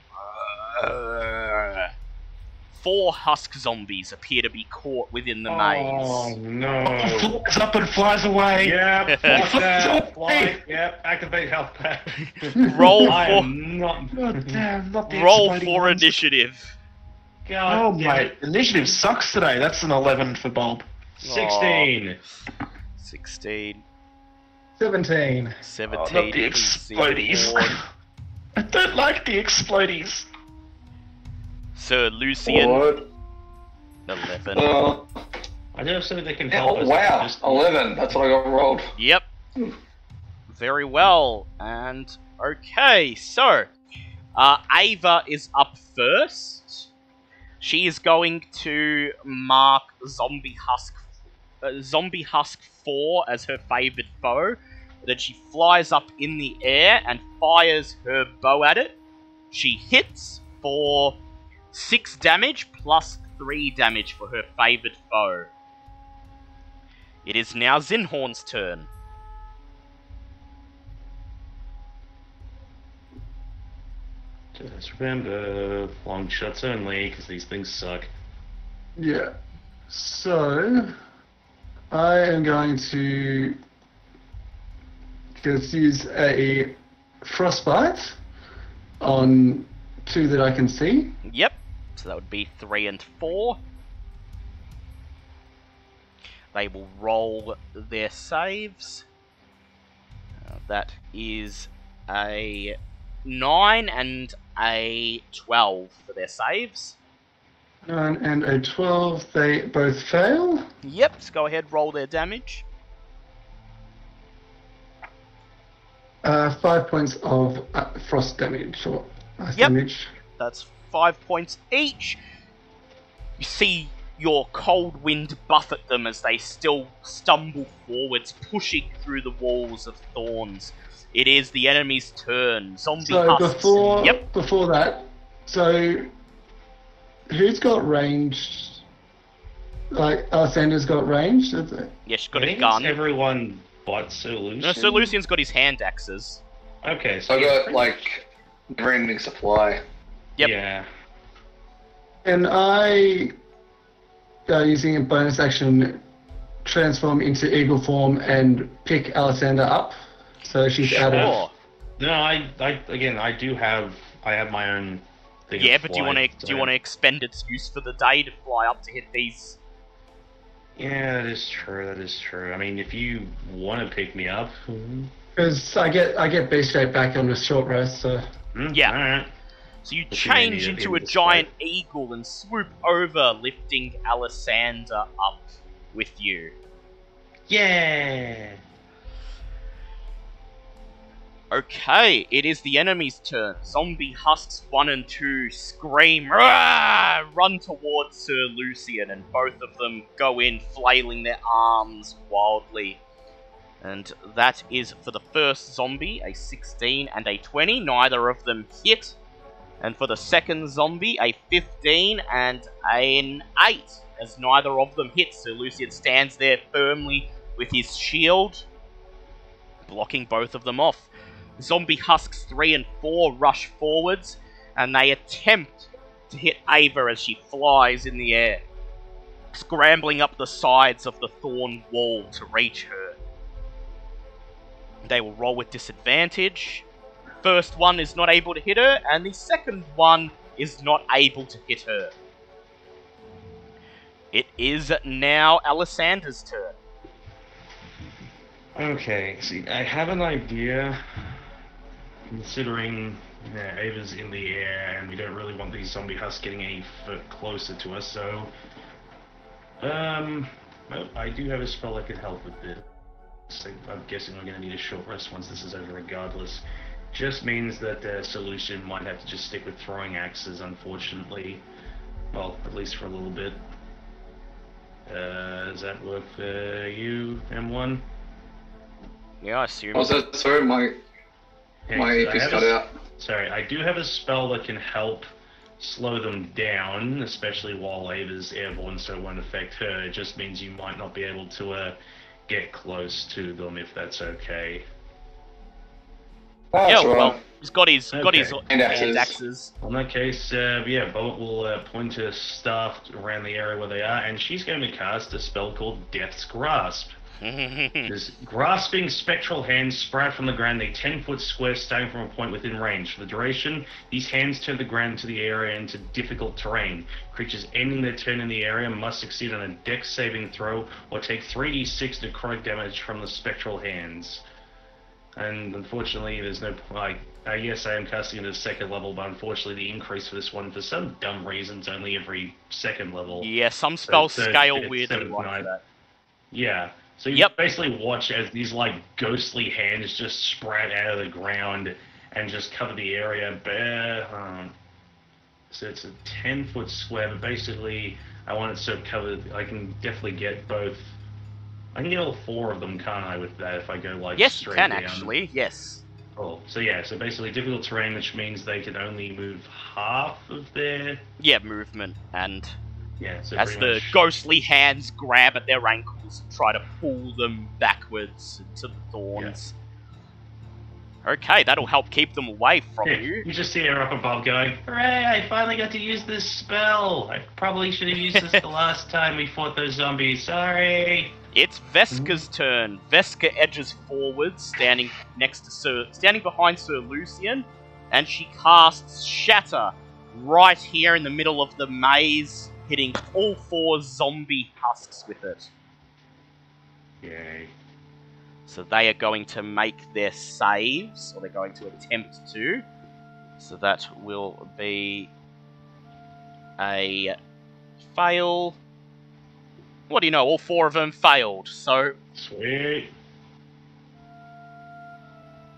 4 husk zombies appear to be caught within the Oh, maze. no. Flies up and flies away. Yep, fuck that. Fly. Yep, activate health pack. Roll I for am not... God damn, not the roll exploding for ones. initiative. God Oh, damn mate. it. Initiative sucks today. That's an 11 for Bulb. 16. 16, 17. 17. Oh, not the for explodies. Zinhorn. I don't like the explodies. Sir Lucian, What? 11. I know something that can help us. Wow, Just- 11. That's what I got rolled. Yep. Very well. And okay, so Ava is up first. She is going to mark Zombie Husk 4 as her favoured foe. Then she flies up in the air and fires her bow at it. She hits for 6 damage plus 3 damage for her favoured foe. It is now Zinhorn's turn. Just remember, long shots only, because these things suck. Yeah. So, I am going to just use a frostbite on 2 that I can see. Yep. So that would be 3 and 4. They will roll their saves. That is a 9 and a 12 for their saves. 9 and a 12, they both fail. Yep, so go ahead, roll their damage. 5 points of frost damage, or ice Yep. damage. That's 5 points each. You see your cold wind buffet them as they still stumble forwards, pushing through the walls of thorns. It is the enemy's turn. Zombie So husks. before Yep. before that, so who's got range? Like Alexander's got range. Is it? Yeah, she's I got a think gun. it's everyone but Sir Lucian. No, Sir Lucian's got his hand axes. Okay, so I got, like, never-ending supply. Yep. Yeah. And I, using a bonus action, transform into eagle form and pick Alexander up, so she's out of. Sure. No, I have my own thing. Yeah, of but do you flight, want to so- expend its use for the day to fly up to hit these? Yeah, that is true. That is true. I mean, if you want to pick me up, Because I get beast shape back on a short rest, so. Yeah. All right. So you But you may change need it into a in this giant eagle and swoop over, lifting Alessander up with you. Yeah. Okay, it is the enemy's turn. Zombie husks 1 and 2 scream, "Rah!" Run towards Sir Lucian, and both of them go in, flailing their arms wildly. And that is for the first zombie, a 16 and a 20. Neither of them hit. And for the second zombie, a 15 and an 8, as neither of them hit. Sir Lucian stands there firmly with his shield, blocking both of them off. Zombie husks 3 and 4 rush forwards, and they attempt to hit Ava as she flies in the air, scrambling up the sides of the thorn wall to reach her. They will roll with disadvantage. First one is not able to hit her, and the second one is not able to hit her. It is now Alessandra's turn. Okay, see, I have an idea, considering Ava's in the air, and we don't really want these zombie husks getting any foot closer to us, so... well, I do have a spell that could help with this. So I'm guessing we're going to need a short rest once this is over regardless. Just means that the solution might have to just stick with throwing axes, unfortunately. Well, at least for a little bit. Does that work for you, M1? Yeah, I assume. What was that? Sorry, my earpiece cut out. Sorry, I do have a spell that can help slow them down, especially while Ava's airborne, so it won't affect her. It just means you might not be able to get close to them, if that's okay. Yeah, That's well, right. he's got his And hand axes. axes. In that case, yeah, Bullet will point her staff around the area where they are, and she's going to cast a spell called Death's Grasp. This grasping spectral hands sprout from the ground, a 10-foot square starting from a point within range. For the duration, these hands turn the ground to the area into difficult terrain. Creatures ending their turn in the area must succeed on a dex saving throw or take 3d6 necrotic damage from the spectral hands. And unfortunately, there's no like. Yes, I am casting it at second level, but unfortunately, the increase for this one, for some dumb reasons, only every second level. Yeah, some spells So scale it's weirdly seventh like night. that. Yeah. So you Yep. basically watch as these like ghostly hands just sprout out of the ground and just cover the area bare. So it's a 10-foot square, but basically I want it so covered. I can definitely get both. I can get all 4 of them, can't I, with that if I go like Yes, you straight can down? actually. Yes. Cool. So yeah, so basically difficult terrain, which means they can only move half of their Yeah, movement, and so as pretty the much- ghostly hands grab at their ankles and try to pull them backwards into the thorns. Okay, that'll help keep them away from Yeah, you. you just see her up above going, "Hooray, I finally got to use this spell! I probably should have used this the last time we fought those zombies, sorry!" It's Veska's turn. Veska edges forward, standing behind Sir Lucian, and she casts Shatter right here in the middle of the maze, hitting all 4 zombie husks with it. Yay. So they are going to make their saves, or they're going to attempt to. So that will be a fail. What do you know? All 4 of them failed. So Sweet.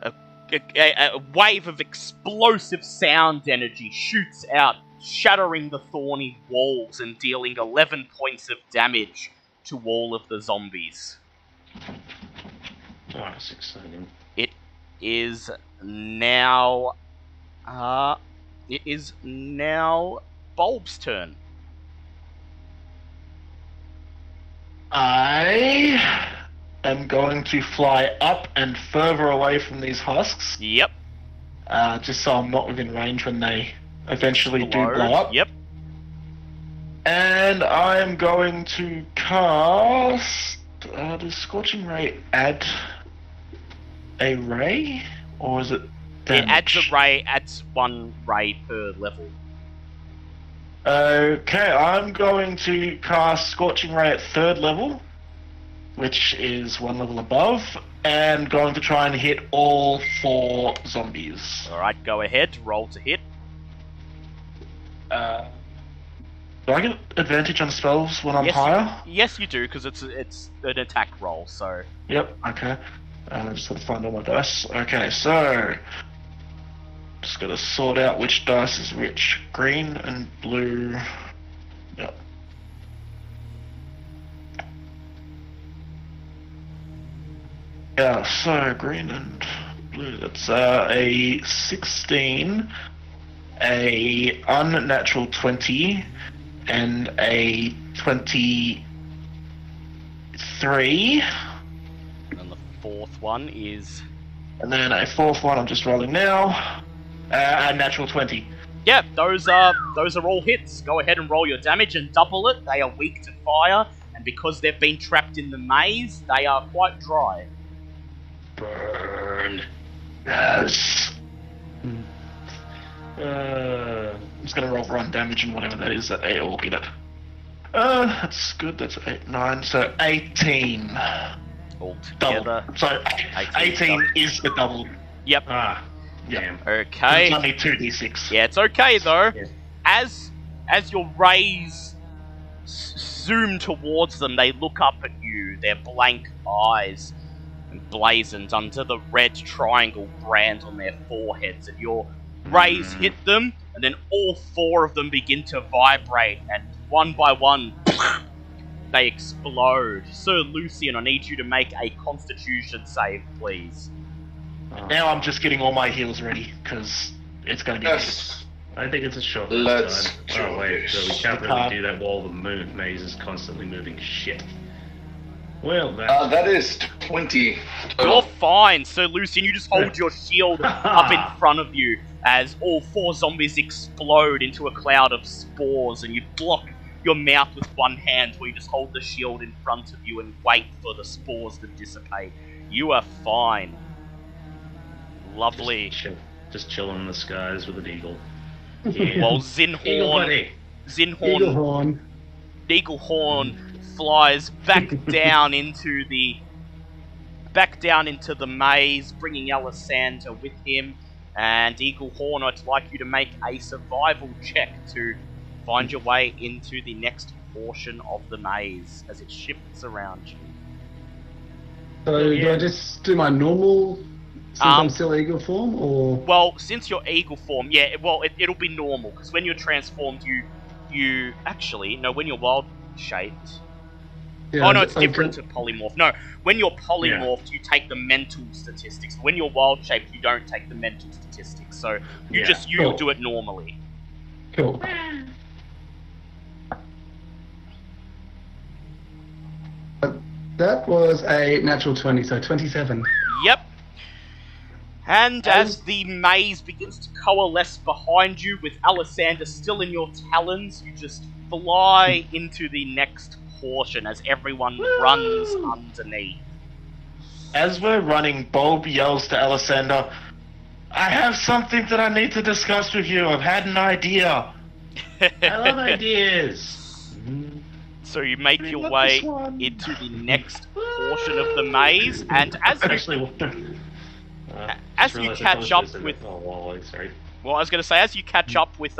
a wave of explosive sound energy shoots out, shattering the thorny walls and dealing 11 points of damage to all of the zombies. Oh, that's exciting. It is now Bulb's turn. I am going to fly up and further away from these husks, Yep. just so I'm not within range when they eventually do blow up. Yep. And I am going to cast... does Scorching Ray add a ray? Or is it damage? It adds 1 ray per level. Okay, I'm going to cast Scorching Ray at 3rd level, which is 1 level above, and going to try and hit all 4 zombies. Alright, go ahead, roll to hit. Do I get advantage on spells when I'm Yes, higher? Yes, you do, because it's an attack roll, so... Yep, okay. I just gotta find all my dice. Okay, so just gotta sort out which dice is which. Green and blue. Yep. Yeah, so green and blue. That's a 16, a unnatural 20, and a 23. And the fourth one is... And then a fourth one I'm just rolling now. A natural 20. Yeah, those are all hits. Go ahead and roll your damage and double it. They are weak to fire, and because they've been trapped in the maze, they are quite dry. Burn. Yes. I'm just gonna roll run damage and whatever that is that they all get it. That's good. That's 8, 9, so 18. All Double. together. So 18 is the double. Yep. Ah, damn. Okay. It's only 2d6. Yeah, it's okay though. Yeah. As your rays zoom towards them, they look up at you, their blank eyes emblazoned under the red triangle brand on their foreheads, and your rays hit them, and then all four of them begin to vibrate, and one by one, they explode. Sir Lucian, I need you to make a Constitution save, please. Now I'm just getting all my heals ready, because it's going to be... Yes. I think it's a shot. Let's do Oh wait, so we this. can't really do that while the maze is constantly moving. Shit. Well, that's... That is 20. You're fine, Sir Lucian. You just hold your shield up in front of you as all four zombies explode into a cloud of spores, and you block your mouth with one hand while you just hold the shield in front of you and wait for the spores to dissipate. You are fine. Lovely. Just chilling in the skies with an eagle. Yeah. Well, Eagle buddy. Zinhorn Eaglehorn flies back down into the maze, bringing Alessander with him. And Eaglehorn, I'd like you to make a survival check to find your way into the next portion of the maze as it shifts around you. So do I just do my normal, since I'm still eagle form, or? Well, since you're eagle form, yeah, well, it'll be normal, because when you're transformed, you actually, no, when you're wild shaped. Yeah, Oh no, it's okay. different to polymorph. No, when you're polymorphed, you take the mental statistics. When you're wild shaped, you don't take the mental statistics. So you Cool. do it normally. Cool. That was a natural 20, so 27. Yep. And as the maze begins to coalesce behind you, with Alessander still in your talons, you just fly into the next portion as everyone runs underneath. As we're running, Bulb yells to Alessander, I have something that I need to discuss with you. I've had an idea. I love ideas. So you make We your love way this one. into the next portion of the maze, and as you, Actually, as you catch up with, sorry. well, I was going to say, as you catch up with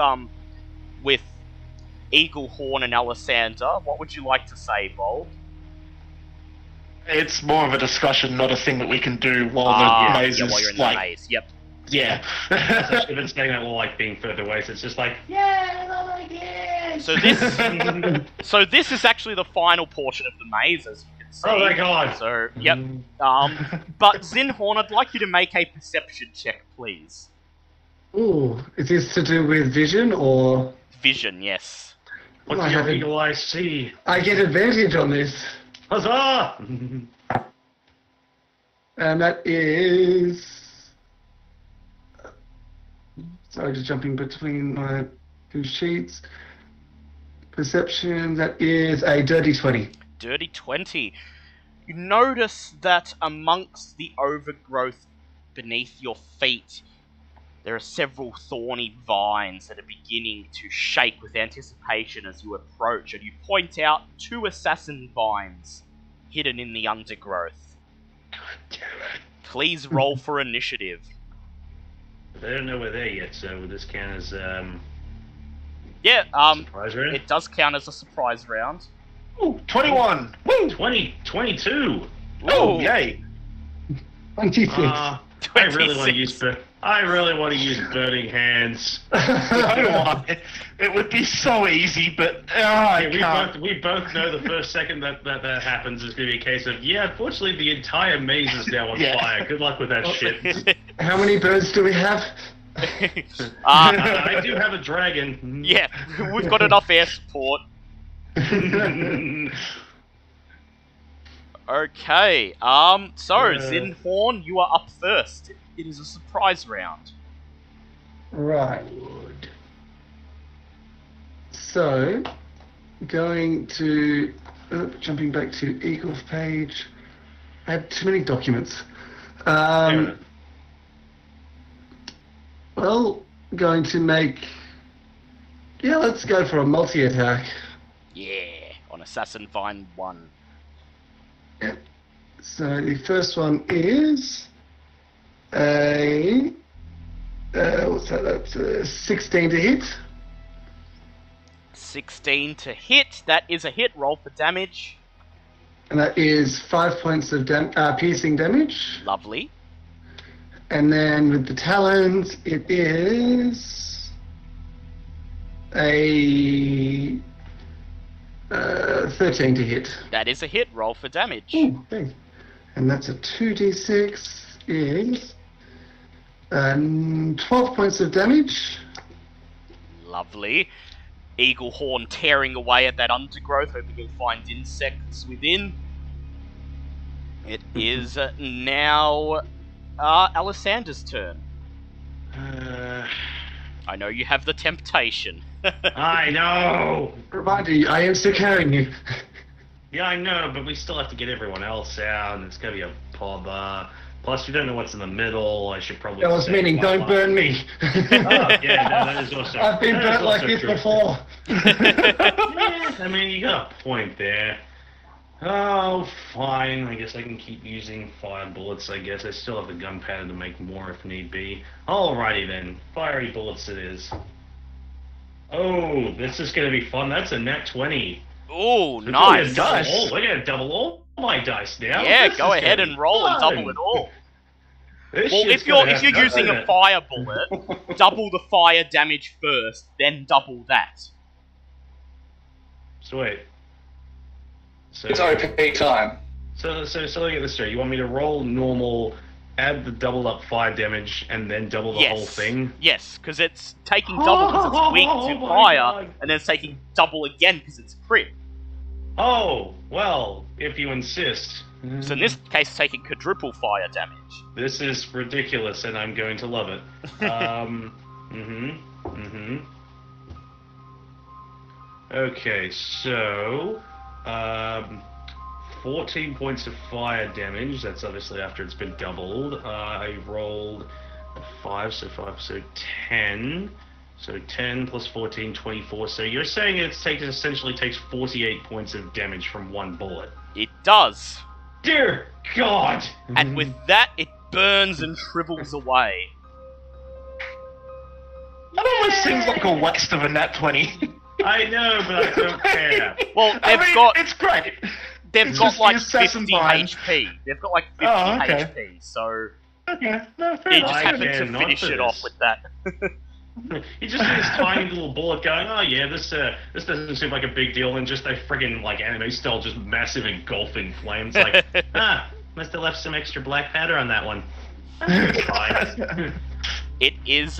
Eaglehorn and Alessander, what would you like to say, Bold? It's more of a discussion, not a thing that we can do while the maze yeah, is while you're in like... the maze. Yep. Yeah. Especially if it's saying that we're like being further away, so it's just like, yeah, I love ideas. So this is actually the final portion of the maze, as you can see. Oh my god. So yep. But Zinhorn, I'd like you to make a perception check, please. Ooh, is this to do with vision, or? Vision, yes. What's I your haven't- eagle eye see? I get advantage on this. Huzzah! And that is... Sorry, just jumping between my two sheets. Perception, that is a dirty 20. Dirty 20. You notice that amongst the overgrowth beneath your feet, there are several thorny vines that are beginning to shake with anticipation as you approach, and you point out 2 assassin vines hidden in the undergrowth. Please roll for initiative. They don't know we're there yet, so this count as Yeah, surprise round. it does count as a surprise round. Ooh, 21! Woo! 22! Oh, yay! 26. I really want to use burning hands. It would be so easy, but I can't. We both know the first second that happens is going to be a case of, yeah, unfortunately the entire maze is now on fire. Good luck with that shit. How many birds do we have? I do have a dragon. Yeah, we've got enough air support. Okay, so Zinhorn, you are up first. It is a surprise round. Right. So, jumping back to Eagle's page. I had too many documents. Well, going to make... Yeah, let's go for a multi-attack. Yeah, on Assassin Vine 1. Yep. So the first one is a... what's that? That's a 16 to hit. 16 to hit. That is a hit. Roll for damage. And that is 5 points of piercing damage. Lovely. And then with the talons, it is a 13 to hit. That is a hit. Roll for damage. Ooh, thanks. And that's a 2d6 is 12 points of damage. Lovely. Eagle Horn tearing away at that undergrowth, hoping you'll find insects within. It is now Alisander's turn. I know you have the temptation. I know! Reminder you, I am still carrying you. Yeah, I know, but we still have to get everyone else out, and it's gonna be a bother. Plus, we don't know what's in the middle. I should probably. I was meaning, don't burn me. Oh, yeah, no, that is also. I've been burnt like this before. Yeah, I mean, you got a point there. Oh, fine. I guess I can keep using fire bullets, I guess. I still have the gunpowder to make more if need be. Alrighty then. Fiery bullets it is. Oh, this is going to be fun. That's a nat 20. Oh, nice. We're going to double all my dice now. Yeah, go ahead and roll and double it all. Well, if you're using a fire bullet, double the fire damage first, then double that. Sweet. So, It's OP time. So look at this straight. You want me to roll normal, add the doubled up fire damage, and then double the whole thing? Yes, because it's taking double because it's weak to fire, and then it's taking double again because it's crit. Oh, well, if you insist. So in this case, it's taking quadruple fire damage. This is ridiculous, and I'm going to love it. Okay, so... 14 points of fire damage. That's obviously after it's been doubled. I rolled a 5, so 10. So 10 plus 14, 24. So you're saying it essentially takes 48 points of damage from one bullet. It does. Dear God! And with that, it burns and shrivels away. That almost seems like a waste of a nat 20. I know, but I don't care. Well, it's great. They've got like 50 HP. They've got like 50 HP, so... Okay, no, fair You enough. just happen to finish it off with that. You just see this tiny little bullet going, oh yeah, this doesn't seem like a big deal, and just a friggin' like anime style, just massive engulfing flames. Like, must have left some extra black powder on that one. That's fine. It is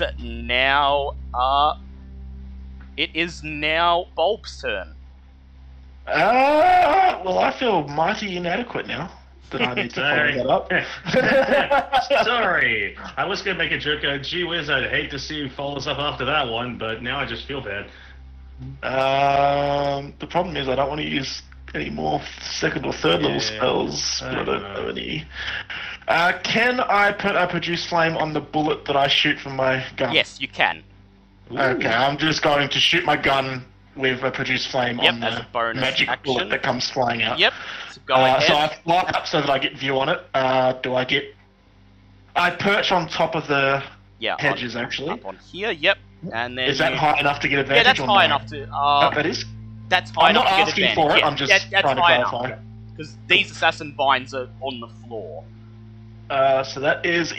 now Bulb's turn. Well, I feel mighty inadequate now that I need to follow that up. Sorry. I was going to make a joke. Gee whiz, I'd hate to see who follows up after that one, but now I just feel bad. The problem is I don't want to use any more second or third level spells. I don't have any. Can I put a produce flame on the bullet that I shoot from my gun? Yes, you can. Ooh. Okay, I'm just going to shoot my gun with a produce flame on as the a bonus magic action. bullet that comes flying out. Yep. So go ahead. So I fly up so that I get view on it. Do I get... I perch on top of the hedges, actually. Up on here, yep. And then is that high enough to get advantage? Yeah, that's high enough to... that is? That's high enough to get advantage. I'm not asking for it, I'm just trying to clarify. Because these assassin vines are on the floor. So So I fly up so that I get view on it. Do I get... I perch on top of the hedges, actually. Is that high enough to get advantage on my... that's high enough to get advantage. I'm just trying to clarify. Because these assassin vines are on the floor. So that is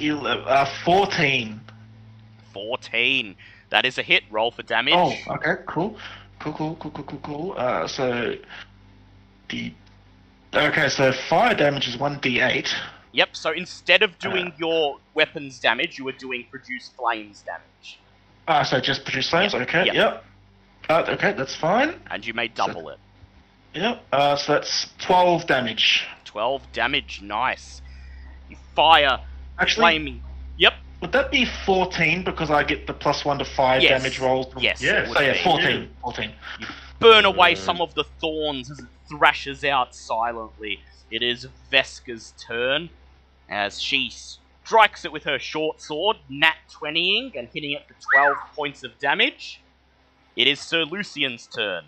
14. 14. That is a hit. Roll for damage. Oh, okay, cool. So so fire damage is 1d8. Yep, so instead of doing your weapons damage, you are doing produce flames damage. So just produce flames. Yep, Okay, yep. yep. Okay, that's fine. And you may double it. Yep. So that's 12 damage. 12 damage, nice. You fire Actually, flaming. Yep. would that be 14 because I get the +1 to fire Yes. damage rolls? Yes. Yeah, it would So yeah, be. 14. 14. Burn away some of the thorns as it thrashes out silently. It is Veska's turn as she strikes it with her short sword, nat 20ing and hitting it for 12 points of damage. It is Sir Lucian's turn.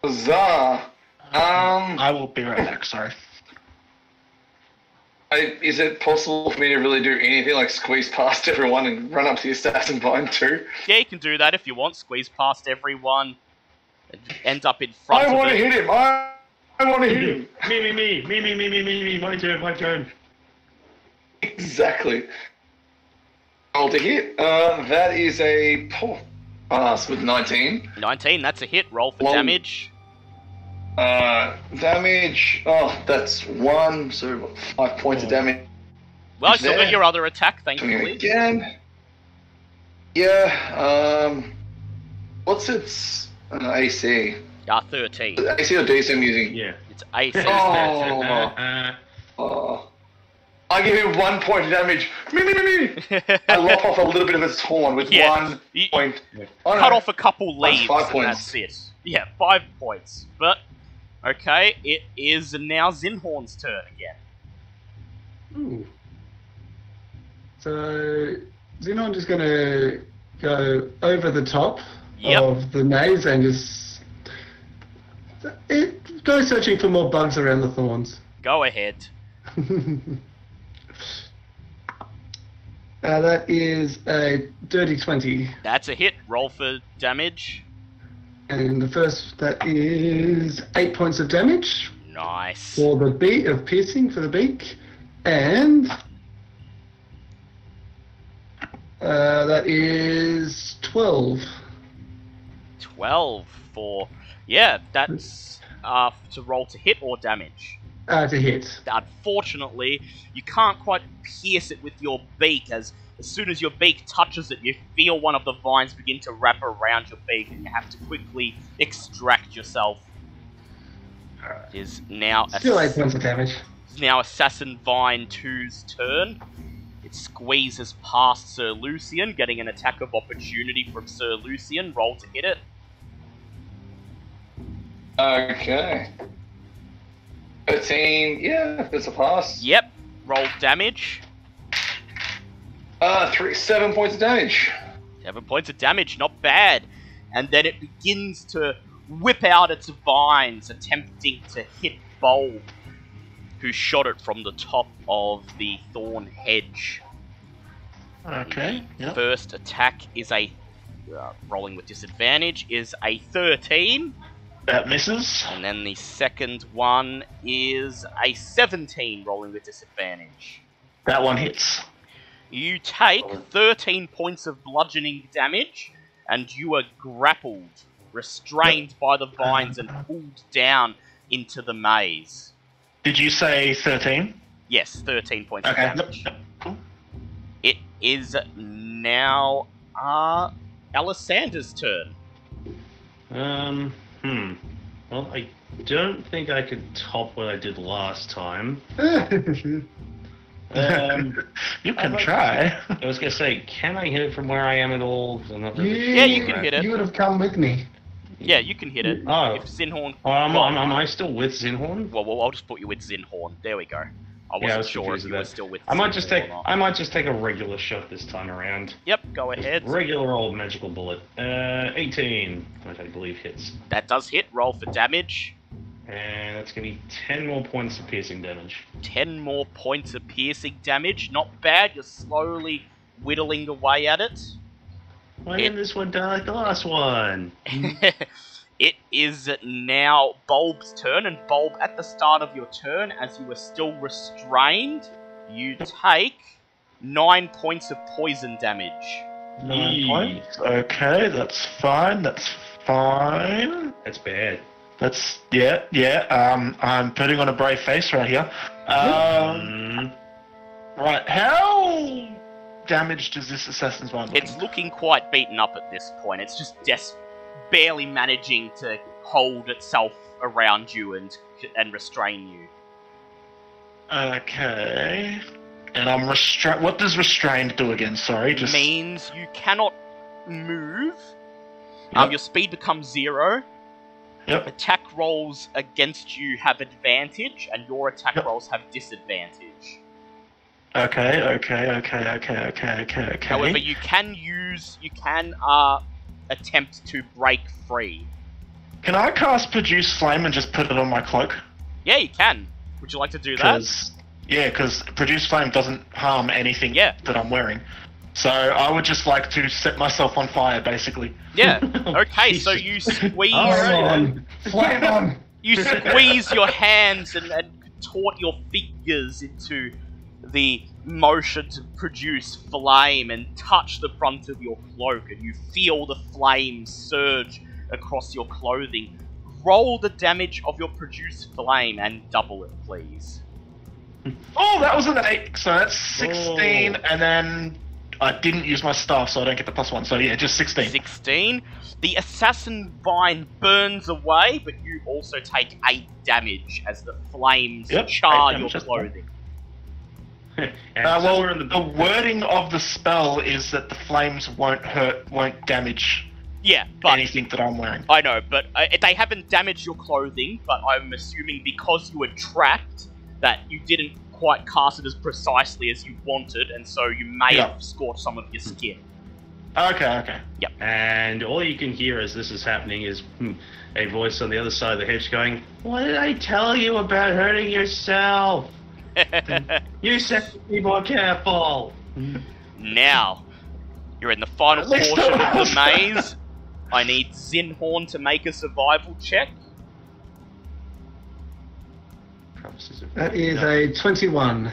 Huzzah! I will be right back. Sorry. Is it possible for me to really do anything like squeeze past everyone and run up to the assassin vine too? Yeah, you can do that if you want. Squeeze past everyone. And end up in front I of want to it. hit him! I want to hit him! Me, my turn. Exactly. Roll to hit. That is a pass with 19. 19, that's a hit. Roll for Long- damage. Damage. Oh, that's 1, so 5 points of damage. Well, I still got there. your other attack, Doing it thankfully. again. Yeah, what's its AC? 13. AC or DC I'm using? Yeah. It's AC. Oh. I give him 1 point of damage. Me. I lop off a little bit of its horn with Yeah. 1 You- point. Yeah. Oh, no. Cut off a couple That's leaves, 5 and points. that's it. Yeah, 5 points. But, okay, it is now Zinhorn's turn again. Ooh. So Xenon just going to go over the top Yep. of the maze and just go searching for more bugs around the thorns. Go ahead. That is a dirty 20. That's a hit. Roll for damage. And the first, that is 8 points of damage Nice. for the beat of piercing for the beak. And that is 12. 12 for... Yeah, that's to roll to hit or damage. To hit. Unfortunately, you can't quite pierce it with your beak, as soon as your beak touches it, you feel one of the vines begin to wrap around your beak, and you have to quickly extract yourself. It is now Still 8 points of damage. Assassin Vine 2's turn. It squeezes past Sir Lucian, getting an attack of opportunity from Sir Lucian. Roll to hit it. Okay. 13, yeah, that's a pass. Yep. Roll damage. 7 points of damage. 7 points of damage, not bad. And then it begins to whip out its vines, attempting to hit Bulb, who shot it from the top of the thorn hedge. Okay. Yep. First attack is a rolling with disadvantage is a 13, That misses. and then the second one is a 17, rolling with disadvantage. That one hits. You take 13 points of bludgeoning damage, and you are grappled, restrained by the vines, and pulled down into the maze. Did you say 13? Yes, 13 points of Okay. Yep. damage. Yep. Cool. It is now Alisander's turn. Well, I don't think I could top what I did last time. You can like- try. I was gonna say, can I hit it from where I am at all? 'Cause I'm not really Yeah, you can hit it. You would have come with me. Yeah, you can hit it. Oh. If Zinhorn... Oh, am I still with Zinhorn? Well, I'll just put you with Zinhorn. There we go. I wasn't Yeah, I was sure if confused you with were that. still with I might just Zinhorn take or not. I might just take a regular shot this time around. Yep, go ahead. Regular old magical bullet. 18, which I believe hits. That does hit. Roll for damage. And that's gonna be 10 more points of piercing damage. 10 more points of piercing damage. Not bad. You're slowly whittling away at it. Why didn't this one die like the last one? It is now Bulb's turn, and Bulb, at the start of your turn, as you were still restrained, you take 9 points of poison damage. 9 points. Okay, that's fine. That's fine. That's bad. That's yeah. I'm putting on a brave face right here. Right, how damaged is this assassin's wand? It's looking quite beaten up at this point. It's just barely managing to hold itself around you and restrain you. Okay. And I'm restrained. What does restrained do again? Sorry, just means you cannot move. Yep. Your speed becomes 0. Yep. Attack rolls against you have advantage, and your attack Yep. rolls have disadvantage. Okay. However, you can attempt to break free. Can I cast Produce Flame and just put it on my cloak? Yeah, you can. Would you like to do that? Because Produce Flame doesn't harm anything that I'm wearing. So I would just like to set myself on fire, basically. Yeah. Okay, so you squeeze. Flame on! You squeeze your hands and contort your fingers into the motion to produce flame and touch the front of your cloak, and you feel the flames surge across your clothing. Roll the damage of your produced flame and double it, please. Oh, that was an 8, so that's 16, and then I didn't use my staff, so I don't get the +1, so yeah, just 16. 16. The assassin vine burns away, but you also take 8 damage as the flames char your clothing. Well, the wording of the spell is that the flames won't damage anything that I'm wearing. I know, but they haven't damaged your clothing, but I'm assuming because you were trapped, that you didn't quite cast it as precisely as you wanted, and so you may have scorched some of your skin. Okay. Yep. And all you can hear as this is happening is a voice on the other side of the hedge going, "What did I tell you about hurting yourself? You said to be more careful." Now, you're in the final portion of the maze. I need Zinhorn to make a survival check. That is a 21.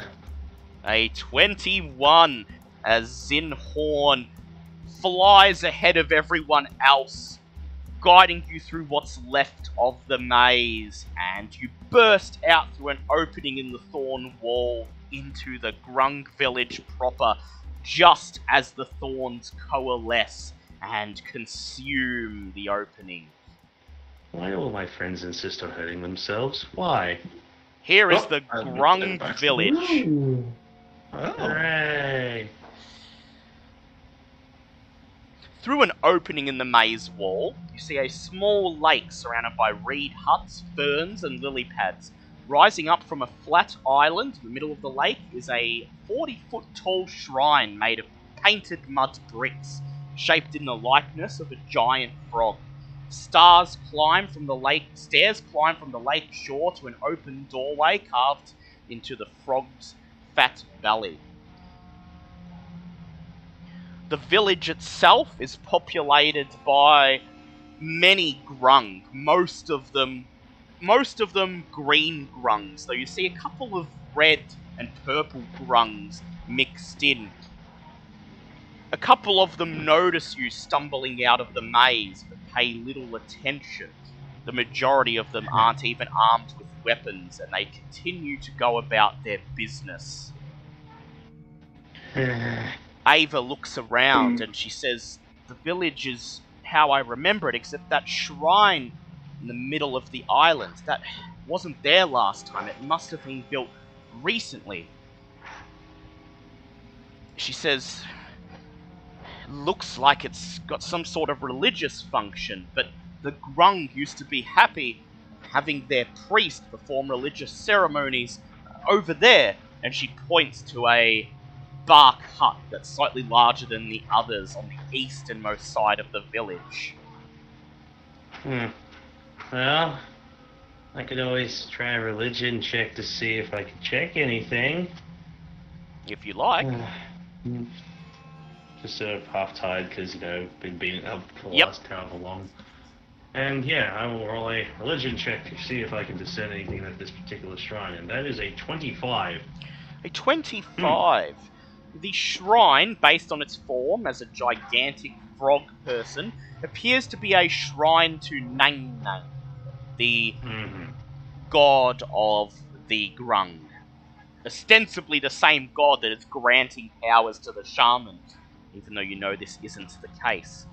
A 21, as Zinhorn flies ahead of everyone else, guiding you through what's left of the maze, and you burst out through an opening in the thorn wall into the Grung village proper, just as the thorns coalesce and consume the opening. Why do all my friends insist on hurting themselves? Why? Here is the Grung village. Ooh. Hooray! Through an opening in the maze wall, you see a small lake surrounded by reed huts, ferns, and lily pads. Rising up from a flat island in the middle of the lake is a 40-foot tall shrine made of painted mud bricks, shaped in the likeness of a giant frog. Stairs climb from the lake shore to an open doorway carved into the frog's fat belly. The village itself is populated by many Grung, most of them green Grungs, though you see a couple of red and purple Grungs mixed in. A couple of them notice you stumbling out of the maze, but pay little attention. The majority of them aren't even armed with weapons, and they continue to go about their business. Ava looks around and she says, "The village is how I remember it, except that shrine in the middle of the island, that wasn't there last time. It must have been built recently." She says, "Looks like it's got some sort of religious function, but the Grung used to be happy having their priest perform religious ceremonies over there," and she points to a bark hut that's slightly larger than the others on the easternmost side of the village. Well, I could always try a religion check to see if I could check anything. If you like. Just sort of half-tired because, been beaten up for the Yep. last however long. And yeah, I will roll a religion check to see if I can discern anything at this particular shrine, and that is a 25. A 25. The shrine, based on its form as a gigantic frog person, appears to be a shrine to Nang Nang, the god of the Grung. Ostensibly the same god that is granting powers to the shaman, even though you know this isn't the case.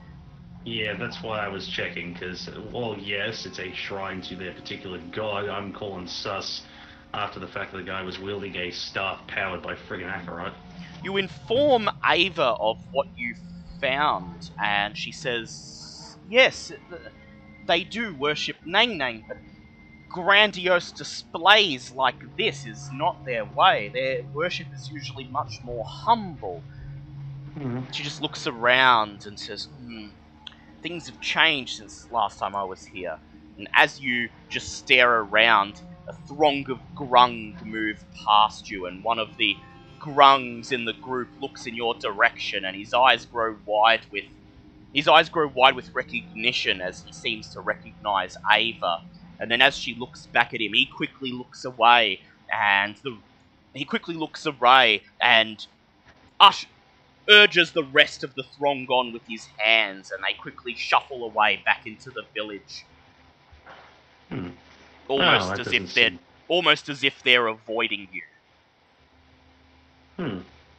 Yeah, that's why I was checking, because, well, yes, it's a shrine to their particular god. I'm calling sus after the fact that the guy was wielding a staff powered by friggin' Acheronite. You inform Ava of what you found, and she says, yes, they do worship Nang Nang, but grandiose displays like this is not their way. Their worship is usually much more humble. She just looks around and says, things have changed since last time I was here. And as you just stare around, a throng of Grung move past you, and one of the Grungs in the group looks in your direction, and his eyes grow wide with recognition as he seems to recognize Ava. And then as she looks back at him, he quickly looks away, and urges the rest of the throng on with his hands, and they quickly shuffle away back into the village. Almost as if they're avoiding you.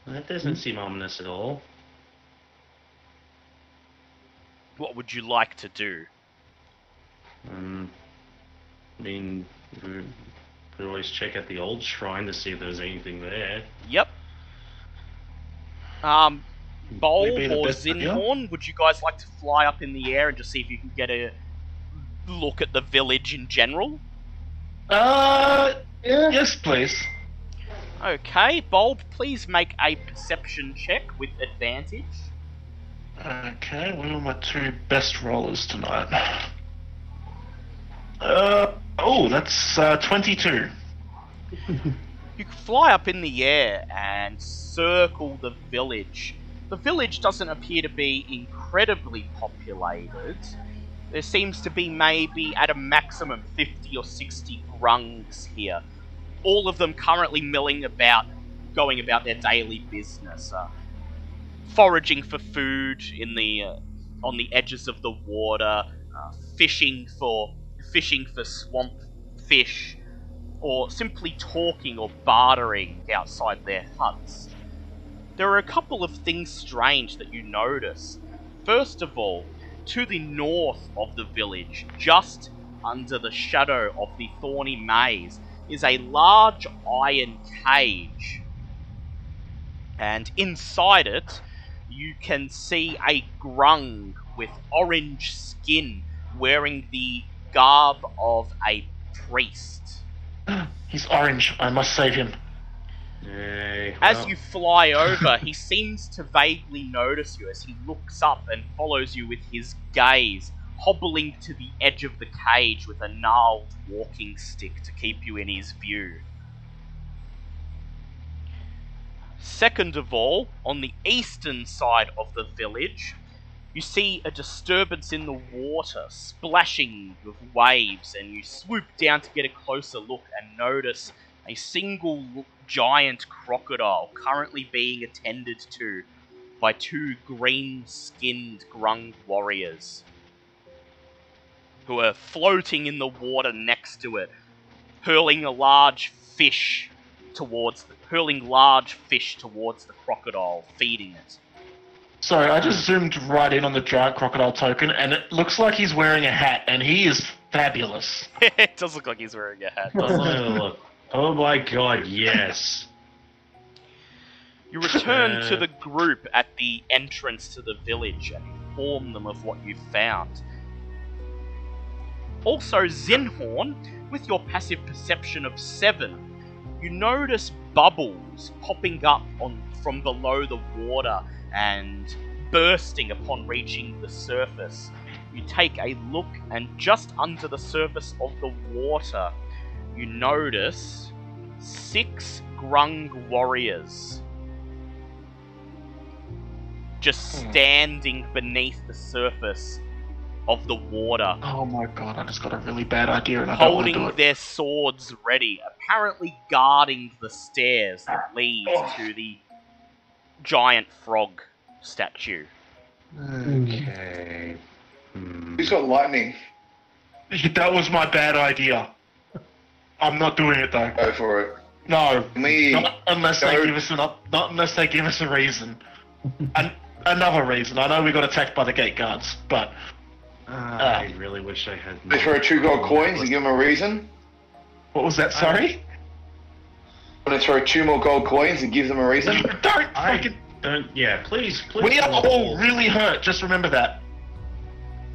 That doesn't seem ominous at all. What would you like to do? I mean, we could always check out the old shrine to see if there's anything there. Yep. Bulb Maybe the or best idea? Zinhorn, would you guys like to fly up in the air and just see if you can get a look at the village in general? Yes, please. Okay, Bulb, please make a perception check with advantage. Okay, what are my two best rollers tonight? That's 22. You can fly up in the air and circle the village. The village doesn't appear to be incredibly populated. There seems to be maybe at a maximum 50 or 60 grungs here. All of them currently milling about, going about their daily business. Foraging for food on the edges of the water, fishing for swamp fish, or simply talking or bartering outside their huts. There are a couple of things strange that you notice. First of all, to the north of the village, just under the shadow of the thorny maze, is a large iron cage. And inside it, you can see a grung with orange skin wearing the garb of a priest. He's orange. I must save him. As you fly over, he seems to vaguely notice you as he looks up and follows you with his gaze, hobbling to the edge of the cage with a gnarled walking stick to keep you in his view. Second of all, on the eastern side of the village, you see a disturbance in the water, splashing with waves, and you swoop down to get a closer look and notice a single giant crocodile currently being attended to by two green-skinned Grung warriors who are floating in the water next to it, hurling large fish towards the crocodile, feeding it. Sorry, I just zoomed right in on the giant crocodile token, and it looks like he's wearing a hat, and he is fabulous. It does look like he's wearing a hat, doesn't it? Look. Oh my god, yes. You return to the group at the entrance to the village and inform them of what you found. Also, Zinhorn, with your passive perception of 7, you notice bubbles popping up from below the water and bursting upon reaching the surface. You take a look, and just under the surface of the water, you notice 6 Grung warriors just standing beneath the surface of the water, Oh my god, I just got a really bad idea and I don't want to do holding it. their swords ready, apparently guarding the stairs that lead to the giant frog statue. Okay. Who's got lightning? That was my bad idea. I'm not doing it though. Go for it. No, Me. not unless they give us not unless they give us a reason. Another reason. I know we got attacked by the gate guards, but I really wish I had. They throw 2 gold coins and give them a reason. what was that? Sorry. I'm gonna throw 2 more gold coins and give them a reason. Don't I fucking. don't. Yeah, please. We are don't. all really hurt. Just remember that.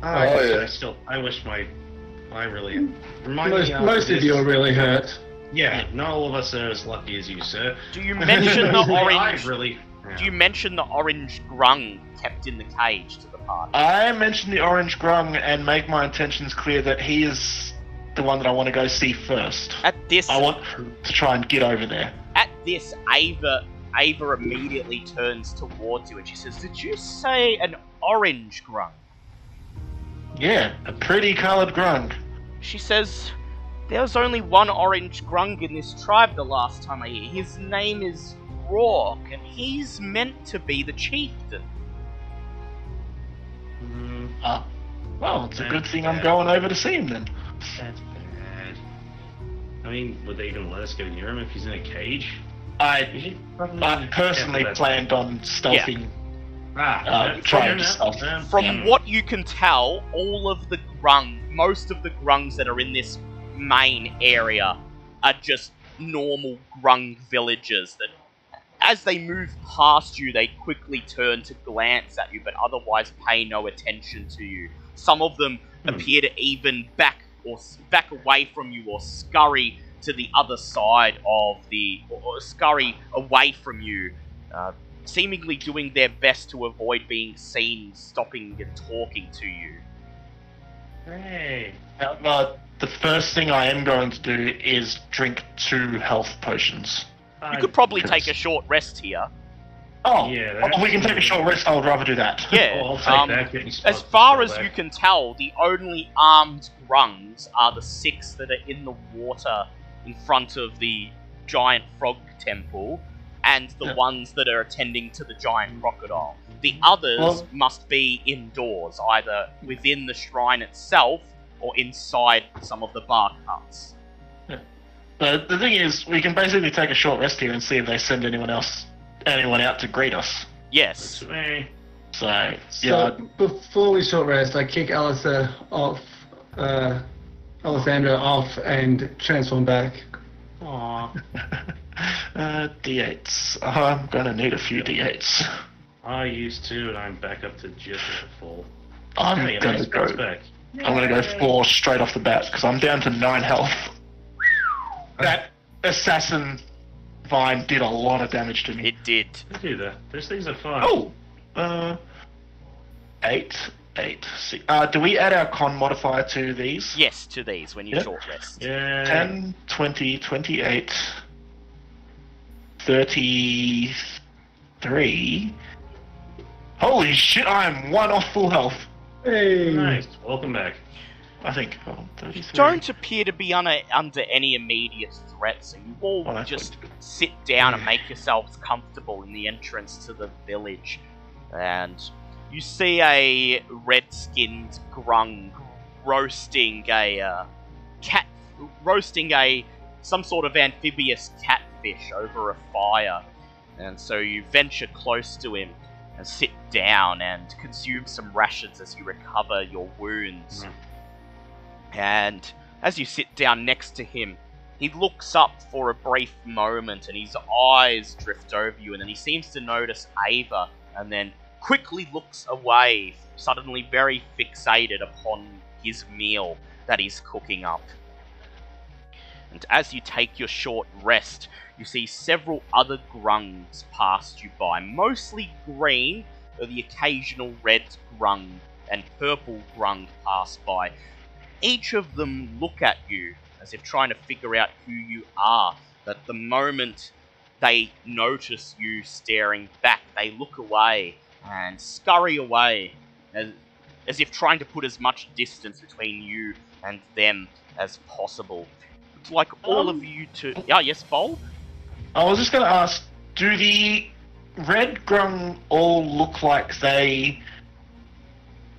yeah. I wish my. I really. Remind me after Most of this- you are really hurt. Yeah, not all of us are as lucky as you, sir. Do you mention the I orange? really. Yeah. Do you mention the orange grung kept in the cage to the party? I mentioned the orange grung and make my intentions clear that he is the one that I want to go see first. At this, I want to try and get over there. Ava immediately turns towards you and she says, "Did you say an orange grung?" Yeah, a pretty coloured grung. She says, "There was only one orange grung in this tribe the last time I hear. His name is Rourke, and he's meant to be the chieftain." Well, it's a good thing I'm going over to see him then. That's bad. I mean, would they even let us go near him if he's in a cage? I personally Yeah, planned on stealthing. Trying to stealth. From what you can tell, most of the grungs that are in this main area are just normal grung villagers that, as they move past you, they quickly turn to glance at you, but otherwise pay no attention to you. Some of them appear to even back away from you or scurry to the other side of or scurry away from you, seemingly doing their best to avoid being seen stopping and talking to you. Hey. The first thing I am going to do is drink 2 health potions. You could probably take a short rest here. Oh, Yeah, we can take a short rest. I would rather do that. Yeah. I'll take that, get me As spots far to as fall you back. can tell, the only armed grungs are the 6 that are in the water in front of the giant frog temple, and the ones that are attending to the giant crocodile. The others must be indoors, either within the shrine itself or inside some of the bark huts. But the thing is, we can basically take a short rest here and see if they send anyone out to greet us. Yes. That's me. So, yeah. So before we short rest, I kick Alessandra off and transform back. Aw. D8s. I'm gonna need a few D8s. I used to, and I'm back up to just at full. I'm Hey, gonna nice go. bounce back. I'm gonna go 4 straight off the bat because I'm down to 9 health. That assassin vine did a lot of damage to me. It did. I do that. Those things are fun. Oh, 8, 6. Do we add our con modifier to these? Yes, to these when you Yeah. short rest. Yeah. 10, 20, 28, 33. Holy shit! I am 1 off full health. Hey. Nice. Welcome back. I think. 33. Don't appear to be under any immediate threat, so you all Oh, that's just good. sit down and make yourselves comfortable in the entrance to the village. And you see a red-skinned grung roasting some sort of amphibious catfish over a fire. And so you venture close to him and sit down and consume some rations as you recover your wounds. And as you sit down next to him, he looks up for a brief moment and his eyes drift over you, and then he seems to notice Ava and then quickly looks away, suddenly very fixated upon his meal that he's cooking up. And as you take your short rest, you see several other grungs pass you by, mostly green, though the occasional red grung and purple grung pass by. Each of them look at you as if trying to figure out who you are, but the moment they notice you staring back, they look away and scurry away, as if trying to put as much distance between you and them as possible. It's like all of you to... Yeah, yes, Bold? I was just going to ask, do the red Grung all look like they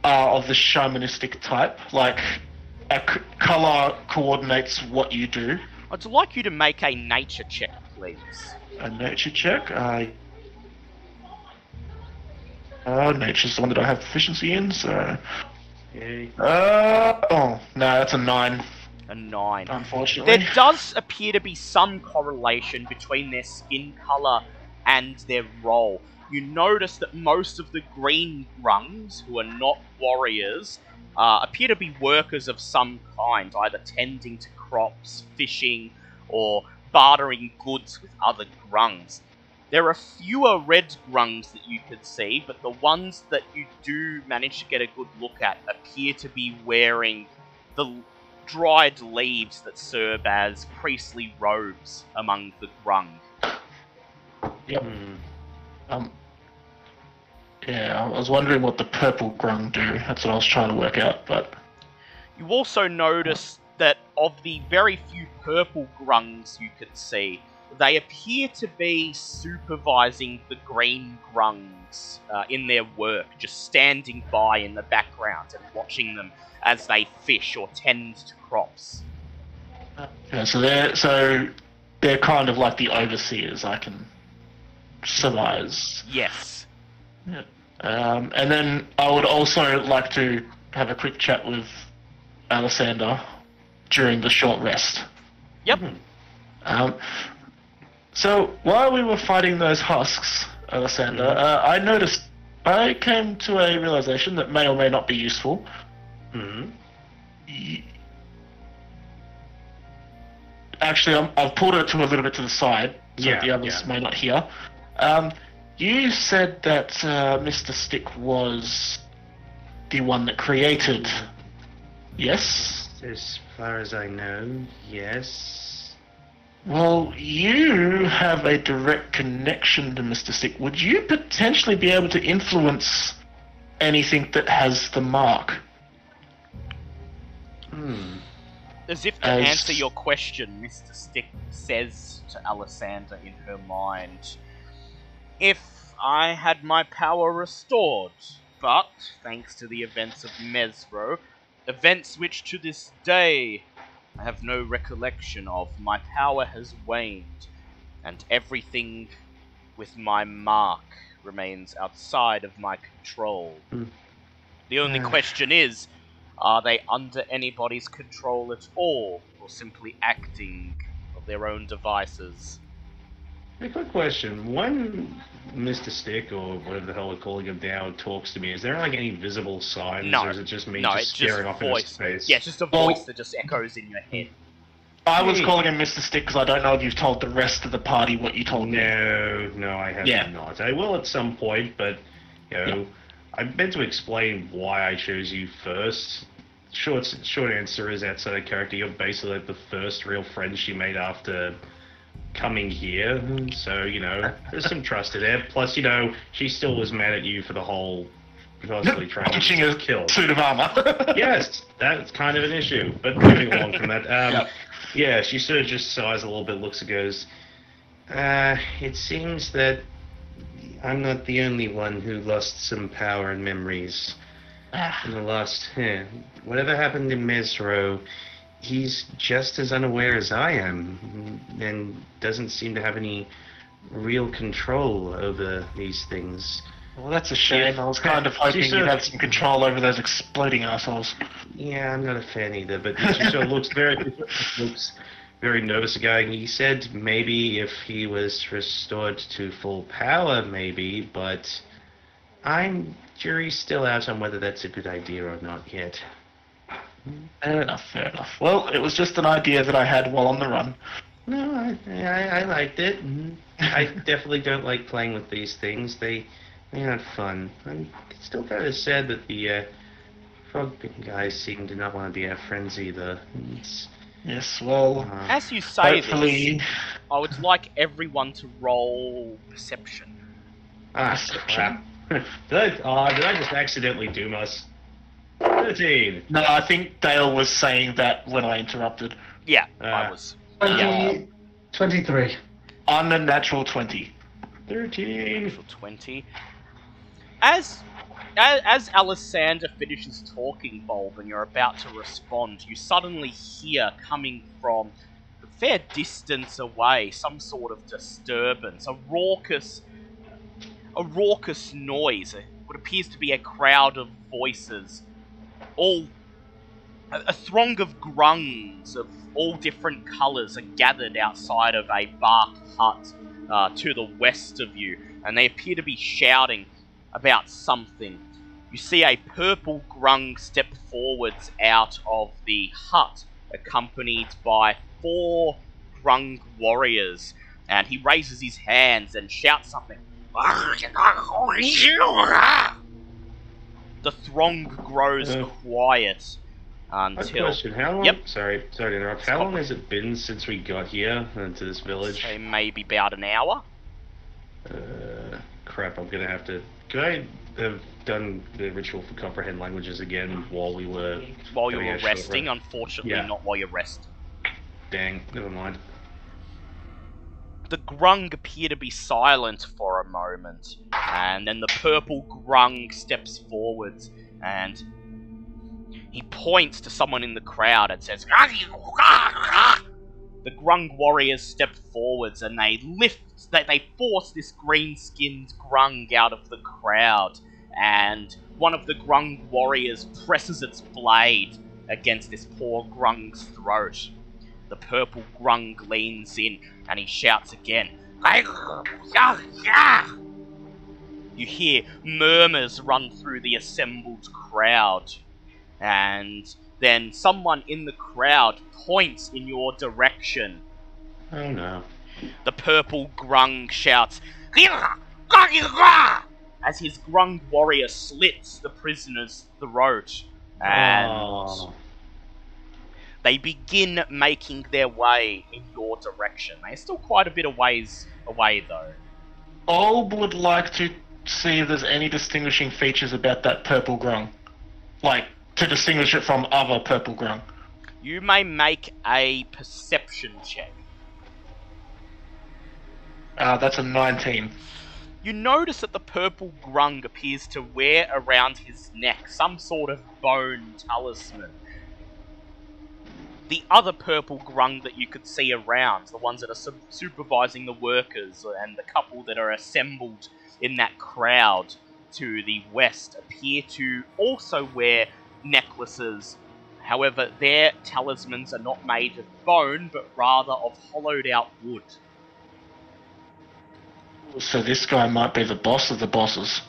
are of the shamanistic type? Like, colour coordinates what you do? I'd like you to make a nature check, please. A nature check? Nature's the one that I have proficiency in, so... Yay. No, that's a 9. A 9. Unfortunately. There does appear to be some correlation between their skin colour and their role. You notice that most of the green Grungs, who are not warriors, appear to be workers of some kind, either tending to crops, fishing, or bartering goods with other Grungs. There are fewer red Grungs that you could see, but the ones that you do manage to get a good look at appear to be wearing the dried leaves that serve as priestly robes among the Grung. Yep. Yeah, I was wondering what the purple Grung do. That's what I was trying to work out, but... You also notice that of the very few purple Grungs you could see, they appear to be supervising the green Grungs in their work, just standing by in the background and watching them as they fish or tend to crops. Yeah, so they're kind of like the overseers, I can surmise. Yes. Yeah. And then I would also like to have a quick chat with Alessander during the short rest. Yep. So while we were fighting those husks, Alessander, I came to a realization that may or may not be useful. Actually, I've pulled it to a little bit to the side, so the others may not hear. You said that Mr. Stick was the one that created... Yes? As far as I know, yes. Well, you have a direct connection to Mr. Stick. Would you potentially be able to influence anything that has the mark? As if to answer your question, Mr. Stick says to Alessander in her mind, if I had my power restored, but, thanks to the events of Mesro, events which to this day I have no recollection of, my power has waned, and everything with my mark remains outside of my control. The only question is, are they under anybody's control at all, or simply acting of their own devices? A quick question. When Mr. Stick, or whatever the hell we're calling him now, talks to me, is there like any visible signs, or is it just me just staring off into space? Yeah, it's just a voice that just echoes in your head. I was calling him Mr. Stick because I don't know if you've told the rest of the party what you told me. No, I have not. I will at some point, but, I meant to explain why I chose you first. Short answer is, outside of character, you're basically like the first real friend she made after coming here. So, there's some trust there. Plus, she still was mad at you for the whole constantly trying to kill. Suit of armor. Yes, that's kind of an issue. But moving along from that, yeah, she sort of just sighs a little bit, looks and goes, it seems that I'm not the only one who lost some power and memories in the last... Whatever happened in Mesro, he's just as unaware as I am, and doesn't seem to have any real control over these things. Well, that's a shame. I was kind of hoping you'd have some control over those exploding assholes. Yeah, I'm not a fan either, but she sort of looks very nervous again. He said maybe if he was restored to full power, maybe, but jury's still out on whether that's a good idea or not yet. Fair enough. Well, it was just an idea that I had while on the run. No, I liked it. I definitely don't like playing with these things. They're not fun. I'm still kind of sad that the frog guys seem to not want to be our friends either. Yes, well... As you say hopefully... this, I would like everyone to roll perception. Crap. Did I just accidentally doom us? 13. No, I think Dale was saying that when I interrupted. Yeah, I Ah. was. 23. On a natural 20. 13. 20. As Alessander finishes talking, Bulb, and you're about to respond, you suddenly hear coming from a fair distance away some sort of disturbance, a raucous noise. What appears to be a crowd of voices, all a throng of grungs of all different colours are gathered outside of a bark hut to the west of you, and they appear to be shouting about something. You see a purple grung step forwards out of the hut, accompanied by 4 grung warriors, and he raises his hands and shouts something. The throng grows quiet A until... question, how long... Yep. Sorry to interrupt. How long has it been since we got here into this village? Say maybe about an hour. Crap, I'm gonna have to... Could I have done the ritual for comprehend languages again while we were... While you having were a short resting, rest? unfortunately Yeah. not while you're resting. Dang, never mind. The grung appear to be silent for a moment, and then the purple grung steps forwards, and he points to someone in the crowd and says, The grung warriors step forwards, and they force this green-skinned grung out of the crowd, and one of the grung warriors presses its blade against this poor grung's throat. The purple grung leans in, and he shouts again. You hear murmurs run through the assembled crowd, and then someone in the crowd points in your direction. Oh no. The purple grung shouts, as his grung warrior slits the prisoner's throat, and Oh. they begin making their way in your direction. They're still quite a bit of ways away, though. Olb would like to see if there's any distinguishing features about that purple grung. Like, to distinguish it from other purple grung. You may make a perception check. That's a 19. You notice that the purple grung appears to wear around his neck some sort of bone talisman. The other purple grung that you could see around, the ones that are supervising the workers and the couple that are assembled in that crowd to the west, appear to also wear necklaces. However, their talismans are not made of bone, but rather of hollowed out wood. So this guy might be the boss of the bosses.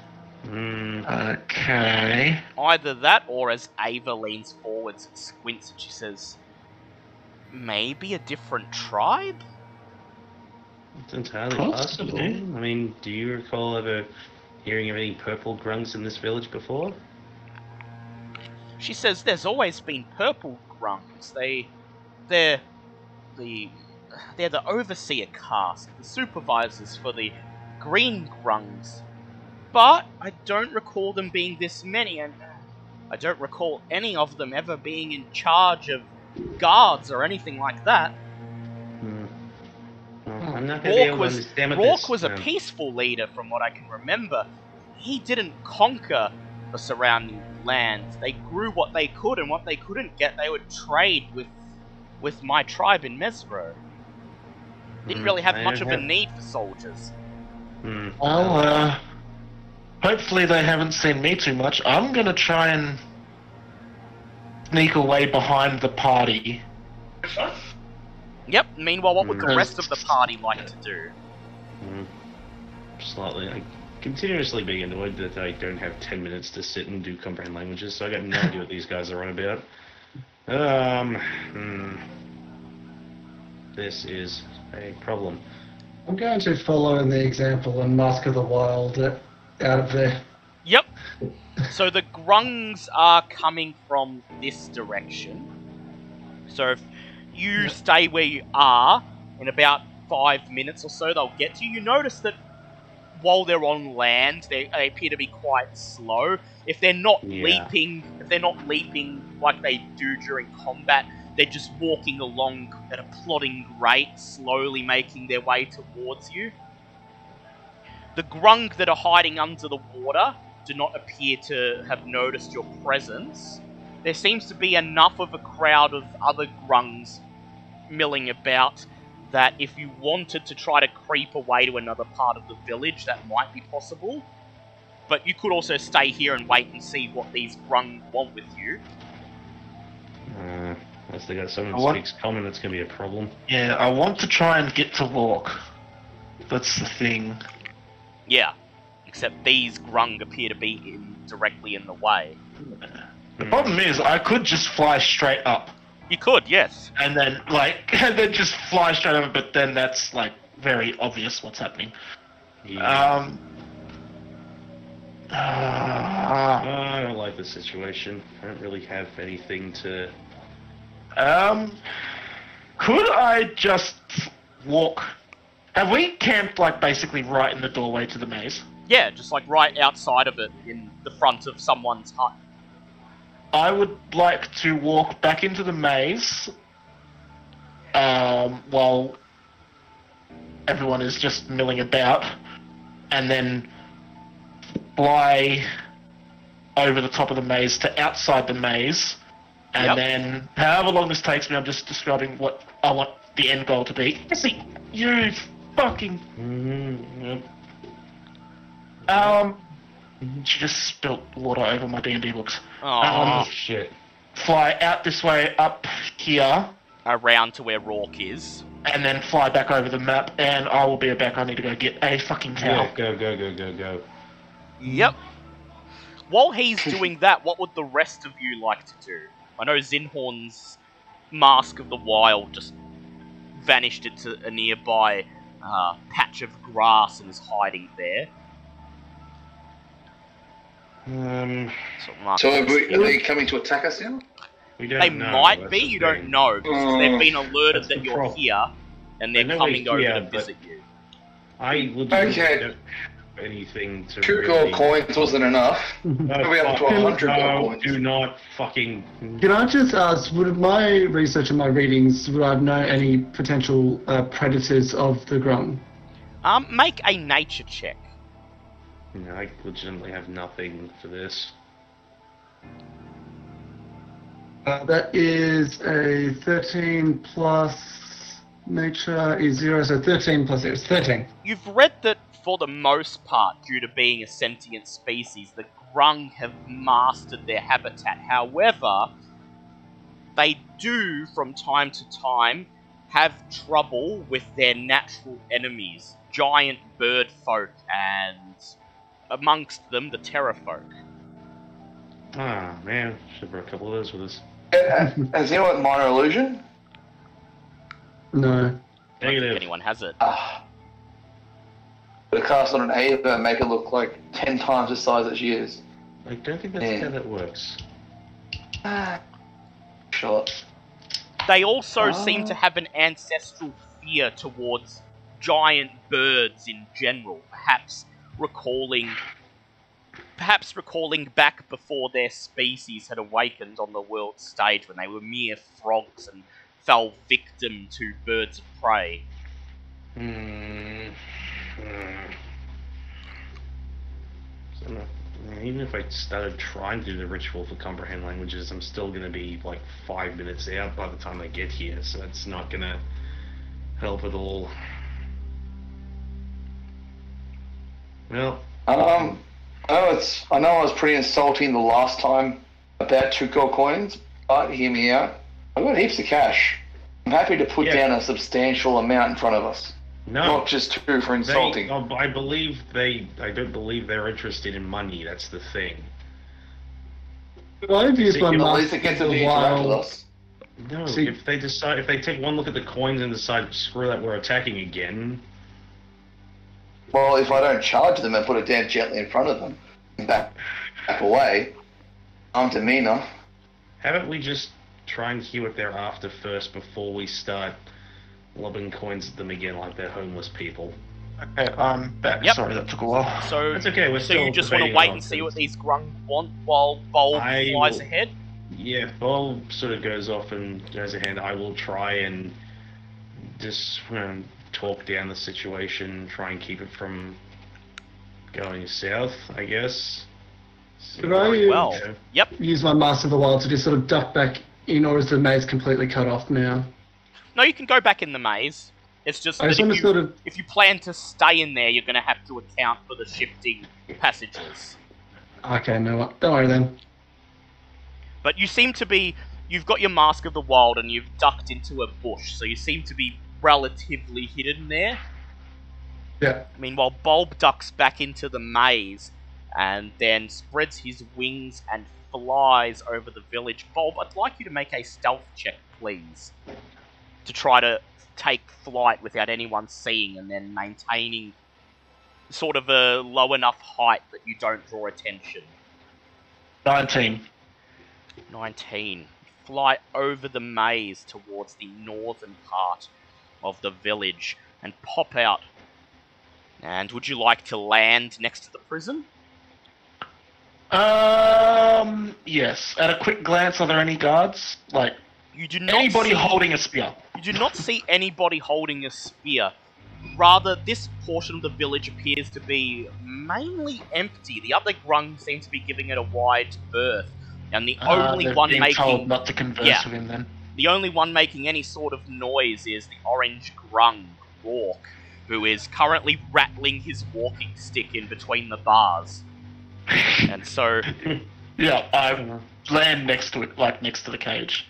Okay. Either that, or as Ava leans forwards and squints and she says, maybe a different tribe? It's entirely Possible. possible. I mean, do you recall ever hearing of any purple grungs in this village before? She says there's always been purple grungs. They're the overseer caste, the supervisors for the green grungs. But I don't recall them being this many, and I don't recall any of them ever being in charge of guards or anything like that. Well, I'm not going to be able to understand what this... Rourke was a peaceful leader from what I can remember. He didn't conquer the surrounding lands. They grew what they could, and what they couldn't get, they would trade with my tribe in Mesro. Didn't really have much of a need for soldiers. Well, hopefully they haven't seen me too much. I'm gonna try and sneak away behind the party. Yep, meanwhile, what would the rest of the party like to do? Slightly. I continuously being annoyed that I don't have 10 minutes to sit and do comprehend languages, so I got no idea what these guys are on about. This is a problem. I'm going to follow in the example and Mask of the Wild out of there. Yep. So the grungs are coming from this direction. So if you stay where you are, in about 5 minutes or so they'll get to you. You notice that while they're on land, they appear to be quite slow. If they're not leaping, if but they're not leaping like they do during combat. They're just walking along at a plodding rate, slowly making their way towards you. The Grung that are hiding under the water do not appear to have noticed your presence. There seems to be enough of a crowd of other Grungs milling about that if you wanted to try to creep away to another part of the village, that might be possible. But you could also stay here and wait and see what these Grung want with you. Unless they got someone who speaks common, that's going to be a problem. Yeah, I want to try and get to walk. That's the thing. Yeah, except these Grung appear to be directly in the way. The problem is, I could just fly straight up. You could, yes. And then, just fly straight over, but then that's, very obvious what's happening. Yeah. I don't like the situation. I don't really have anything to... Could I just walk... Have we camped, basically right in the doorway to the maze? Yeah, just, right outside of it, in the front of someone's hut. I would like to walk back into the maze, while everyone is just milling about, and then fly over the top of the maze to outside the maze, and then, however long this takes me, I'm just describing what I want the end goal to be. See, you fucking... She just spilt water over my D&D books. Oh, shit. Fly out this way, up here, around to where Rourke is. and then fly back over the map, and I will be back. I need to go get a fucking towel. Yeah, go. Yep. While he's doing that, what would the rest of you like to do? I know Zinhorn's Mask of the Wild just vanished into a nearby patch of grass and is hiding there. So are they coming to attack us now? We don't They know, might that's be, the you thing. don't know, because they've been alerted That's that the you're problem. here, and they're I know coming we're over here, to but- visit you. I legitimately Okay. don't have anything to Two really... gold coins wasn't enough. No, Are we up to fuck, 100 gold no, coins? do not fucking... Can I just ask, would my research and my readings, would I know any potential predators of the Grung? Make a nature check. No, I legitimately have nothing for this. That is a 13 plus nature is 0, so 13 plus 0 is 13. You've read that, for the most part, due to being a sentient species, the Grung have mastered their habitat. However, they do, from time to time, have trouble with their natural enemies, giant bird folk, and amongst them, the terror folk. Ah, man, should brought a couple of those with us. Has anyone minor illusion? No. I don't think Negative. anyone has it. But cast on an Ava and make it look like 10 times the size that she is. I don't think that's Yeah. how that works. Sure. They also seem to have an ancestral fear towards giant birds in general, perhaps recalling back before their species had awakened on the world stage when they were mere frogs and fell victim to birds of prey. So, even if I started trying to do the ritual for comprehend languages, I'm still going to be like 5 minutes out by the time I get here, so it's not going to help at all. Well, I know I was pretty insulting the last time about 2 gold coins, but hear me out. I've got heaps of cash. I'm happy to put down a substantial amount in front of us. no. Not just 2 for insulting. I don't believe they're interested in money, that's the thing. I've used my At At mask least it gets of to the interact with wild. us. No, See- if they take one look at the coins and decide, screw that, we're attacking again, Well, if I don't charge them and put it down gently in front of them, and back away, I'm demeanor. how about we just try and hear what they're after first before we start lobbing coins at them again like they're homeless people? Okay, I'm back. Yep. Sorry, that took a while. So, That's okay. We're so still you just want to debating wait on and see options. what these Grung want while Bulb I flies will- ahead? Yeah, Bulb sort of goes off and goes ahead. I will try and just talk down the situation, try and keep it from going south, I guess. Could I Well, Yeah. yep. use my Master of the Wild to just sort of duck back in, or is the maze completely cut off now? No, you can go back in the maze. It's just I that just want to sort of... if you plan to stay in there, you're going to have to account for the shifting passages. Okay, no, don't worry then. But you seem to be... You've got your Mask of the Wild and you've ducked into a bush, so you seem to be relatively hidden there. Yeah. Meanwhile, Bulb ducks back into the maze and then spreads his wings and flies over the village. Bulb, I'd like you to make a stealth check, please. To try to take flight without anyone seeing and then maintaining sort of a low enough height that you don't draw attention. 19. 19. Fly over the maze towards the northern part of the village and pop out. And would you like to land next to the prison? Yes. At a quick glance, are there any guards? Like, You do not anybody see, holding a spear? You do not see anybody holding a spear. Rather, this portion of the village appears to be mainly empty. The other Grung seem to be giving it a wide berth. And the only They're one being making... told not to converse Yeah. with him then. The only one making any sort of noise is the orange Grung, Rourke, who is currently rattling his walking stick in between the bars. And so Yeah, I land next to it, like next to the cage.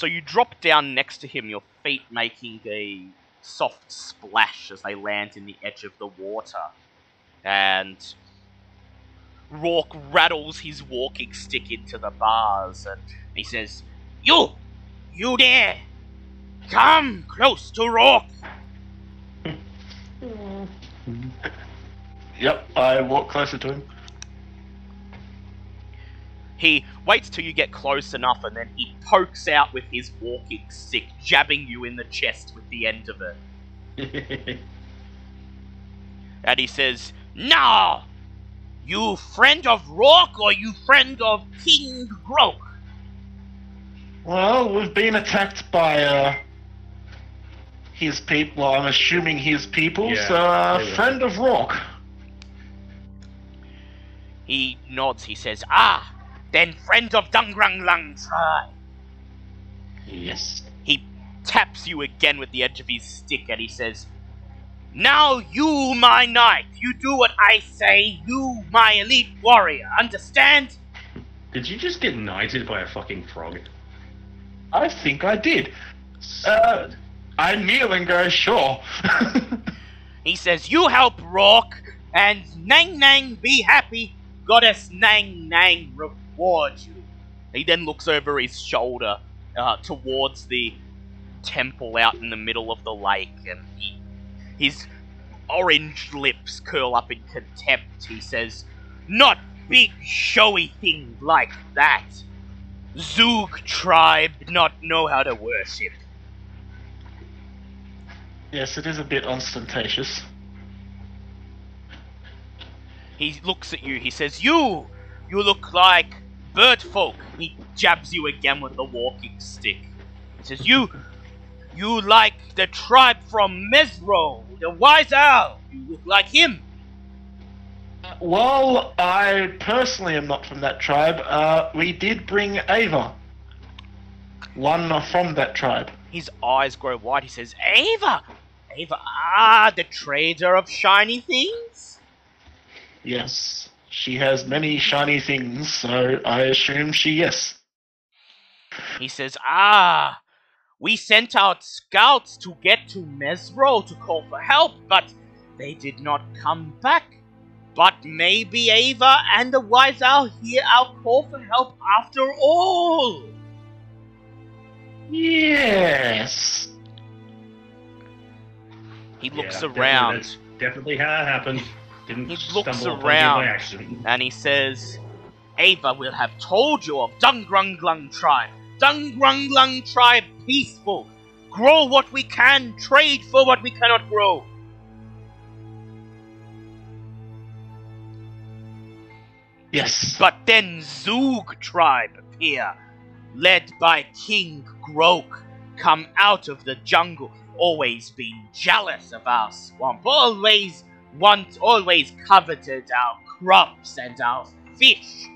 you drop down next to him, your feet making a soft splash as they land in the edge of the water. And Rourke rattles his walking stick into the bars and he says, You there! Come close to Rourke! Yep, I walk closer to him. He waits till you get close enough and then he pokes out with his walking stick, jabbing you in the chest with the end of it. And he says, Now! You friend of Rourke or you friend of King Grung? Well, we've been attacked by, his people. Well, I'm assuming his people, Yeah, so, they were. friend of Rourke. He nods, he says, Ah! Then friend of Dungrunglung tribe. Yes. He taps you again with the edge of his stick and he says, Now you, my knight, you do what I say, you, my elite warrior, understand? Did you just get knighted by a fucking frog? I think I did. I kneel and go, sure. He says, You help Rourke, and Nang Nang be happy, Goddess Nang Nang reward you. He then looks over his shoulder towards the temple out in the middle of the lake, and his orange lips curl up in contempt. He says, Not big showy things like that. Zoog tribe not know how to worship. Yes, it is a bit ostentatious. He looks at you, he says, You look like bird folk. He jabs you again with the walking stick. He says, You like the tribe from Mesro, the wise owl. You look like him. Well, I personally am not from that tribe. We did bring Ava. One from that tribe. His eyes grow wide. He says, Ava, the trader of shiny things? Yes. She has many shiny things, so I assume yes. He says, we sent out scouts to get to Mesro to call for help, but they did not come back. But maybe Ava and the wise owl hear our call for help after all. Yes. He looks Yeah, around. That's definitely how it happened. Didn't He looks stumble upon it around. by accident. And he says, Ava will have told you of Dungrunglung tribe. Dungrunglung tribe peaceful. Grow what we can, trade for what we cannot grow. Yes. But then Zoog tribe appear, led by King Grok, come out of the jungle, always been jealous of our swamp, always coveted our crops and our fish.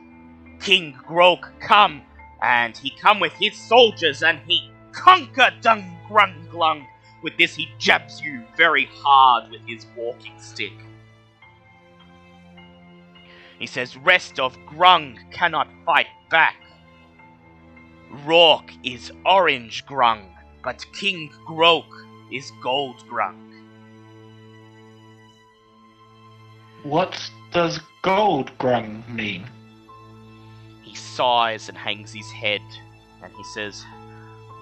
King Grok come, and he come with his soldiers, and he conquer Dungrunglung. With this, he jabs you very hard with his walking stick. He says, rest of Grung cannot fight back. Rourke is orange Grung, but King Grok is gold Grung. What does gold grung mean? He sighs and hangs his head, and he says,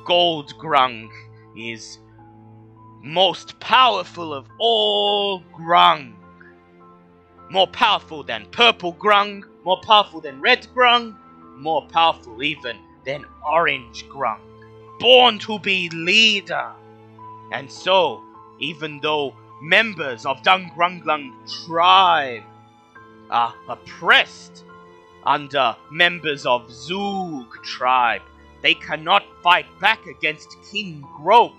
Gold Grung is most powerful of all Grung. More powerful than purple Grung, more powerful than red Grung, more powerful even than orange Grung. Born to be leader. And so, even though members of Dungrunglung tribe are oppressed under members of Zoog tribe, they cannot fight back against King Grok.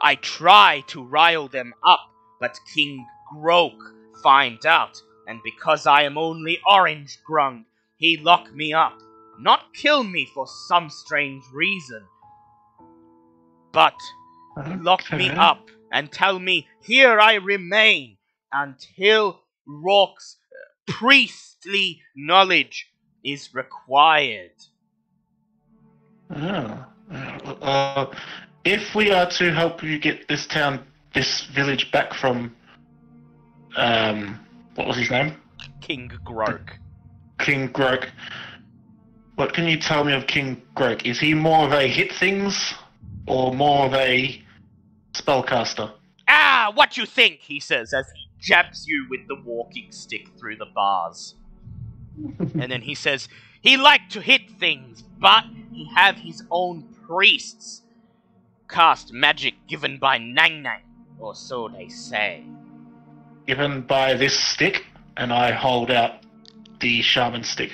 I try to rile them up, but King Grok find out, and because I am only orange Grung, he lock me up. Not kill me for some strange reason, but lock me up and tell me here I remain until Rourke's priestly knowledge is required. If we are to help you get this village back from, what was his name? King Grok. King Grok. What can you tell me of King Grok? Is he more of a hit things or more of a spellcaster? Ah, what you think, he says as he jabs you with the walking stick through the bars. And then he says, he like to hit things, but he have his own priests. Cast magic given by Nang Nang, or so they say. Given by this stick, and I hold out the shaman stick.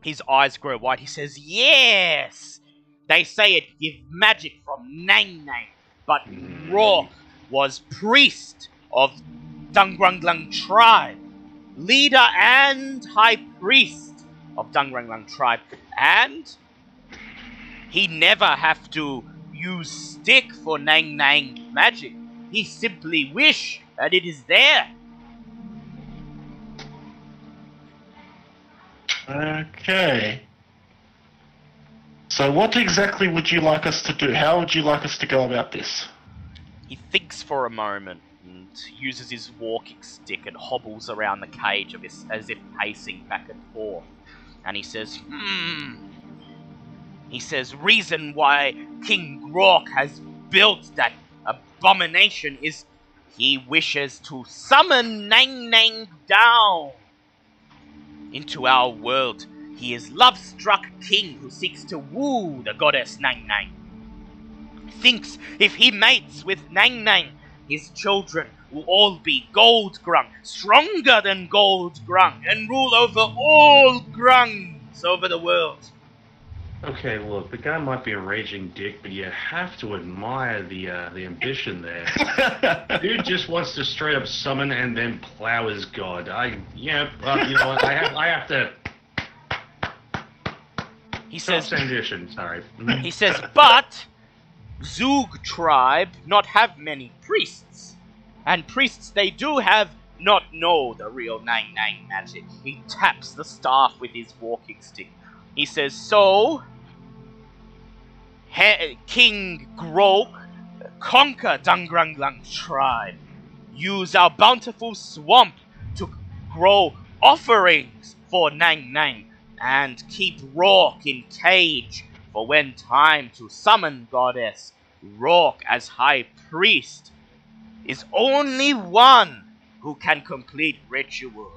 His eyes grow wide. He says, yes! They say it give magic from Nang Nang, but Rourke was priest of Dungrunglung tribe, leader and high priest of Dungrunglung tribe, and he never have to use stick for Nang Nang magic. He simply wish that it is there. Okay. So what exactly would you like us to do? How would you like us to go about this? He thinks for a moment and uses his walking stick and hobbles around the cage as if pacing back and forth. And he says, He says, reason why King Grok has built that abomination is he wishes to summon Nang Nang down into our world. He is love-struck king who seeks to woo the goddess Nang Nang. Thinks if he mates with Nang Nang, his children will all be Gold Grung, stronger than Gold Grung, and rule over all Grungs over the world. Okay, look, the guy might be a raging dick, but you have to admire the ambition there. Dude just wants to straight up summon and then plow his god. You know what? I have to. He says, Self-ambition, sorry. He says, but Zoog tribe not have many priests, and priests they do have not know the real Nang Nang magic. He taps the staff with his walking stick. He says, so, King Grok, conquer Dungrunglung tribe. Use our bountiful swamp to grow offerings for Nang Nang, and keep Rourke in cage for when time to summon goddess Rourke as high priest is only one who can complete ritual.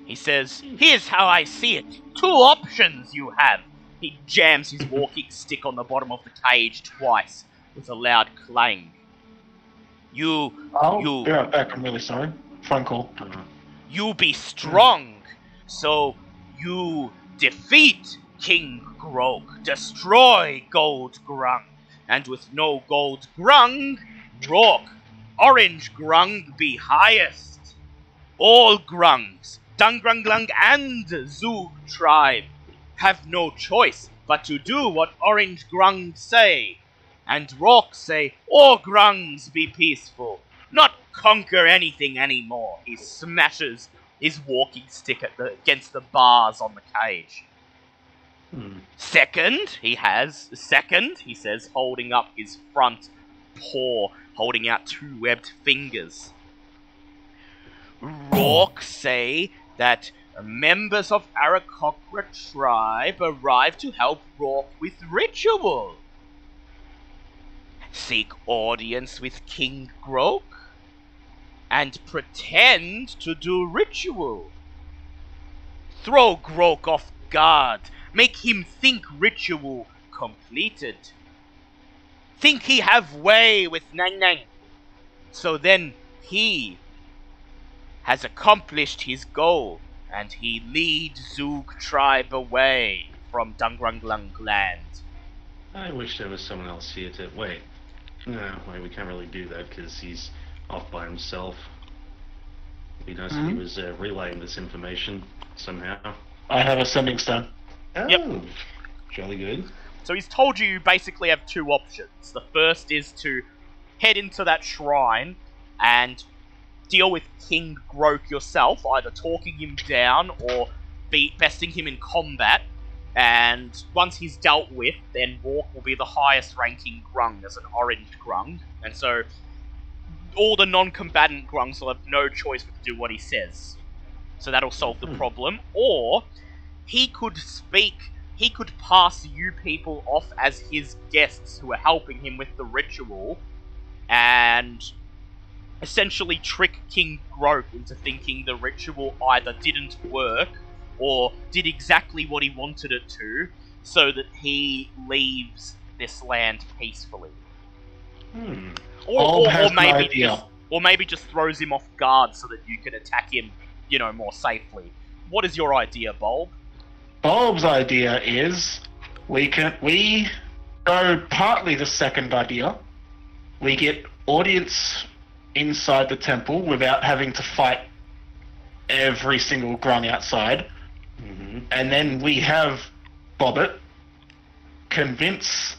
He says, here's how I see it. 2 options you have. He jams his walking stick on the bottom of the cage twice with a loud clang. I'll You be right back. I'm really sorry. Phone call. you be strong, so you defeat King Grog, destroy Gold Grung, and with no Gold Grung, Rock, Orange Grung be highest. All Grungs, Dungrunglung and Zug tribe, have no choice but to do what Orange Grung say, and Rock say, all Grungs be peaceful, not conquer anything anymore. He smashes his walking stick against the bars on the cage. Second, he says, holding up his front paw, holding out two webbed fingers. Rourke say that members of Arakocra tribe arrive to help Rourke with ritual. Seek audience with King Grog and pretend to do ritual. Throw Grog off guard. Make him think ritual completed. Think he have way with Nang Nang. So then he has accomplished his goal, and he lead Zug tribe away from Dungrunglung land. I wish there was someone else here to... Wait. No, wait, we can't really do that because he's off by himself. It'd be nice if he was relaying this information somehow. I have a sending stone. Oh, Yep. Jolly good. So he's told you basically have two options. The first is to head into that shrine and deal with King Grok yourself, either talking him down or besting him in combat. And once he's dealt with, then Rourke will be the highest ranking Grung as an orange Grung. And so all the non-combatant Grungs will have no choice but to do what he says. So that'll solve the problem. Or he could pass you people off as his guests who are helping him with the ritual and essentially trick King Grok into thinking the ritual either didn't work or did exactly what he wanted it to, so that he leaves this land peacefully. Or maybe just throws him off guard so that you can attack him, more safely. What is your idea, Bulb? Bulb's idea is we go partly the second idea. We get audience inside the temple without having to fight every single Grung outside. And then we have Bobbit convince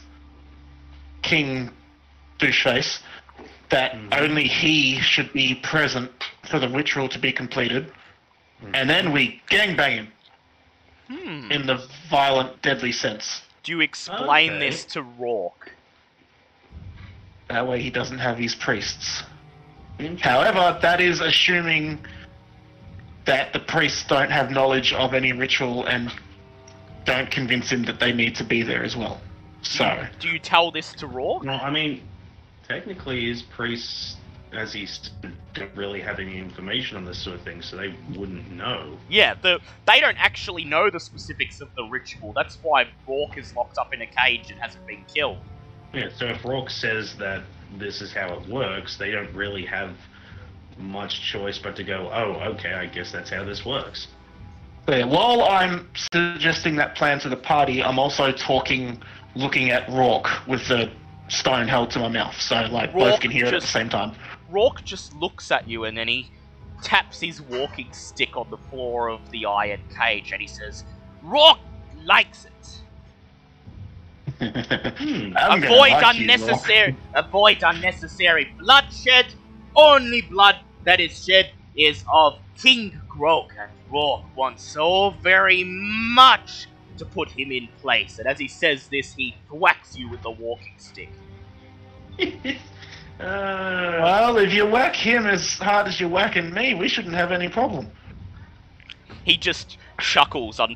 King Doucheface that only he should be present for the ritual to be completed. And then we gangbang him. In the violent, deadly sense. Do you explain this to Rourke? That way he doesn't have his priests. However, that is assuming that the priests don't have knowledge of any ritual and don't convince him that they need to be there as well. So... Do you tell this to Rourke? No, I mean, technically his priests, as he don't really have any information on this sort of thing, so they wouldn't know. Yeah, they don't actually know the specifics of the ritual. That's why Rourke is locked up in a cage and hasn't been killed. Yeah, so if Rourke says that this is how it works, they don't really have much choice but to go, oh, okay, I guess that's how this works. Yeah, while I'm suggesting that plan to the party, I'm also looking at Rourke with the stone held to my mouth, so both can hear it at the same time. Rourke just looks at you and then he taps his walking stick on the floor of the iron cage and he says, Rourke likes it. Avoid unnecessary bloodshed. Only blood that is shed is of King Grok, and Rourke wants so very much to put him in place. And as he says this, he thwacks you with the walking stick. Well, if you whack him as hard as you're whacking me, we shouldn't have any problem. He just chuckles. Oh,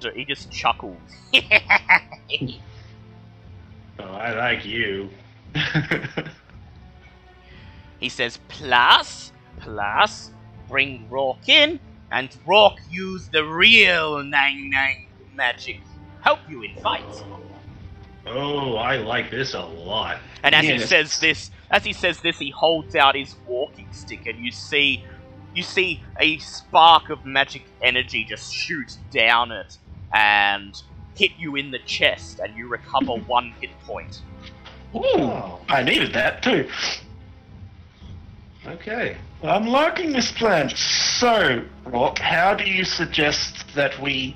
I like you. He says, plus, bring Rourke in, and Rourke use the real Nang Nang magic. Help you in fight. Oh, I like this a lot. And as he says this, As he says this, he holds out his walking stick, and you see a spark of magic energy just shoot down it and hit you in the chest, and you recover 1 hit point. Ooh, I needed that too. Okay. I'm liking this plan. So, Rock, how do you suggest that we...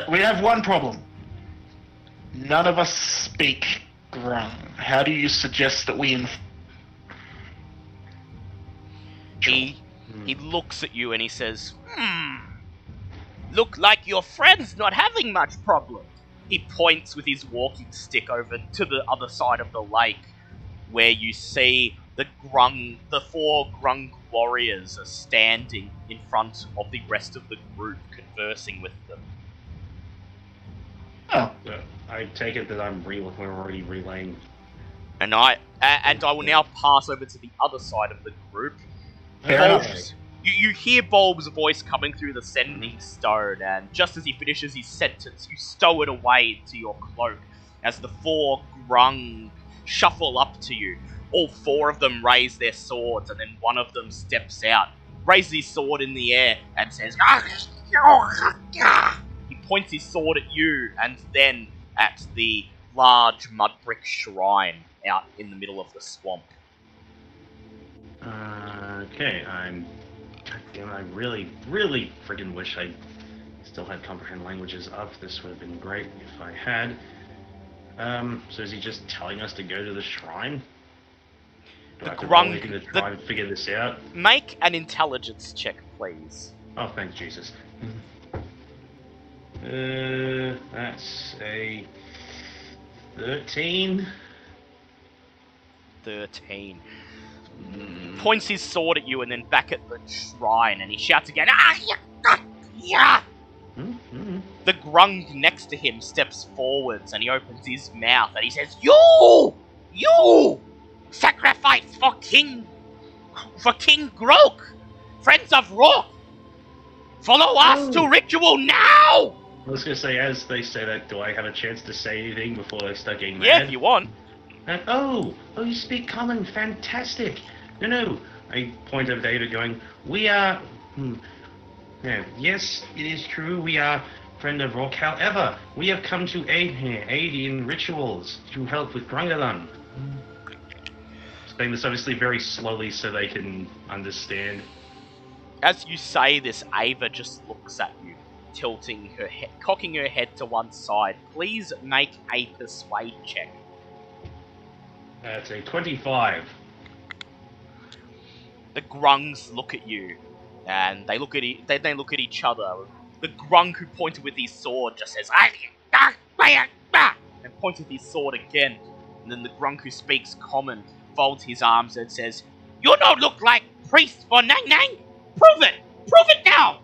we have one problem. None of us speak Grung. How do you suggest that we... He looks at you and he says, look like your friend's not having much problem. He points with his walking stick over to the other side of the lake, where you see the 4 Grung warriors are standing in front of the rest of the group, conversing with them. Oh, So I take it that we're already relaying. And I will now pass over to the other side of the group. fair enough. Bulbs, you hear Bulb's voice coming through the sending stone, and just as he finishes his sentence, you stow it away into your cloak as the 4 Grung shuffle up to you. All 4 of them raise their swords, and then one of them steps out, raises his sword in the air, and says, he points his sword at you, and then at the large mud brick shrine out in the middle of the swamp. Okay, Goddamn, I really, really friggin' wish I still had comprehend languages up. This would have been great if I had. So is he just telling us to go to the shrine? Do I have to roll anything to try and figure this out? Make an intelligence check, please. Oh, thank Jesus. That's a 13. 13. Points his sword at you and then back at the shrine, and he shouts again, yeah! The Grung next to him steps forwards and he opens his mouth and he says, You! Sacrifice for King Grung! Friends of Rock! Follow us to ritual now! I was gonna say, as they say that, do I have a chance to say anything before they start getting mad? Yeah, if you want. Oh, you speak common, fantastic. No, I point at David going, we are... Yeah, yes, it is true, we are friend of Rock. However, we have come to aid in rituals, to help with Grunglung. Saying this obviously very slowly so they can understand. As you say this, Ava just looks at you, tilting her head, cocking her head to one side. Please make a persuade check. That's a 25. The Grungs look at you, and they look at they look at each other. The Grung who pointed with his sword just says, and points with his sword again. And then the Grung who speaks common folds his arms and says, You don't look like priests for Nang Nang! Prove it! Prove it now!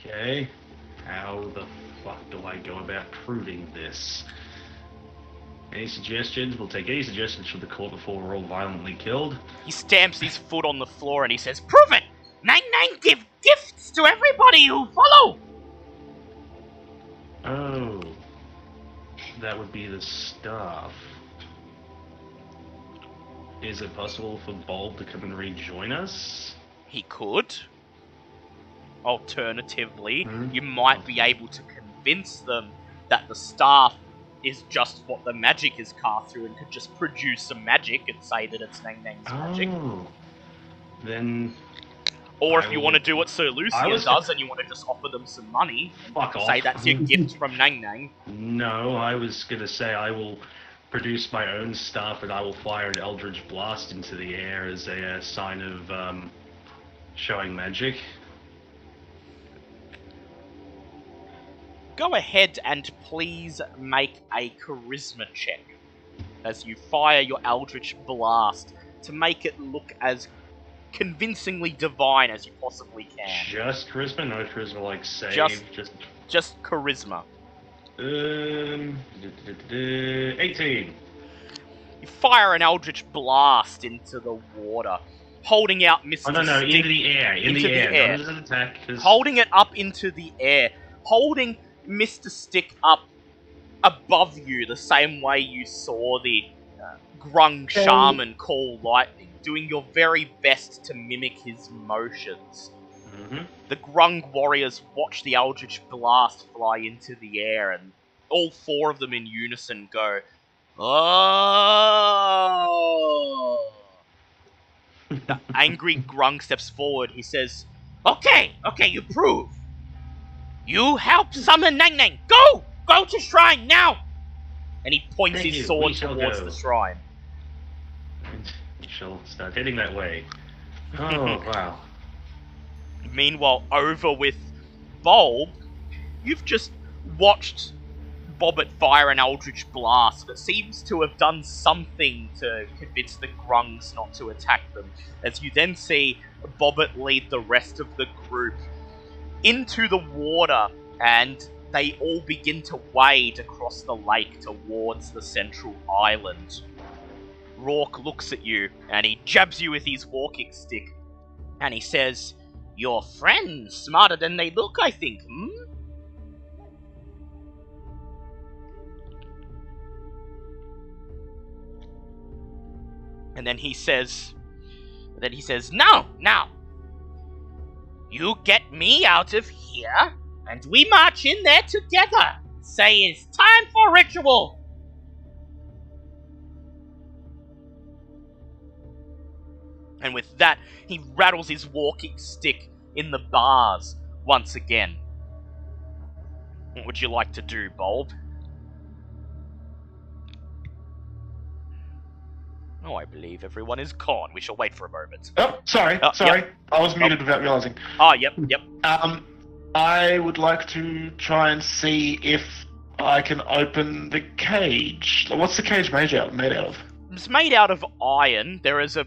Okay. How the fuck do I go about proving this? Any suggestions? We'll take any suggestions from the court before we're all violently killed. He stamps his foot on the floor and he says, Prove it! Nang Nang give gifts to everybody who follow! Oh. That would be the staff. Is it possible for Bulb to come and rejoin us? He could. Alternatively, you might be able to convince them that the staff is just what the magic is cast through and could just produce some magic and say that it's Nang Nang's magic. Oh. Then... Or if you want to do what Sir Lucian does and you want to just offer them some money, Fuck off. say that's your gift from Nang Nang. No, I was gonna say I will produce my own staff and I will fire an Eldritch Blast into the air as a sign of showing magic. Go ahead and please make a charisma check as you fire your Eldritch Blast to make it look as convincingly divine as you possibly can. Just charisma, no charisma like save. Just charisma. 18. You fire an Eldritch Blast into the water, holding out Mr. Oh no, Stick into the air. In into the air. the air. Not as an attack. 'Cause... Holding it up into the air. holding Mr. Stick up above you the same way you saw the Grung shaman call lightning, doing your very best to mimic his motions. Mm-hmm. The Grung warriors watch the Eldritch Blast fly into the air, and all four of them in unison go, "Oh!" The angry Grung steps forward. He says, Okay, you prove. You help summon Nang Nang. Go! Go to shrine now! And he points Thank his you. sword We shall towards go. the shrine. We shall start heading that way. Oh, wow. Meanwhile, over with Bulb, you've just watched Bobbit fire an Eldritch Blast that seems to have done something to convince the Grungs not to attack them, as you then see Bobbit lead the rest of the group into the water, and they all begin to wade across the lake towards the central island. Rourke looks at you, and he jabs you with his walking stick, and he says, "Your friends smarter than they look, I think, hmm?" And then he says, Now! You get me out of here, and we march in there together. Say it's time for ritual. And with that, he rattles his walking stick in the bars once again. What would you like to do, Bulb? Oh, I believe everyone is gone. We shall wait for a moment. Oh, sorry. Yep. I was muted without realizing. Ah, yep. I would like to try and see if I can open the cage. What's the cage made out of? It's made out of iron. There is a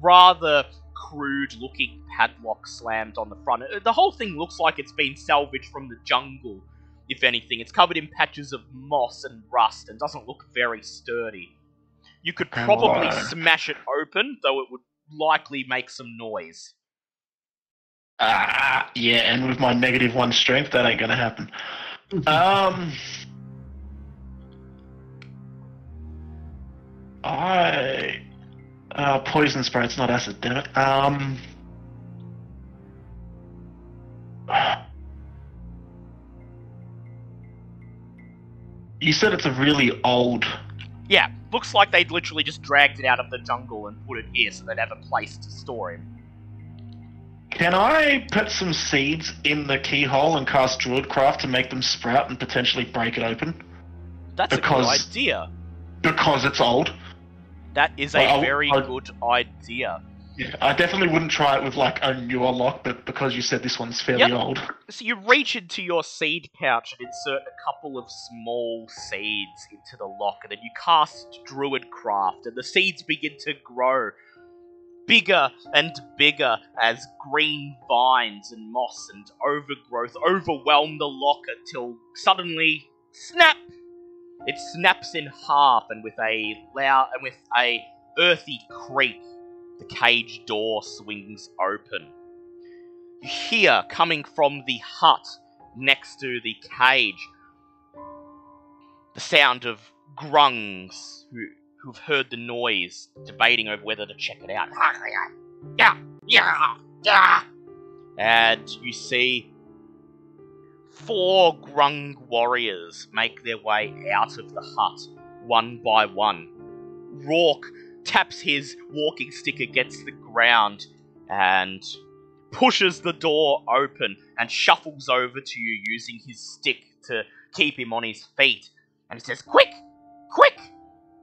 rather crude-looking padlock slammed on the front. The whole thing looks like it's been salvaged from the jungle, if anything. It's covered in patches of moss and rust and doesn't look very sturdy. You could probably smash it open, though it would likely make some noise. Yeah, and with my -1 strength, that ain't gonna happen. Poison spray, it's not acid, damn it. You said it's a really old... Yeah, looks like they'd literally just dragged it out of the jungle and put it here so they'd have a place to store him. Can I put some seeds in the keyhole and cast Druidcraft to make them sprout and potentially break it open? That's a good idea. Because it's old. That is a very good idea. Yeah, I definitely wouldn't try it with like a newer lock, but because you said this one's fairly old. So you reach into your seed pouch and insert a couple of small seeds into the lock, and then you cast Druidcraft, and the seeds begin to grow bigger and bigger as green vines and moss and overgrowth overwhelm the lock until suddenly, snap! It snaps in half, and with a earthy creak, the cage door swings open. You hear, coming from the hut next to the cage, the sound of grungs who've heard the noise, debating over whether to check it out. And you see 4 grung warriors make their way out of the hut, one by one. Rourke taps his walking stick against the ground and pushes the door open and shuffles over to you using his stick to keep him on his feet. And he says, Quick!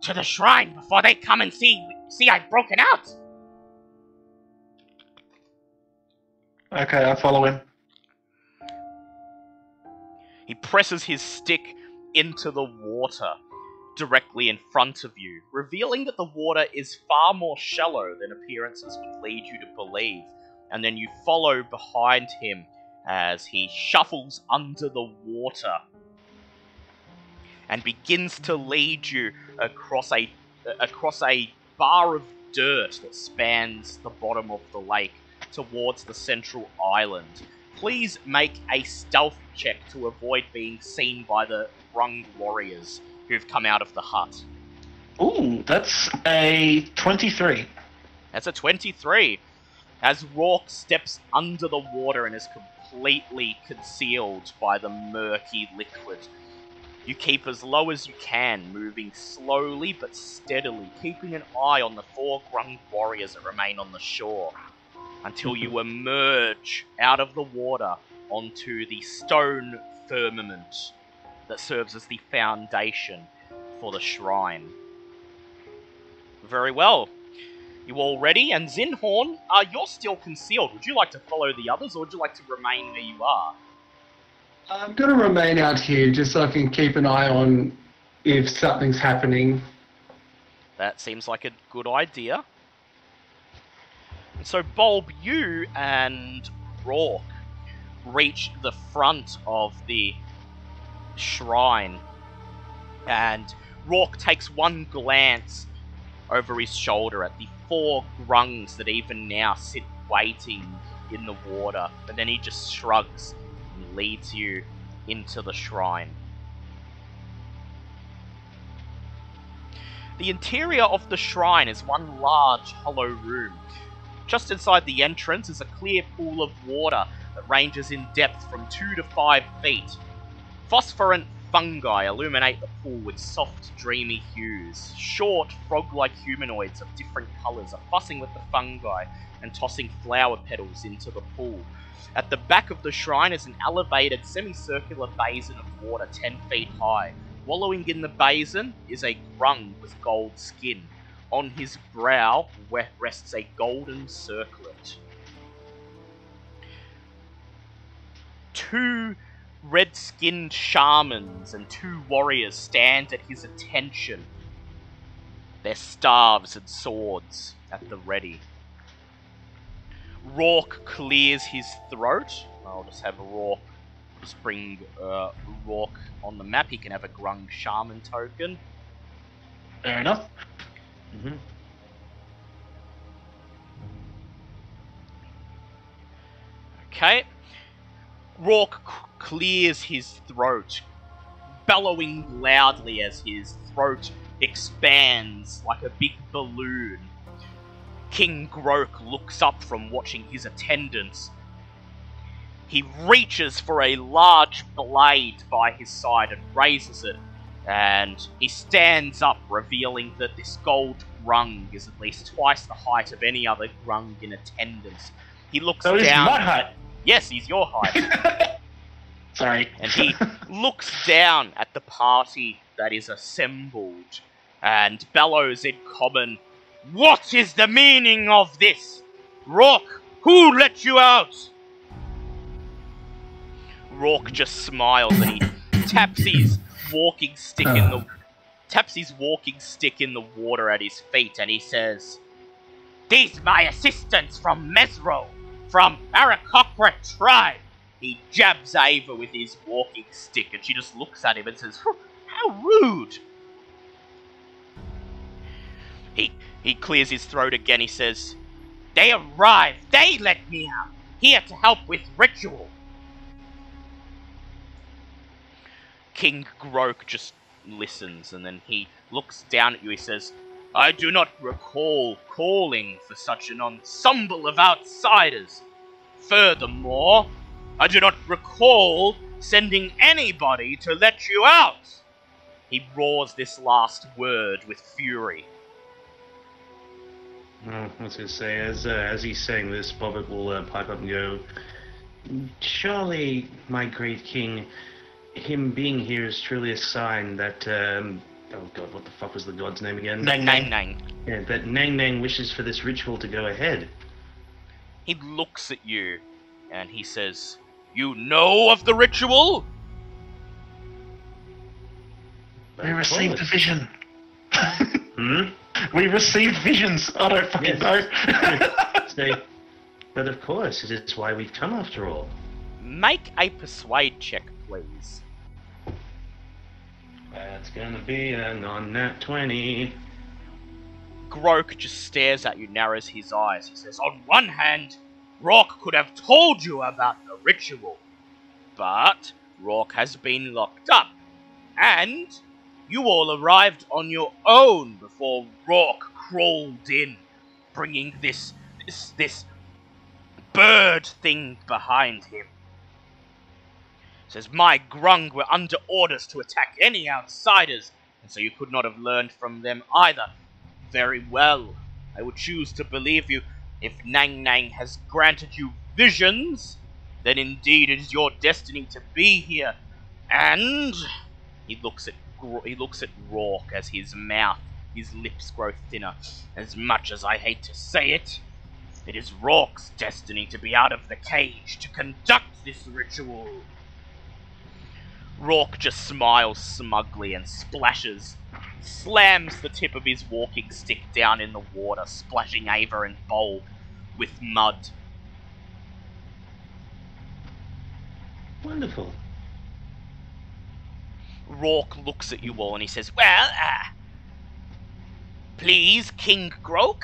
To the shrine before they come and see I've broken out! Okay, I follow him. He presses his stick into the water directly in front of you, revealing that the water is far more shallow than appearances would lead you to believe, and then you follow behind him as he shuffles under the water and begins to lead you across a bar of dirt that spans the bottom of the lake towards the central island. please make a stealth check to avoid being seen by the Grung warriors who've come out of the hut. Ooh, that's a 23. That's a 23. As Rourke steps under the water and is completely concealed by the murky liquid, you keep as low as you can, moving slowly but steadily, keeping an eye on the 4 Grung warriors that remain on the shore, until you emerge out of the water onto the stone firmament that serves as the foundation for the shrine. Very well. You all ready? And Zinhorn, you're still concealed. Would you like to follow the others, or would you like to remain where you are? I'm going to remain out here just so I can keep an eye on if something's happening. That seems like a good idea. So, Bulb, you and Rourke reach the front of the shrine, and Rourke takes one glance over his shoulder at the 4 grungs that even now sit waiting in the water, but then he just shrugs and leads you into the shrine. The interior of the shrine is one large hollow room. Just inside the entrance is a clear pool of water that ranges in depth from 2 to 5 feet. Phosphorescent fungi illuminate the pool with soft, dreamy hues. Short, frog-like humanoids of different colours are fussing with the fungi and tossing flower petals into the pool. At the back of the shrine is an elevated, semicircular basin of water 10 feet high. Wallowing in the basin is a grung with gold skin. On his brow rests a golden circlet. 2 red-skinned shamans and 2 warriors stand at his attention, their staves and swords at the ready. Rourke clears his throat. I'll just have Rourke, just bring Rourke on the map. He can have a Grung shaman token. Fair enough. Mm-hmm. Okay. Rourke clears his throat, bellowing loudly as his throat expands like a big balloon. King Grok looks up from watching his attendants. He reaches for a large blade by his side and raises it, and he stands up, revealing that this gold grung is at least twice the height of any other grung in attendance. He looks So down. he's my height. Yes, he's your height. Sorry. And he looks down at the party that is assembled and bellows in common, "What is the meaning of this? Rourke, who let you out?" Rourke just smiles and he taps his walking stick in the water at his feet, and he says, "These my assistants from Mesro, from Arakokra tribe." He jabs Ava with his walking stick, and she just looks at him and says, "How rude." He clears his throat again. He says, "They arrived. They let me out. Here to help with ritual." King Grok just listens, and then he looks down at you. He says, "I do not recall calling for such an ensemble of outsiders. Furthermore, I do not recall sending anybody to let you out." He roars this last word with fury. Well, I was going to say, as he's saying this, Bobbit will pipe up and go, "Surely, my great king, him being here is truly a sign that, oh god, what the fuck was the god's name again? Nang Nang nang. Nang. Yeah, that Nang Nang wishes for this ritual to go ahead." He looks at you, and he says, "You know of the ritual?" We received a vision. Hmm? We received visions. I don't fucking know. Say, but of course, it is why we've come after all. Make a persuade check, please. That's gonna be a non-nat 20. Grok just stares at you, narrows his eyes. He says, "On one hand, Rock could have told you about the ritual, but Rock has been locked up, and you all arrived on your own before Rock crawled in, bringing this bird thing behind him. Says, my Grung were under orders to attack any outsiders, and so you could not have learned from them either. Very well. I would choose to believe you. If Nang Nang has granted you visions, then indeed it is your destiny to be here. And he looks at Rourke as his lips grow thinner. As much as I hate to say it, it is Rourke's destiny to be out of the cage to conduct this ritual. Rourke just smiles smugly and slams the tip of his walking stick down in the water, splashing Ava and Bulb with mud. Wonderful. Rourke looks at you all and he says, well, please, King Grok,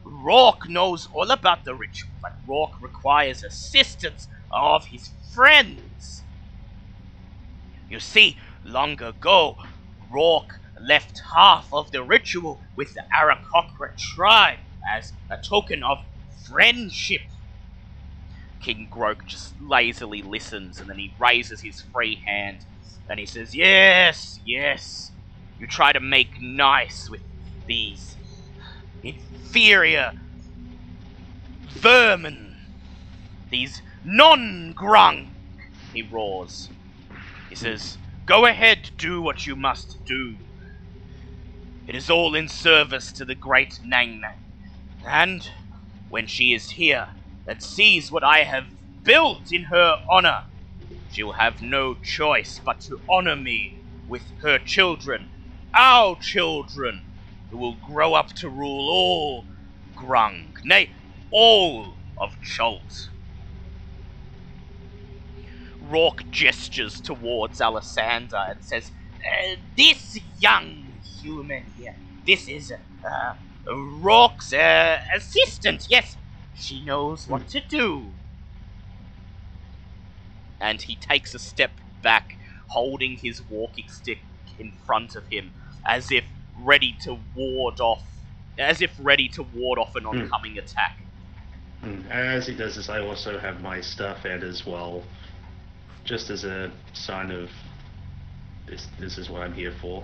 Rourke knows all about the ritual, but Rourke requires assistance of his friends. You see, long ago, Rourke left half of the ritual with the Arakocra tribe as a token of friendship. King Grok just lazily listens, and then he raises his free hand, and he says, yes, yes, you try to make nice with these inferior vermin, these non-Grung, he roars. He says, go ahead, do what you must do. It is all in service to the great Nang Nang. And when she is here and sees what I have built in her honor, she will have no choice but to honor me with her children, our children, who will grow up to rule all Grung, nay, all of Chult. Rourke gestures towards Alessander and says, this young human here, this is Rourke's assistant. Yes, she knows what to do. And he takes a step back, holding his walking stick in front of him, as if ready to ward off an oncoming attack. As he does this, I also have my staff out as well, just as a sign of this is what I'm here for.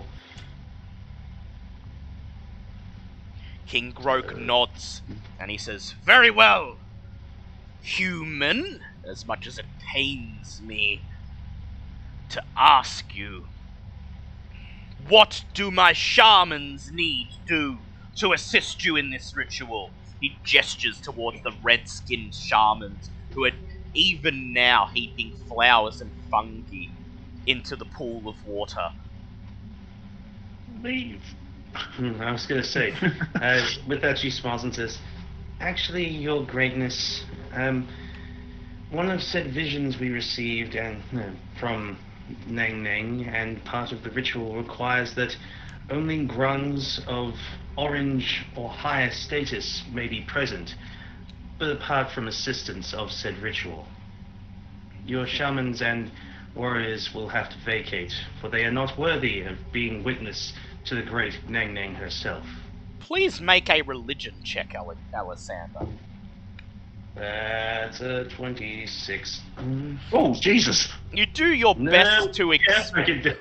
King Grok nods, and he says, very well, human, as much as it pains me to ask you, what do my shamans need do to assist you in this ritual? He gestures towards the red-skinned shamans, who are even now heaping flowers and fungi into the pool of water. Leave. I was going to say, with that she smiles and says, actually, your greatness, one of said visions we received from Nang Nang, and part of the ritual requires that only Grungs of orange or higher status may be present, but apart from assistance of said ritual. Your shamans and warriors will have to vacate, for they are not worthy of being witness to the great Nang Nang herself. Please make a religion check, Alessander. That's a 26. Oh, Jesus! You do your best to Yes, I can do.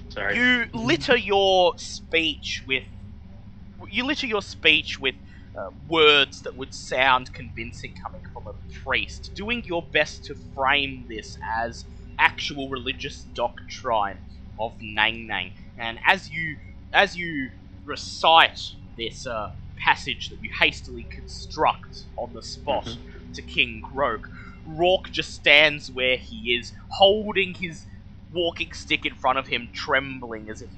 Sorry. You litter your speech with words that would sound convincing coming from a priest, doing your best to frame this as actual religious doctrine of Nang Nang. And as you recite this passage that you hastily construct on the spot to King Grok, Rourke just stands where he is, holding his walking stick in front of him, trembling as if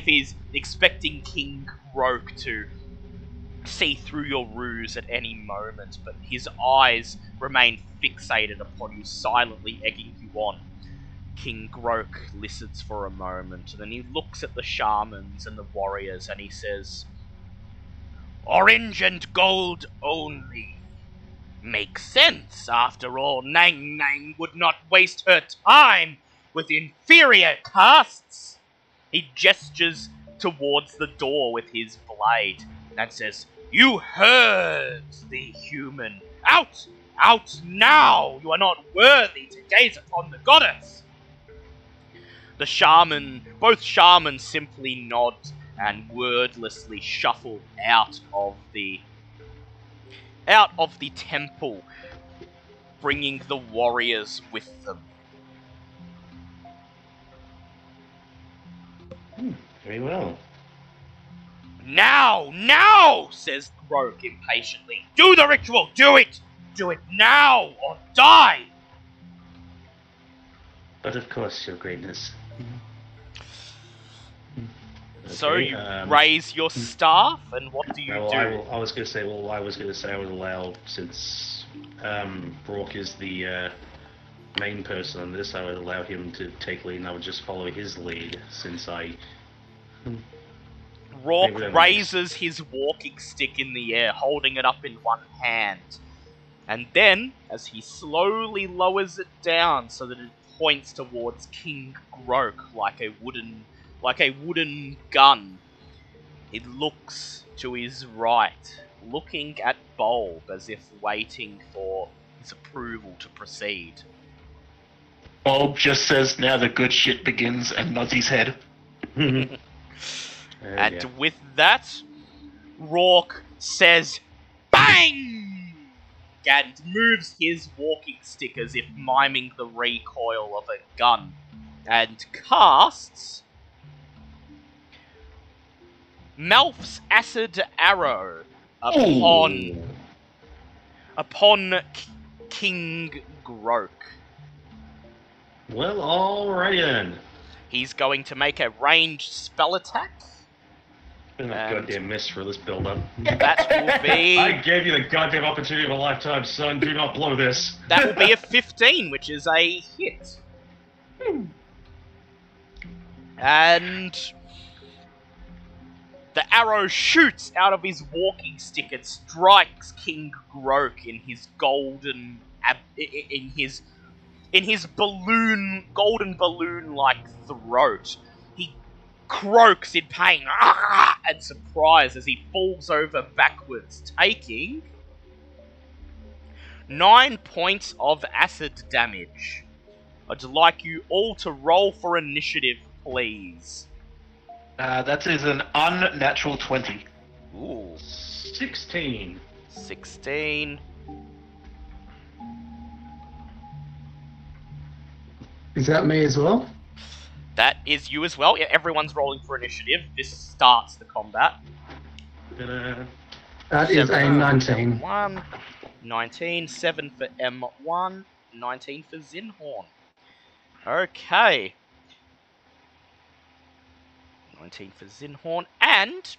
he's expecting King Grok to see through your ruse at any moment, but his eyes remain fixated upon you, silently egging you on. King Grok listens for a moment, and then he looks at the shamans and the warriors, and he says, orange and gold only. Makes sense. After all, Nang Nang would not waste her time with inferior castes. He gestures towards the door with his blade and says, "You heard the human. Out! Out now! You are not worthy to gaze upon the goddess!" Both shamans simply nod and wordlessly shuffle out of the temple, bringing the warriors with them. Very well. Now, says Grung impatiently. Do the ritual, do it! Do it now, or die! But of course, your greatness. So Okay, you raise your staff, and what do you well, do? I was going to say, I would allow, since Brock is the main person on this, I would allow him to take lead, and I would just follow his lead, since Rourke Maybe that raises his walking stick in the air, holding it up in one hand. And then, as he slowly lowers it down so that it points towards King Grok like a wooden gun, he looks to his right, looking at Bulb as if waiting for his approval to proceed. Bob just says, "Now the good shit begins," and nods his head. And with that, Rourke says, "Bang!" and moves his walking stick as if miming the recoil of a gun, and casts Malf's acid arrow upon King Grok. Well, alright then. He's going to make a ranged spell attack. Been a And- goddamn miss for this build-up. That will be I gave you the goddamn opportunity of a lifetime, son. Do not blow this. that will be a 15, which is a hit. And the arrow shoots out of his walking stick and strikes King Grok in his in his golden balloon-like throat. He croaks in pain and surprise as he falls over backwards, taking 9 points of acid damage. I'd like you all to roll for initiative, please. That is an unnatural 20. Ooh, 16. 16. Is that me as well? That is you as well. Yeah, everyone's rolling for initiative. This starts the combat. Ta-da. That is a 19. 1, 19, 7 for M1, 19 for Zinhorn. Okay. 19 for Zinhorn, and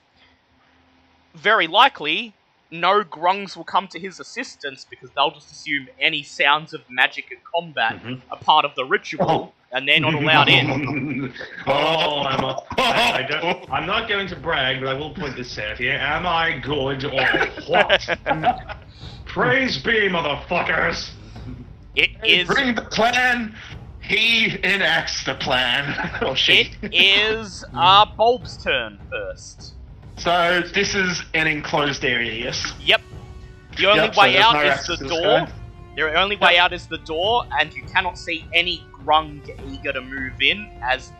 very likely no Grungs will come to his assistance because they'll just assume any sounds of magic and combat are part of the ritual, and they're not allowed in. I'm not going to brag, but I will point this out here. Am I good or what? Praise be, motherfuckers! It is. Bring the plan. He enacts the plan. Or she. It is Bulb's turn first. So this is an enclosed area, yes? Yep. The only Yep, so way there's out no is access the to this door. guy? The only way out is the door, and you cannot see any Grung eager to move in. As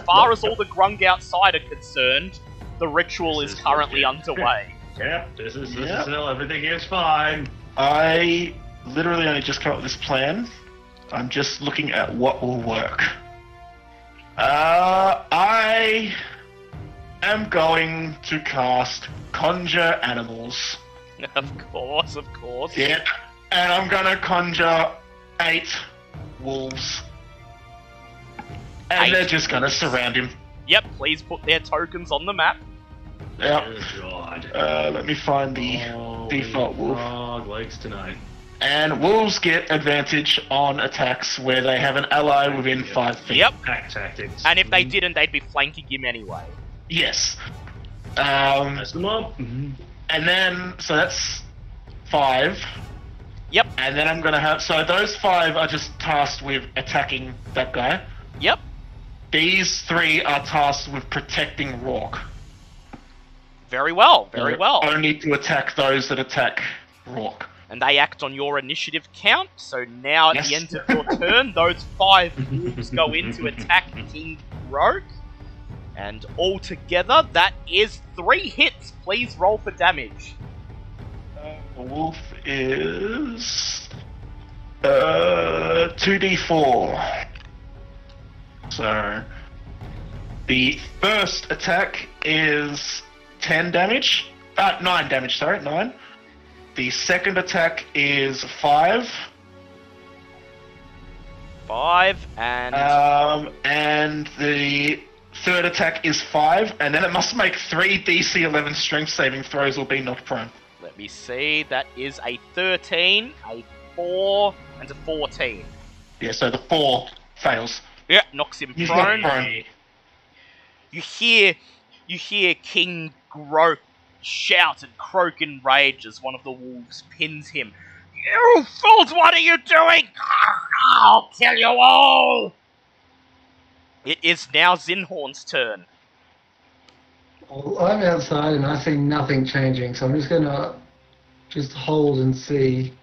far as all the Grung outside are concerned, the ritual This is is currently legit. underway. Yep, this is Yep. still, everything is fine. I literally only just came up with this plan. I'm just looking at what will work. I am going to cast Conjure Animals. Of course. Yep. And I'm gonna conjure 8 wolves. And 8 they're just gonna surround him. Yep, please put their tokens on the map. Yep. Oh, God. Let me find the default wolf. Frog legs tonight. And wolves get advantage on attacks where they have an ally within 5 feet. Yep, Pack tactics. and if they didn't, they'd be flanking him anyway. Yes. Mess them up. And then, so that's 5. Yep. And then I'm going to have... So those 5 are just tasked with attacking that guy. Yep. These 3 are tasked with protecting Rourke. Very well. Very well. Only to attack those that attack Rourke. And they act on your initiative count. So now at Yes. the end of your turn, those 5 wolves go in to attack King Grung. And altogether, that is 3 hits. Please roll for damage. The wolf is 2d4. So the first attack is 10 damage. 9 damage, sorry, 9. The second attack is 5. 5 and And the third attack is 5, and then it must make 3 DC 11 strength saving throws or be knocked prone. let me see. That is a 13, a 4, and a 14. Yeah, so the 4 fails. Yeah, knocks him He's prone. not prone. You hear King Grung shout and croak in rage as one of the wolves pins him. You fools, what are you doing? I'll kill you all! It is now Zinhorn's turn. Well, I'm outside and I see nothing changing, so I'm just gonna hold and see.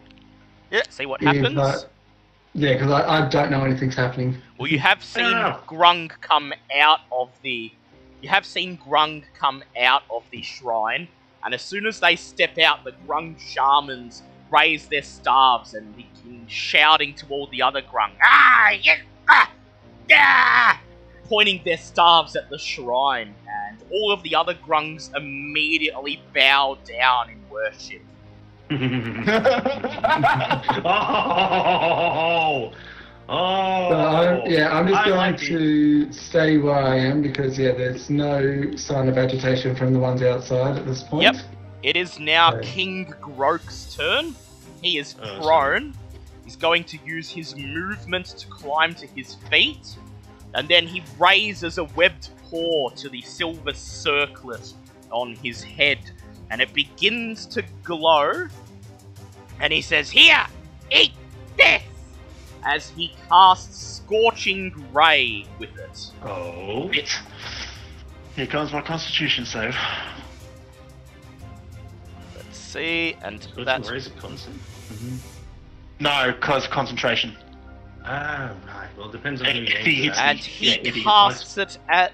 Yeah, see what if, happens. yeah, because I don't know anything's happening. Well, you have seen Grung come out of the... You have seen Grung come out of the shrine, and as soon as they step out, the Grung shamans raise their staves and begin shouting to all the other Grung. Pointing their staves at the shrine, and all of the other Grungs immediately bow down in worship. I'm just going to stay where I am because there's no sign of agitation from the ones outside at this point. Yep. It is now Okay. King Grok's turn. He is Oh, prone. He's going to use his movement to climb to his feet. And then he raises a webbed paw to the silver circlet on his head. And it begins to glow. And he says, "Here! Eat this!" As he casts Scorching Ray with it. Oh. Here comes my constitution save. Let's see, and Good that's... to raise a constant? No, because concentration. Ah, right. Well, it depends on who you If he aim hits at. And Yeah, he if he casts it at...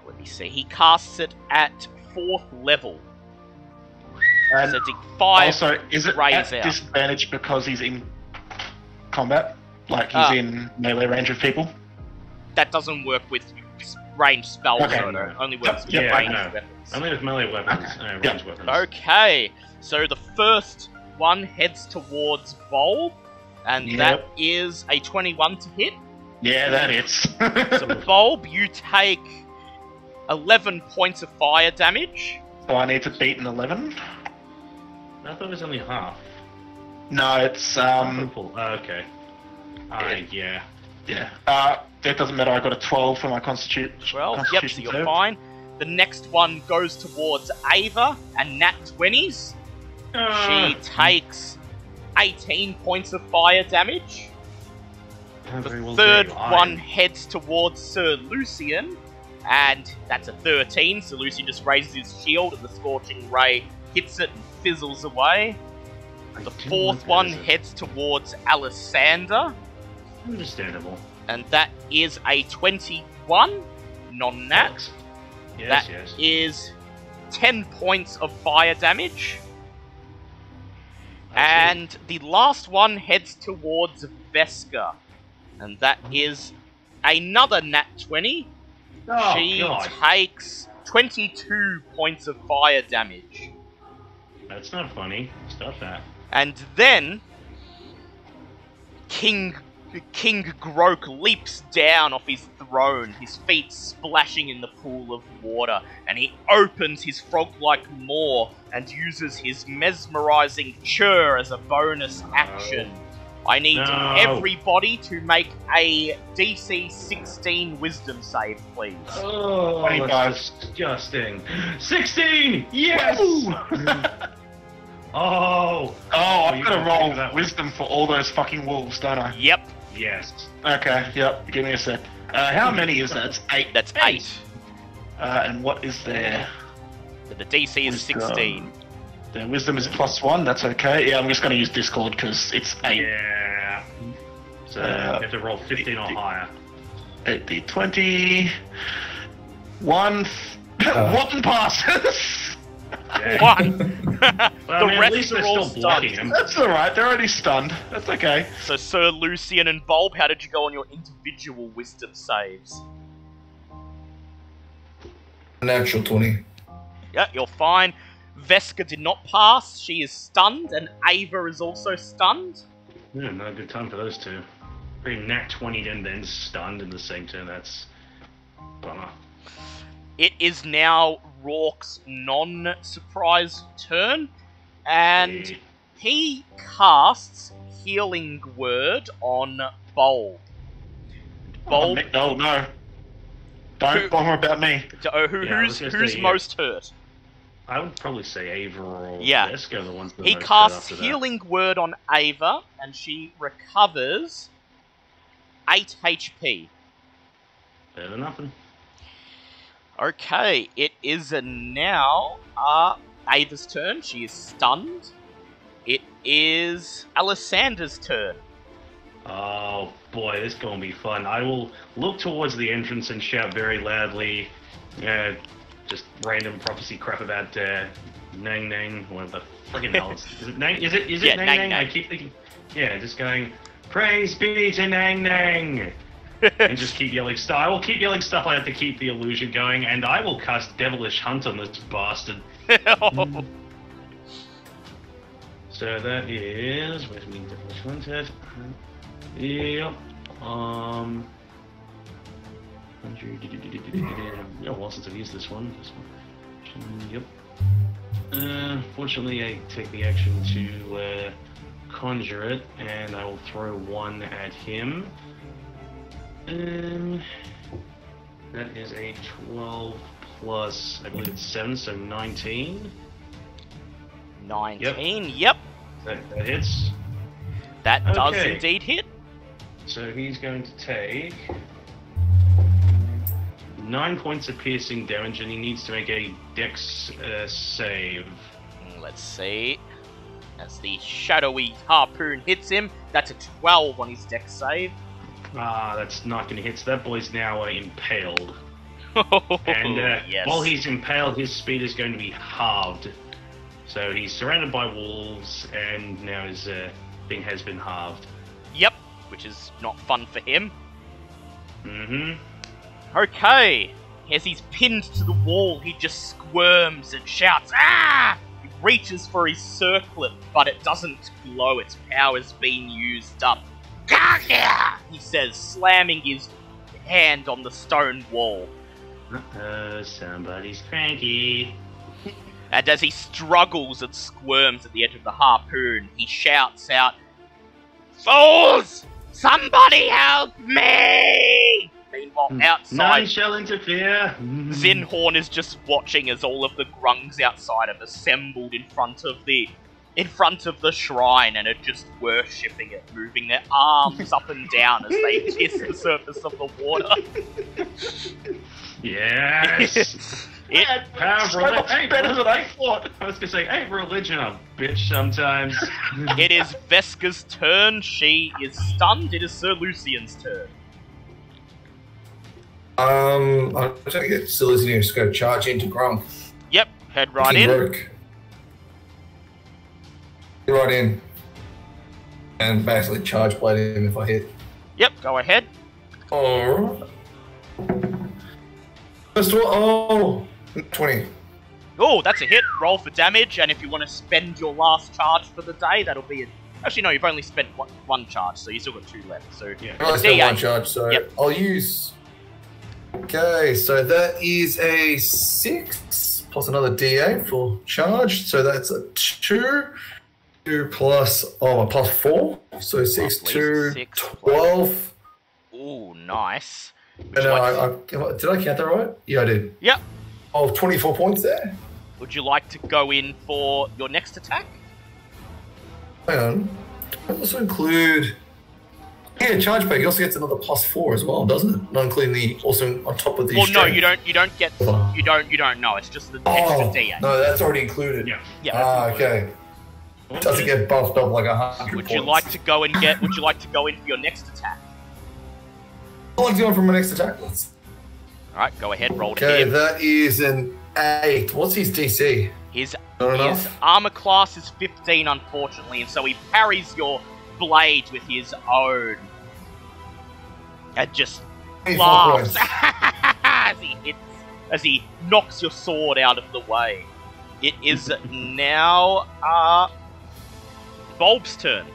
let me see. He casts it at 4th level. And So it's 5 also, is it rays at out. disadvantage because he's in combat? Like he's in melee range of people? That doesn't work with ranged spells, Okay. though. It only works with Yeah, ranged no. weapons. Only with melee weapons, Okay. ranged weapons. Okay, so the first one heads towards Bulb, and Yep. that is a 21 to hit. Yeah, that is. So Bulb, you take 11 points of fire damage. So I need to beat an 11? I thought it was only half. No, it's Full. Okay. Yeah. yeah. That doesn't matter. I got a 12 for my constitution. 12, yep, so you're fine. The next one goes towards Ava, and nat 20s. She takes 18 points of fire damage. The third one heads towards Sir Lucian, and that's a 13, so Lucian just raises his shield and the Scorching Ray hits it and fizzles away. The fourth one heads towards Alessander, Understandable. and that is a 21, non-nat. Yes, That yes. is 10 points of fire damage. I see. And the last one heads towards Veska, and that is another nat 20. Oh, She God. takes 22 points of fire damage. That's not funny. Stop that. And then King Grok leaps down off his throne, his feet splashing in the pool of water, and he opens his frog-like maw and uses his mesmerizing chur as a bonus action. I need No. everybody to make a DC 16 wisdom save, please. Oh, 25. that's disgusting. 16! Yes! Oh! Oh, I've you got to can roll think that one. wisdom for all those fucking wolves, don't I? Yep, Yes. Okay, yep, give me a sec. How many is that? It's 8. that's 8. And what is there? The DC is Wisdom. 16. The wisdom is +1, that's okay. Yeah, I'm just going to use Discord because it's 8. Yeah. So you have to roll 15 or higher. 8d20. 1. One passes! Yeah. One! Well, The I mean, at rest least they're are all still blocking stunned. him. That's alright, they're already stunned. That's okay. So, Sir Lucian and Bulb, how did you go on your individual wisdom saves? Natural 20. Yeah, you're fine. Veska did not pass. She is stunned, and Ava is also stunned. Yeah, no good time for those two. Pretty nat 20 and then stunned in the same turn. That's bummer. It is now Rourke's non-surprise turn, and he casts Healing Word on Bulb. Bulb, Oh no. Don't bother about me. yeah, I was gonna say, who's yeah. most hurt? I would probably say Ava or Yeah. Veska are the ones that He are most hurt casts after that. Healing Word on Ava, and she recovers 8 HP. Better than nothing. Okay, it is now Ava's turn. She is stunned. It is Alessandra's turn. Oh boy, this is gonna be fun. I will look towards the entrance and shout very loudly, just random prophecy crap about Nang Nang, whatever the friggin' hell is it Nang? Is it Yeah, Nang Nang Nang? Nang. I keep thinking, yeah, just going, praise be to Nang Nang, and just keep yelling stuff. I will keep yelling stuff like that to keep the illusion going, and I will cast Devilish Hunt on this bastard. So that is, where's me Devilish Hunt at? Yep. Yeah, well, since I've used this one. Yep. Fortunately, I take the action to conjure it, and I will throw one at him. That is a 12 plus, I believe it's 7, so 19. 19, yep. That hits. That does Okay. indeed hit. So he's going to take 9 points of piercing damage, and he needs to make a dex save. Let's see. As the shadowy harpoon hits him, that's a 12 on his dex save. Ah, that's not going to hit. So that boy's now impaled. And yes. while he's impaled, his speed is going to be halved. So he's surrounded by wolves, and now his thing has been halved. Yep, which is not fun for him. Mm-hmm. Okay, as he's pinned to the wall, he just squirms and shouts, "Ah!" He reaches for his circlet, but it doesn't glow. Its power's been used up. "Gah!" he says, slamming his hand on the stone wall. Somebody's cranky. And as he struggles and squirms at the edge of the harpoon, he shouts out, "Fools! Somebody help me!" Meanwhile, None outside, shall interfere. Zinhorn is just watching as all of the grungs outside have assembled in front of the shrine and are just worshipping it, moving their arms up and down as they kiss the surface of the water. Yes. So much better than I thought. I was gonna say, ain't religion a bitch sometimes? It is Veska's turn. She is stunned. It is Sir Lucian's turn. I'm trying to get Silly to just go charge into Grung. Yep, head right in. Rook. Right in. And basically charge blade him if I hit. Yep, go ahead. Oh. First of all, 20. Oh, that's a hit. Roll for damage, and if you want to spend your last charge for the day, that'll be it. Actually, no, you've only spent one charge, so you still got 2 left. So Yeah. I spent D8. one charge, so Yep. I'll use. Okay, so that is a 6 plus another D8 for charge, so that's a 2. 2 plus, plus 4, so 6, Lovely. 2, 6 plus- 12. Ooh, nice. No, did I count that right? Yeah, I did. Yep. 24 points there. Would you like to go in for your next attack? Hang on. I also include. Yeah, charge back. He also gets another +4 as well, doesn't it? Not including the also on top of the. Well, no, strength. you don't. You don't get. You don't know. It's just the extra D8. No, that's already included. Yeah. Yeah. Ah, okay. Doesn't get buffed up like 100 Would points. you like to go and get? Would you like to go in for your next attack? How long's going for my next attack? All right, go ahead. Roll to Okay, hit. that is an 8. What's his DC? His Not his enough? armor class is 15, unfortunately, and so he parries your blade with his own. And just 24 laughs points. as he knocks your sword out of the way. It is now Bulb's turn.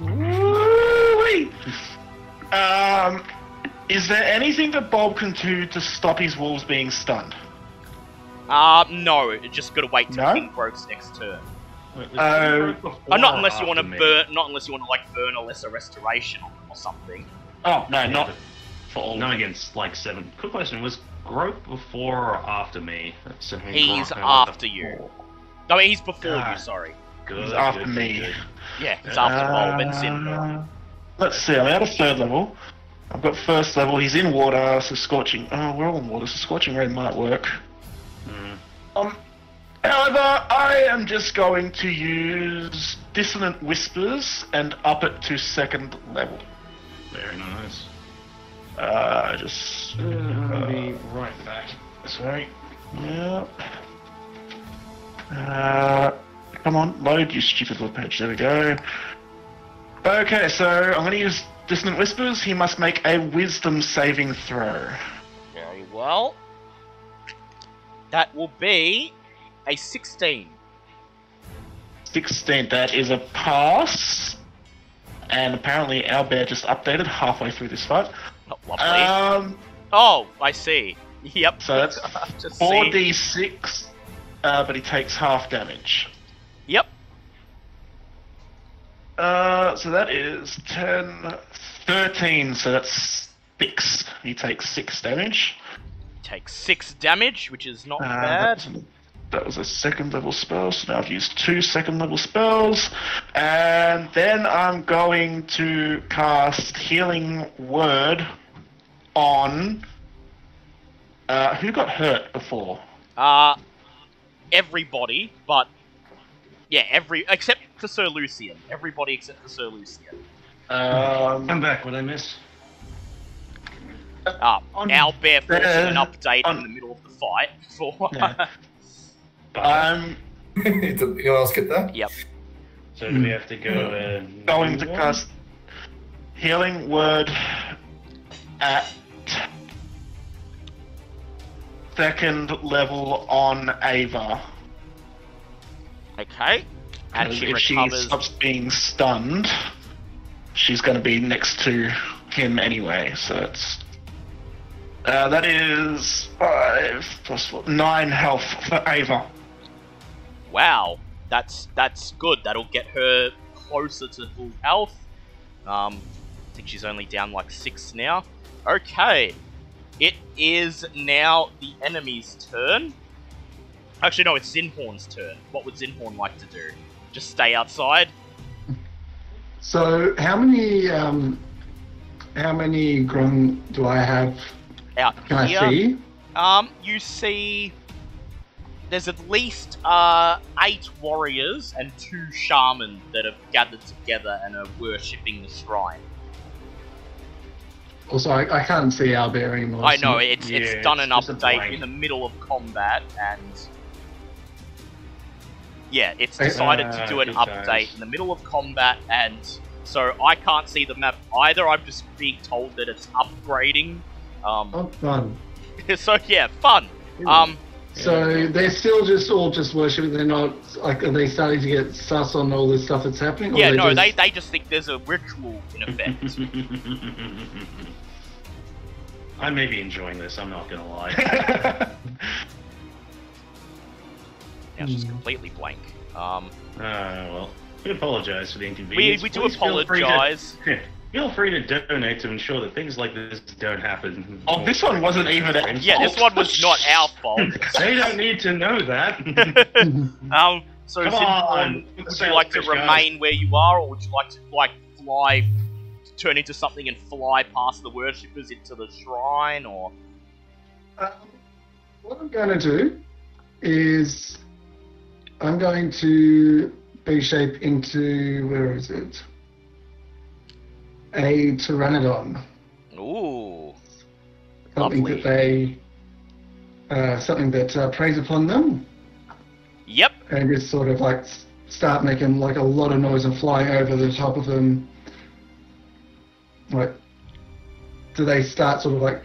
Woo-wee. Is there anything that Bulb can do to stop his wolves being stunned? No, you just gotta wait till No? King Grog's next turn. Not Not unless you want to burn. Not unless you want to like burn a lesser restoration on them or something. Oh, no, not for all. Not against like 7. Quick question: was Growth before or after me? So He's Growth- after you. No, he's before Ah. you. Sorry. Good, He's after good, me. good. Yeah, he's after Bulb and Zinborn. Let's see, I'm at a 3rd level. I've got 1st level, he's in water, so Scorching... Oh, we're all in water, so Scorching Ray might work. However, I am just going to use Dissonant Whispers and up it to 2nd level. Very nice. I'll be right back. Sorry. Yep. Come on, load, you stupid little page. There we go. Okay, so I'm going to use Dissonant Whispers. He must make a Wisdom saving throw. Very well. That will be a 16. 16, that is a pass. And apparently our bear just updated halfway through this fight. Oh, lovely. Um, Oh, I see. Yep. so that's Just see. 4d6, but he takes half damage. Yep. So that is 10, 13, so that's 6. He takes 6 damage. Takes 6 damage, which is not That bad. was, that was a 2nd level spell, so now I've used 2 2nd level spells. And then I'm going to cast Healing Word on... who got hurt before? Everybody, but yeah, except for Sir Lucian. Everybody except for Sir Lucian. I'm back. What I miss? On Our bear forced an the- update on- in the middle of the fight. For Yeah. I'm Anyone else get that? Yep. So do we have to go? going to cast Healing Word at 2nd level on Ava. Okay. And 'Cause she if she recovers. stops being stunned, she's going to be next to him anyway. So it's that is 5 plus 4, 9 health for Ava. Wow, that's good. That'll get her closer to full health. I think she's only down like 6 now. Okay, it is now the enemy's turn. Actually, no, it's Zinhorn's turn. What would Zinhorn like to do? Just stay outside? So how many Grung do I have? Out Can here. I see? You see, there's at least 8 warriors and 2 shaman that have gathered together and are worshipping the shrine. Also, I can't see our bear anymore. I so- know it's done an it's just a update blank. in the middle of combat, and yeah, it's decided to do an good update times. in the middle of combat, and so I can't see the map either. I'm just being told that it's upgrading. Oh, fun. So yeah, fun. So they're still all just worshiping. They're not like, are they starting to get sus on all this stuff that's happening? Or Yeah, no, just- they just think there's a ritual in effect. I may be enjoying this. I'm not gonna lie. Now it's just completely blank. Well, we apologise for the inconvenience. We do Please feel free to- apologise. Feel free to donate to ensure that things like this don't happen. Oh, this one wasn't even at Yeah, this one was not our fault. They don't need to know that. So, Come Zinborn, on! would you like to remain where you are, or would you like to, fly, turn into something and fly past the worshippers into the shrine, or... What I'm going to do is I'm going to B-shape into, where is it? A Pteranodon. Ooh. Something Lovely. that preys upon them. Yep. And just sort of like start making like a lot of noise and flying over the top of them. Like, do they start sort of like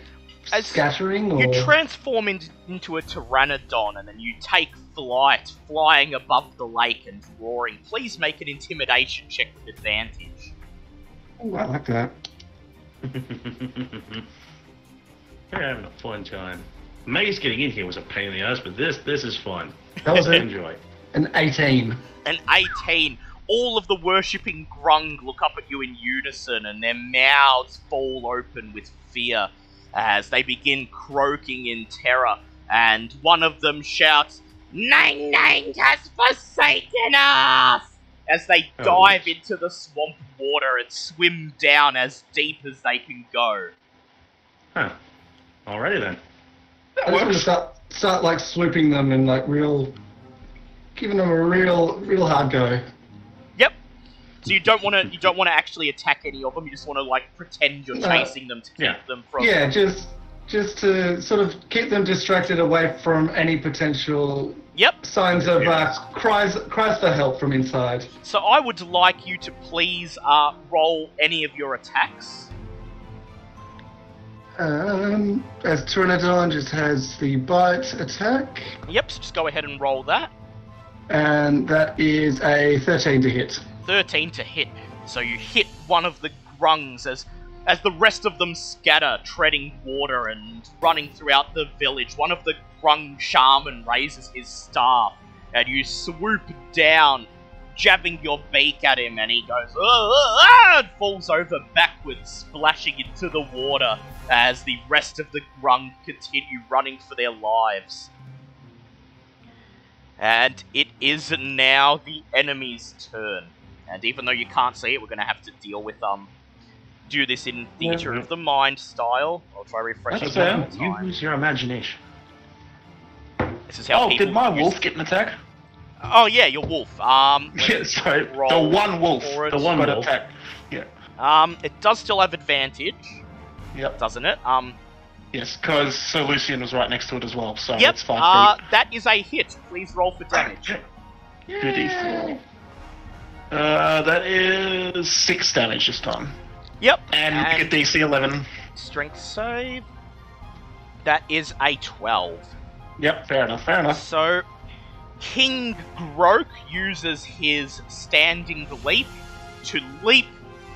scattering, or You transform into a Pteranodon and then you take flight, flying above the lake and roaring. Please make an intimidation check with advantage. Ooh, I like that. We're having a fun time. Maze getting in here was a pain in the ass, but this is fun. That was it. Enjoy. An 18. An 18. All of the worshipping Grung look up at you in unison and their mouths fall open with fear as they begin croaking in terror. And one of them shouts, "Nang Nang has forsaken us!" as they dive into the swamp water and swim down as deep as they can go. Huh. Alrighty then. I just want to start like swooping them and like giving them a real hard go. Yep. So you don't want to actually attack any of them. You just want to like pretend you're chasing them to keep them from. Yeah, just to sort of keep them distracted away from any potential signs of cries for help from inside. So I would like you to please roll any of your attacks. As Pteranodon just has the bite attack. Yep, so just go ahead and roll that. And that is a 13 to hit. 13 to hit. So you hit one of the grungs as the rest of them scatter, treading water and running throughout the village. One of the grung shaman raises his staff, and you swoop down, jabbing your beak at him, and he goes, and falls over backwards, splashing into the water as the rest of the grung continue running for their lives. And it is now the enemy's turn. And even though you can't see it, we're going to have to deal with do this in Theatre of the Mind style. I'll try refreshing That's one fair. more time. Use your imagination. This is how people did my use... wolf get an attack? Oh yeah, your wolf. Yeah, sorry, the roll one wolf. for it. The one got wolf. attacked. Yeah. It does still have advantage, Yep. doesn't it? Yes, because Sir Lucian was right next to it as well, so Yep. it's 5 feet. That is a hit. Please roll for damage. 2d4. That is 6 damage this time. Yep. And make a DC 11. Strength save. That is a 12. Yep, fair enough. So, King Grok uses his standing leap to leap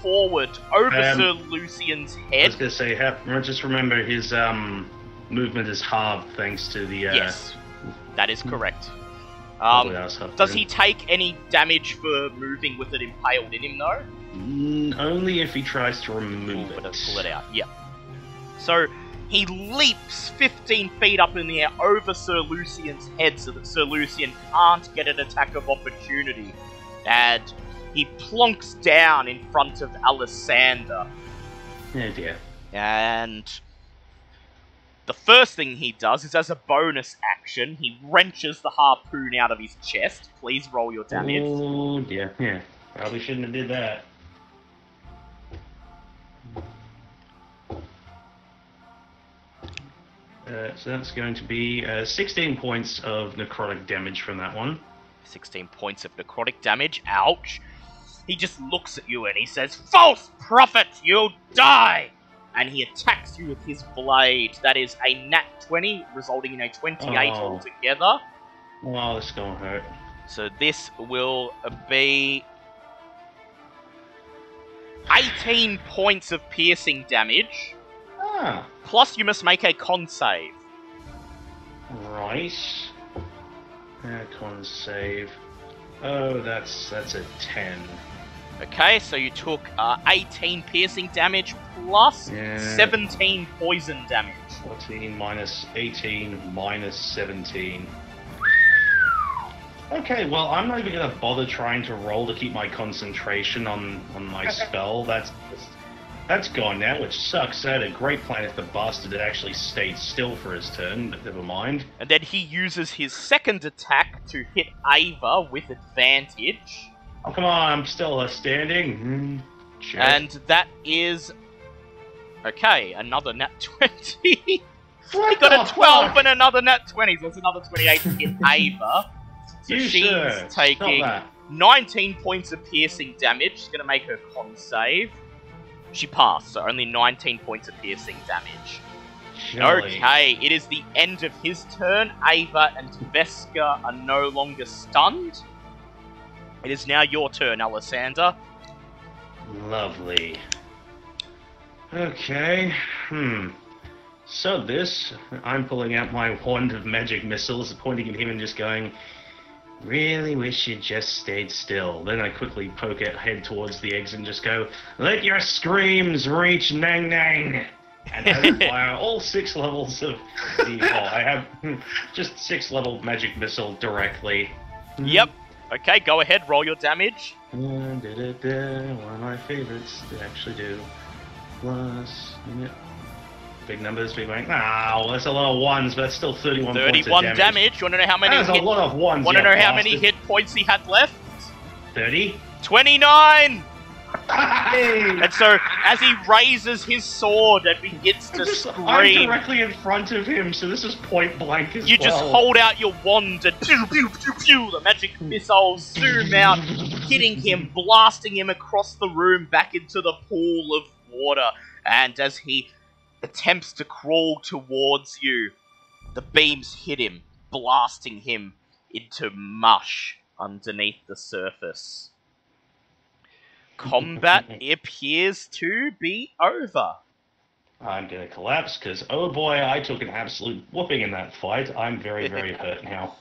forward over Sir Lucian's I was head. going to say, just remember his movement is halved thanks to the... Yes, that is correct. Does he take any damage for moving with it impaled in him, though? Only if he tries to remove it. Pull it out, yep. So, he leaps 15 feet up in the air over Sir Lucian's head so that Sir Lucian can't get an attack of opportunity. And he plonks down in front of Alessander. Oh dear. And the first thing he does is, as a bonus action, he wrenches the harpoon out of his chest. Please roll your damage. Oh dear. Yeah. Probably shouldn't have did that. So that's going to be 16 points of necrotic damage from that one. 16 points of necrotic damage. Ouch. He just looks at you and he says, "False prophet, you'll die!" And he attacks you with his blade. That is a nat 20, resulting in a 28 altogether. Oh, this is going to hurt. So this will be 18 points of piercing damage. Ah, Plus you must make a con save. right. Con save. Oh, that's a 10. Okay, so you took 18 piercing damage plus Yeah. 17 poison damage. 14 minus 18 minus 17. Okay, well, I'm not even gonna bother trying to roll to keep my concentration on my spell. That's gone now, which sucks. I had a great plan if the bastard had actually stayed still for his turn, but never mind. And then he uses his second attack to hit Ava with advantage. Oh, come on, I'm still standing. Sure. And that is... Okay, another nat 20. He What got the a 12 fuck? and another nat 20, so that's another 28 to hit Ava. So You, she's sir, taking stop that. 19 points of piercing damage. She's going to make her con save. She passed, so only 19 points of piercing damage. Surely. Okay, it is the end of his turn. Ava and Veska are no longer stunned. It is now your turn, Alessander. Lovely. Okay. So I'm pulling out my wand of magic missiles, pointing at him and just going, really wish you just stayed still. Then I quickly poke it head towards the eggs and just go, let your screams reach Nang Nang! And I will fire all 6 levels of the... Oh, I have just 6 level magic missile directly. Yep. Okay, go ahead, roll your damage. One of my favorites to actually do. Plus... Yep. Big numbers, big bang. Well, that's a lot of ones, but that's still 31 points of 31 damage. damage. You want to know how many That's a lot of ones, Want to you know how many bastard. hit points he had left? 30? 29! Hey! And so, as he raises his sword and begins to I'm scream, directly in front of him, so this is point blank as you well. just hold out your wand and pew, pew, pew, pew, the magic missiles zoom out, hitting him, blasting him across the room back into the pool of water. And as he attempts to crawl towards you, the beams hit him, blasting him into mush underneath the surface. Combat appears to be over. I'm gonna collapse, because, oh boy, I took an absolute whooping in that fight. I'm very, very hurt now.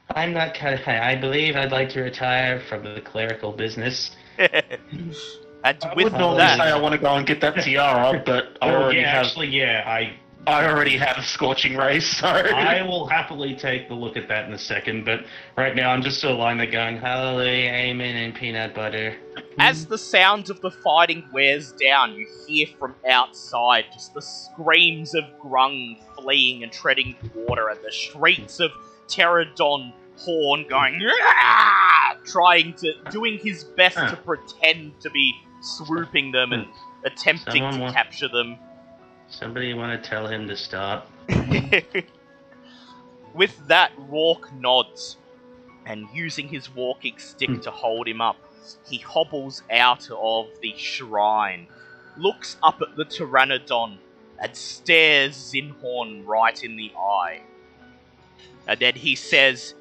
I'm not I believe I'd like to retire from the clerical business. And I with would normally that, say I want to go and get that tiara, but I already I already have a scorching ray, so I will happily take the look at that in a second, but right now I'm just still lying there going, hallelujah, amen, and peanut butter. as the sound of the fighting wears down, you hear from outside just the screams of Grung fleeing and treading water, and the shrieks of Pterodon Horn going, doing his best to pretend to be swooping them and attempting to capture them. Somebody want to tell him to stop? With that, Rourke nods, and using his walking stick to hold him up, he hobbles out of the shrine, looks up at the Pteranodon, and stares Zinhorn right in the eye. And then he says,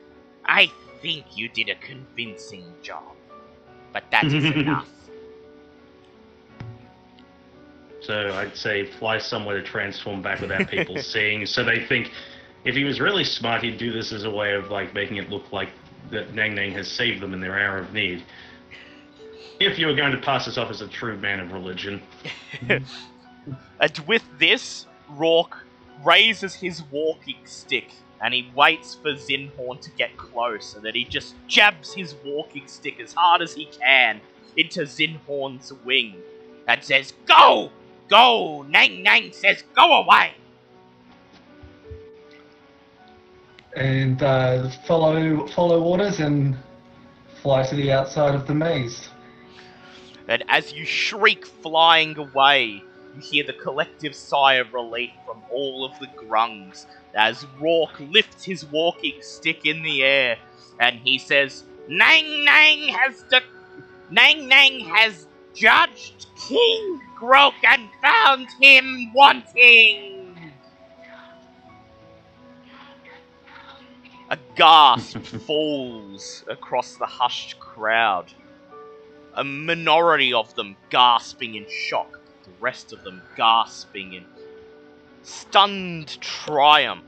I think you did a convincing job, but that is enough. So I'd say fly somewhere to transform back without people seeing, so they think if he was really smart, he'd do this as a way of like making it look like that Nang Nang has saved them in their hour of need. If you were going to pass this off as a true man of religion. And with this, Rourke raises his walking stick, and he waits for Zinhorn to get close, and then he just jabs his walking stick as hard as he can into Zinhorn's wing, and says, Go! Go! Nang Nang says, go away! And follow orders and fly to the outside of the maze. And as you shriek flying away, you hear the collective sigh of relief from all of the Grungs as Rourke lifts his walking stick in the air, and he says, Nang Nang has judged King Grok and found him wanting. A gasp falls across the hushed crowd. A minority of them gasping in shock, the rest of them gasping in stunned triumph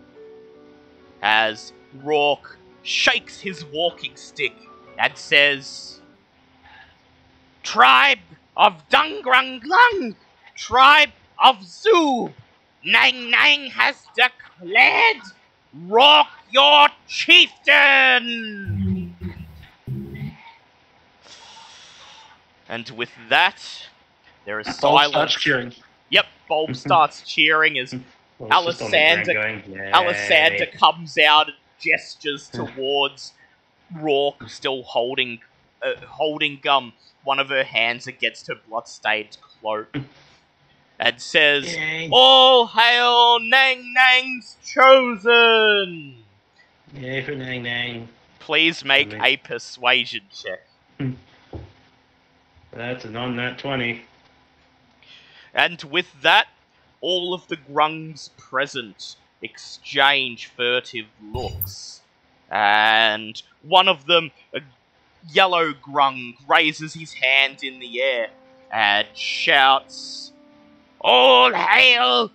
as Rourke shakes his walking stick and says, Tribe of Dungrunglung, Tribe of Zoo, Nang Nang has declared Rock your chieftain! And with that, there is Bulb silence. starts cheering. Yep, Bulb starts cheering as Well, it's just on the ground Alisander, going, "Yay." Alisander comes out and gestures towards Rourke, still holding one of her hands against her blood-stained cloak, and says, Yay. "All hail Nang Nang's chosen! Yay for Nang Nang. Please make a persuasion check." That's a non-nat 20. And with that, all of the Grungs present exchange furtive looks. And one of them, a yellow Grung, raises his hand in the air and shouts, "All hail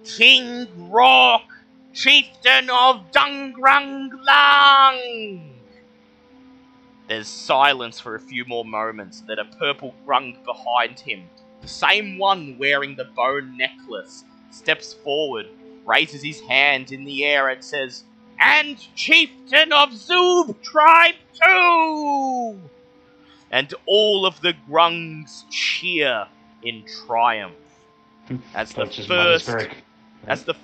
King Rourke, chieftain of Dungrunglung!" There's silence for a few more moments, then a purple Grung behind him, the same one wearing the bone necklace, steps forward, raises his hand in the air and says, "And chieftain of Zoob tribe too!" And all of the Grungs cheer in triumph as the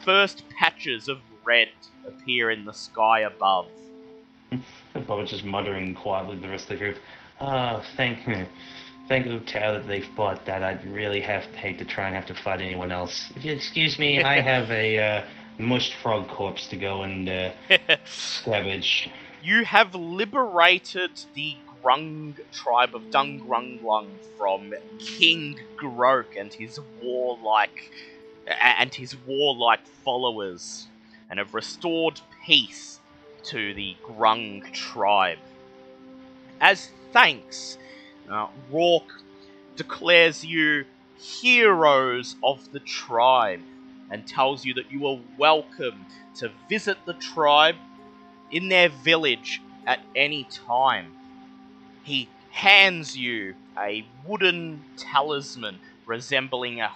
first patches of red appear in the sky above. Bob's just muttering quietly to the rest of the group. Oh, thank the tower that they fought that. I'd really hate to try and have to fight anyone else. If you excuse me, I have a mushed frog corpse to go and scavenge. You have liberated the Grung tribe of Dungrunglung from King Grok and his warlike followers, and have restored peace to the Grung tribe. As thanks, Rourke declares you heroes of the tribe and tells you that you are welcome to visit the tribe in their village at any time. He hands you a wooden talisman resembling a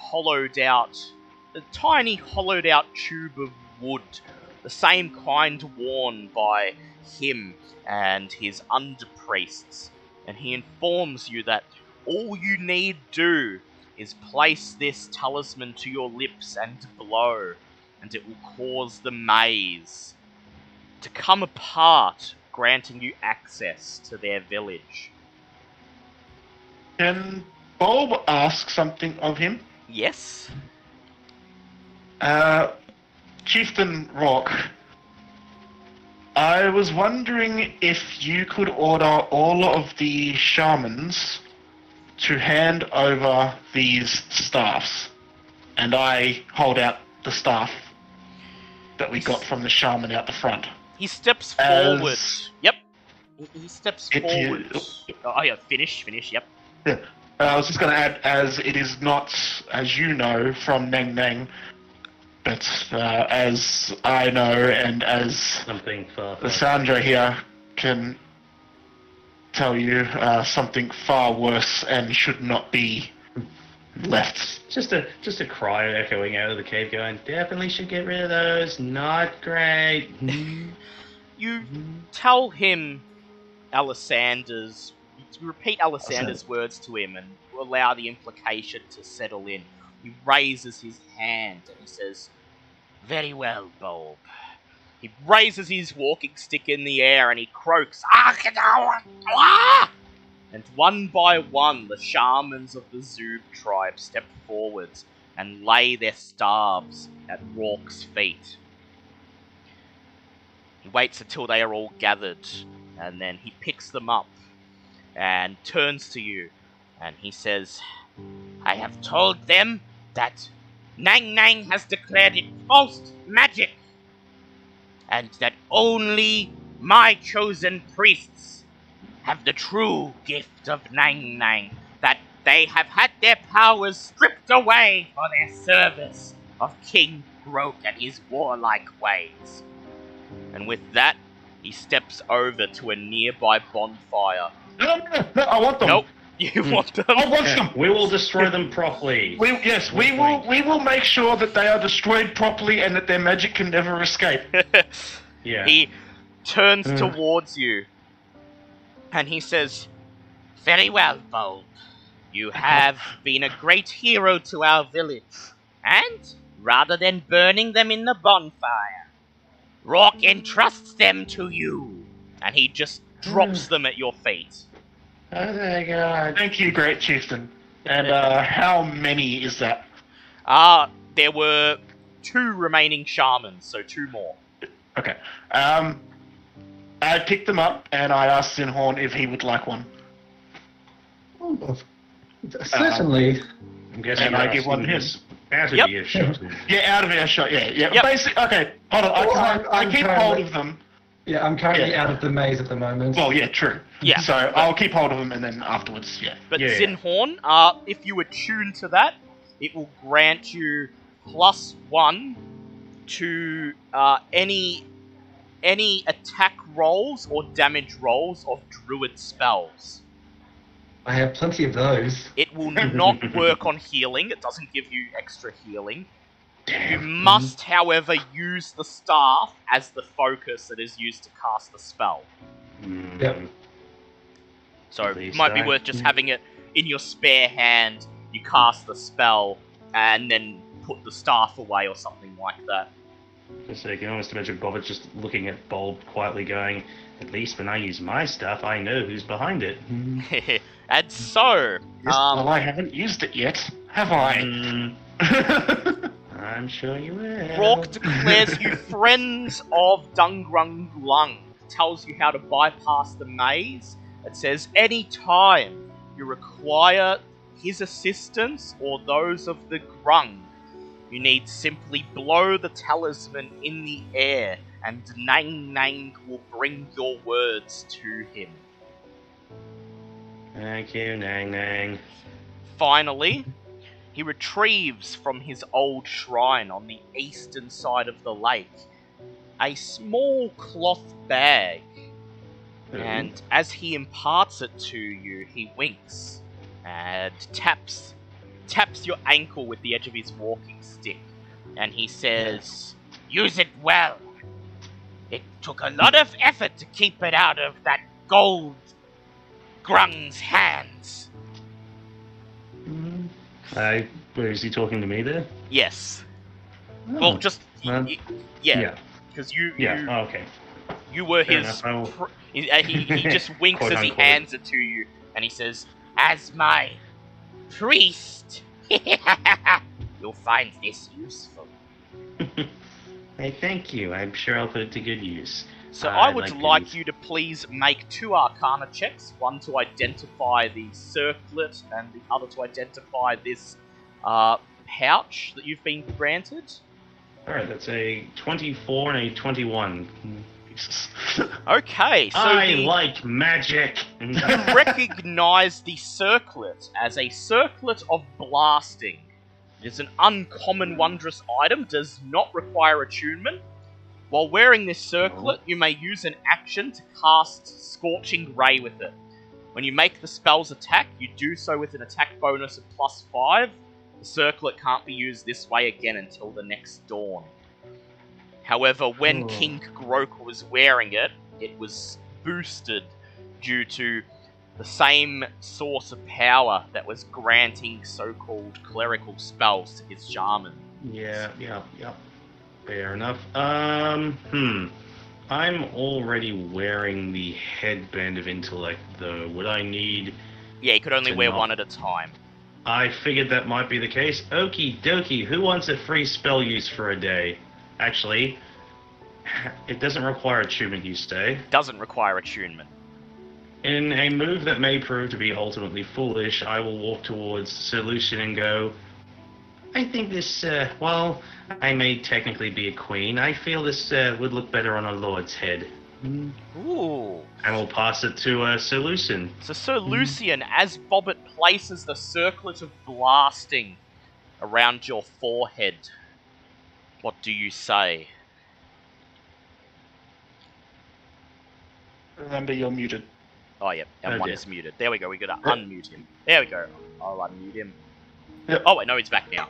tiny hollowed out tube of wood, the same kind worn by him and his underpriests, and he informs you that all you need do is place this talisman to your lips and blow, and it will cause the maze to come apart, granting you access to their village. Can Bulb ask something of him? Yes? Chieftain Rourke, I was wondering if you could order all of the shamans to hand over these staffs. And I hold out the staff that we got from the shaman out the front. He steps forward. Yep. He steps forward. Oh yeah, finish, yep. Yeah. I was just going to add, as it is not, as you know, from Nang Nang, but as I know and as Something far. Lysandra here can tell you, something far worse and should not be left. Just a cry echoing out of the cave going, definitely should get rid of those, not great. You tell him Alisander's... You repeat Alisander's words to him and allow the implication to settle in. He raises his hand and he says, "Very well, Bulb." He raises his walking stick in the air and he croaks, "Ah!" And one by one, the shamans of the Zoob tribe step forwards and lay their staves at Rourke's feet. He waits until they are all gathered, and then he picks them up and turns to you, and he says, "I have told them that Nang Nang has declared it false magic, and that only my chosen priests have the true gift of Nang Nang, that they have had their powers stripped away for their service of King Grok and his warlike ways." And with that, he steps over to a nearby bonfire. No, I want them. Nope, you want them? I want them. We will destroy them properly. We will make sure that they are destroyed properly and that their magic can never escape. Yeah. He turns towards you, and he says, "Very well, Bulb. You have been a great hero to our village, and rather than burning them in the bonfire, Rock entrusts them to you." And he just drops them at your feet. Oh my god. Thank you, Great Chieftain. And how many is that? There were 2 remaining shamans, so 2 more. Okay. I picked them up and I asked Sinhorn if he would like one. Oh, certainly. I'm guessing And I give one to him. Out of Yep. earshot. Yeah, out of earshot, yeah. Yep. Basic, okay, hold on. I keep hold of them. Yeah, I'm currently out of the maze at the moment. Well, yeah, true. Yeah. So I'll keep hold of them and then afterwards, yeah. But Yeah. Sinhorn, if you attune to that, it will grant you +1 to any attack rolls or damage rolls of druid spells. I have plenty of those. It will not work on healing. It doesn't give you extra healing. You must, however, use the staff as the focus that is used to cast the spell. Yep. So it Please might be don't. worth just having it in your spare hand. You cast the spell and then put the staff away or something like that. So you can almost imagine Bobbert just looking at Bulb quietly going, "At least when I use my stuff, I know who's behind it." And so, Well, I haven't used it yet, have I? I'm sure you will. Rourke declares you friends of Dungrunglung. Tells you how to bypass the maze. It says any time you require his assistance or those of the Grung, you need simply blow the talisman in the air, and Nang Nang will bring your words to him. Thank you, Nang Nang. Finally, he retrieves from his old shrine on the eastern side of the lake a small cloth bag, and as he imparts it to you, he winks and taps your ankle with the edge of his walking stick, and he says, "Use it well. It took a lot of effort to keep it out of that gold Grung's hands." Where is he talking to me there? Yes. Oh, Well, just well, yeah, because you okay. you were Fair his. enough, I will- He just winks Quote, as he unquote. hands it to you, and he says, "As my priest, you'll find this useful." Hey, thank you. I'm sure I'll put it to good use. So I would to like use- you to please make 2 Arcana checks, one to identify the circlet, and the other to identify this pouch that you've been granted. Alright, that's a 24 and a 21. Jesus. Okay, so I the... like magic! You recognize the circlet as a circlet of blasting. It is an uncommon, wondrous item, does not require attunement. While wearing this circlet, you may use an action to cast Scorching Ray with it. When you make the spell's attack, you do so with an attack bonus of +5. The circlet can't be used this way again until the next dawn. However, when King Grok was wearing it, it was boosted due to the same source of power that was granting so-called clerical spells to his shaman. Yeah. Fair enough. I'm already wearing the headband of intellect, though. Would I need... Yeah, you could only To wear not- one at a time. I figured that might be the case. Okie dokie, who wants a free spell use for a day? Actually, it doesn't require attunement, you say. Doesn't require attunement. In a move that may prove to be ultimately foolish, I will walk towards Sir Lucian and go, I think this, well, I may technically be a queen. I feel this would look better on a lord's head. Ooh. And we'll pass it to Sir Lucian. So Sir Lucian, as Bobbert places the circlet of blasting around your forehead, what do you say? Remember, you're muted. Oh, yep, and Oh, one dear. is muted. There we go, we gotta unmute him. There we go. I'll unmute him. Yep. Oh, wait, no, he's back now.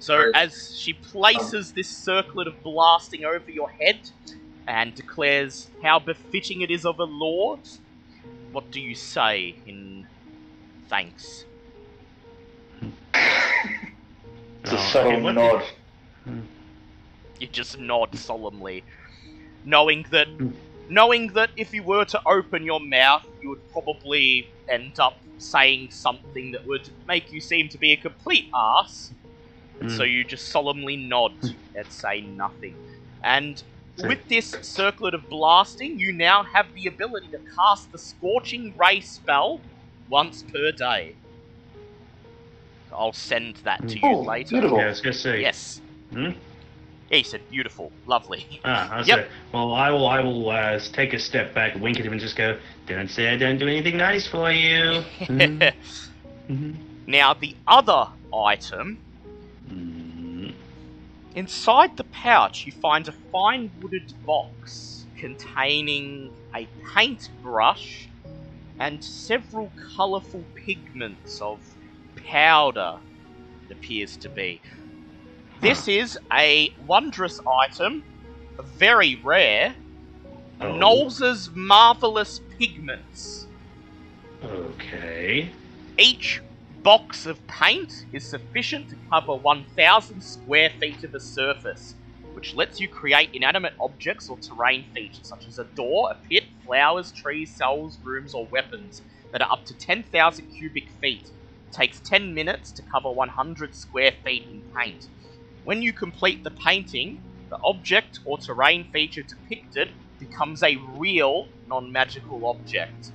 So, as she places this circlet of blasting over your head, and declares how befitting it is of a lord. What do you say in thanks? It's a subtle what nod. You just nod solemnly, knowing that if you were to open your mouth, you would probably end up saying something that would make you seem to be a complete arse. And so you just solemnly nod and say nothing. And with this circlet of blasting, you now have the ability to cast the Scorching Ray spell once per day. I'll send that to you later. Beautiful. Yeah, I was gonna say. Yes. Hmm? Yeah, he said beautiful, lovely. I was Yep. say, well, I will take a step back, wink at him, and just go, "Don't say I don't do anything nice for you." Now, the other item, inside the pouch, you find a fine wooded box containing a paintbrush and several colourful pigments of powder, it appears to be. This is a wondrous item, very rare, Knowles's Marvellous Pigments. Okay. Each box of paint is sufficient to cover 1,000 square feet of a surface, which lets you create inanimate objects or terrain features such as a door, a pit, flowers, trees, cells, rooms, or weapons that are up to 10,000 cubic feet. It takes 10 minutes to cover 100 square feet in paint. When you complete the painting, the object or terrain feature depicted becomes a real, non-magical object.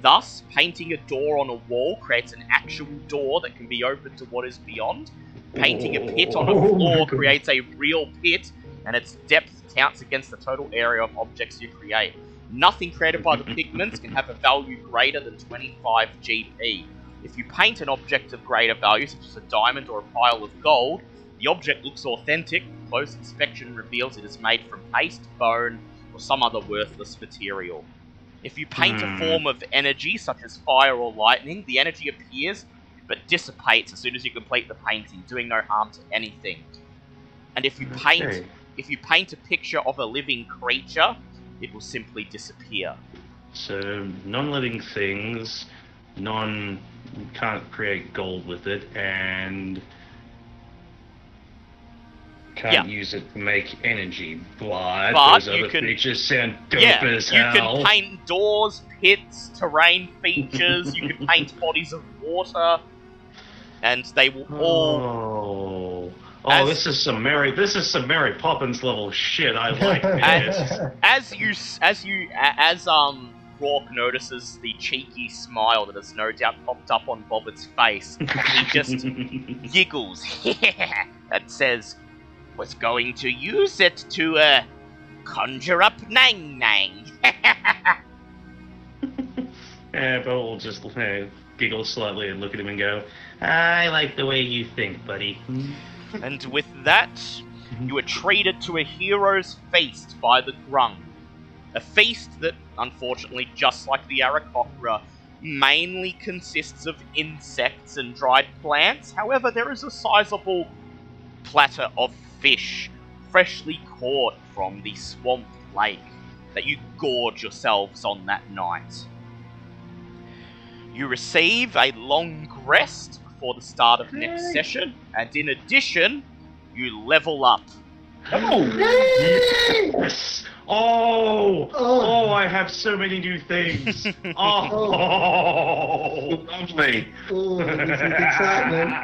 Thus, painting a door on a wall creates an actual door that can be opened to what is beyond. Painting a pit on a floor creates a real pit, and its depth counts against the total area of objects you create. Nothing created by the pigments can have a value greater than 25 GP. If you paint an object of greater value, such as a diamond or a pile of gold, the object looks authentic. Close inspection reveals it is made from paste, bone, or some other worthless material. If you paint a form of energy, such as fire or lightning, the energy appears but dissipates as soon as you complete the painting, doing no harm to anything. And if you paint a picture of a living creature, it will simply disappear. So non-living things, can't create gold with it, and can't use it to make energy. But those other features sound dope as hell. You can paint doors, pits, terrain features. You can paint bodies of water, and they will all. This is some Mary Poppins level shit. I like this. As Rourke notices the cheeky smile that has no doubt popped up on Bobbitt's face, he just giggles and says, "Was going to use it to conjure up Nang Nang." Yeah, but we'll just giggle slightly and look at him and go, "I like the way you think, buddy." And with that, you are treated to a hero's feast by the Grung. A feast that, unfortunately, just like the Aarakocra, mainly consists of insects and dried plants. However, there is a sizable platter of fish, freshly caught from the swamp lake, that you gorge yourselves on that night. You receive a long rest before the start of next session, and in addition, you level up. Yes! Oh, I have so many new things. Lovely. This is excitement.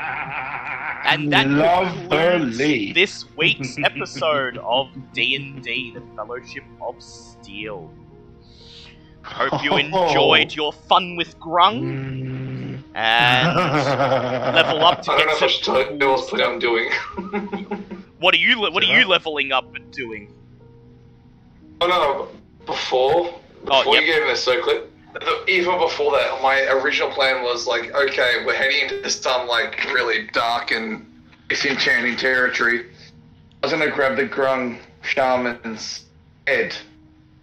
And that concludes Lovely. this week's episode of D&D, the Fellowship of Steel. Hope you enjoyed your fun with Grung, and level up to I don't know get if I should tell you what I was planning on doing. What are you leveling up and doing? Oh no, before you gave me the circlet, even before that, my original plan was like, okay, we're heading into some like really dark and disenchanting territory. I was gonna grab the Grung shaman's head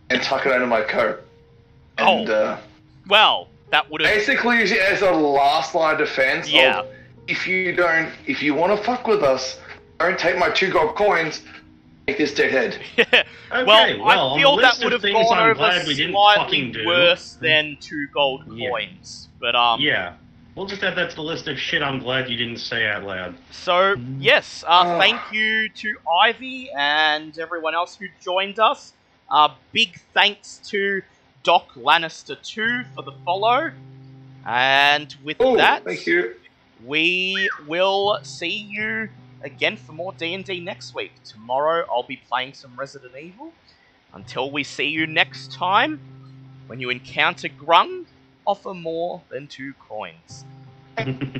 and tuck it under my coat. And, well, that would have basically use it as a last line of defense. Yeah. If you want to fuck with us, don't take my 2 gold coins. this deadhead. Okay, well, I on feel the that list would of have things gone I'm over glad we didn't fucking slightly do. worse than 2 gold Yeah. coins. But Yeah. We'll just add that to the list of shit I'm glad you didn't say out loud. So, yes, thank you to Ivy and everyone else who joined us. Big thanks to Doc Lannister 2 for the follow. And with that, Thank you. we will see you again for more D&D next week. Tomorrow I'll be playing some Resident Evil. Until we see you next time, when you encounter Grung, offer more than 2 coins.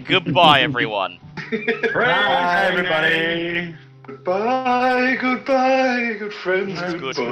Goodbye, everyone. Bye, everybody. Goodbye, good friends. That's good. Goodbye.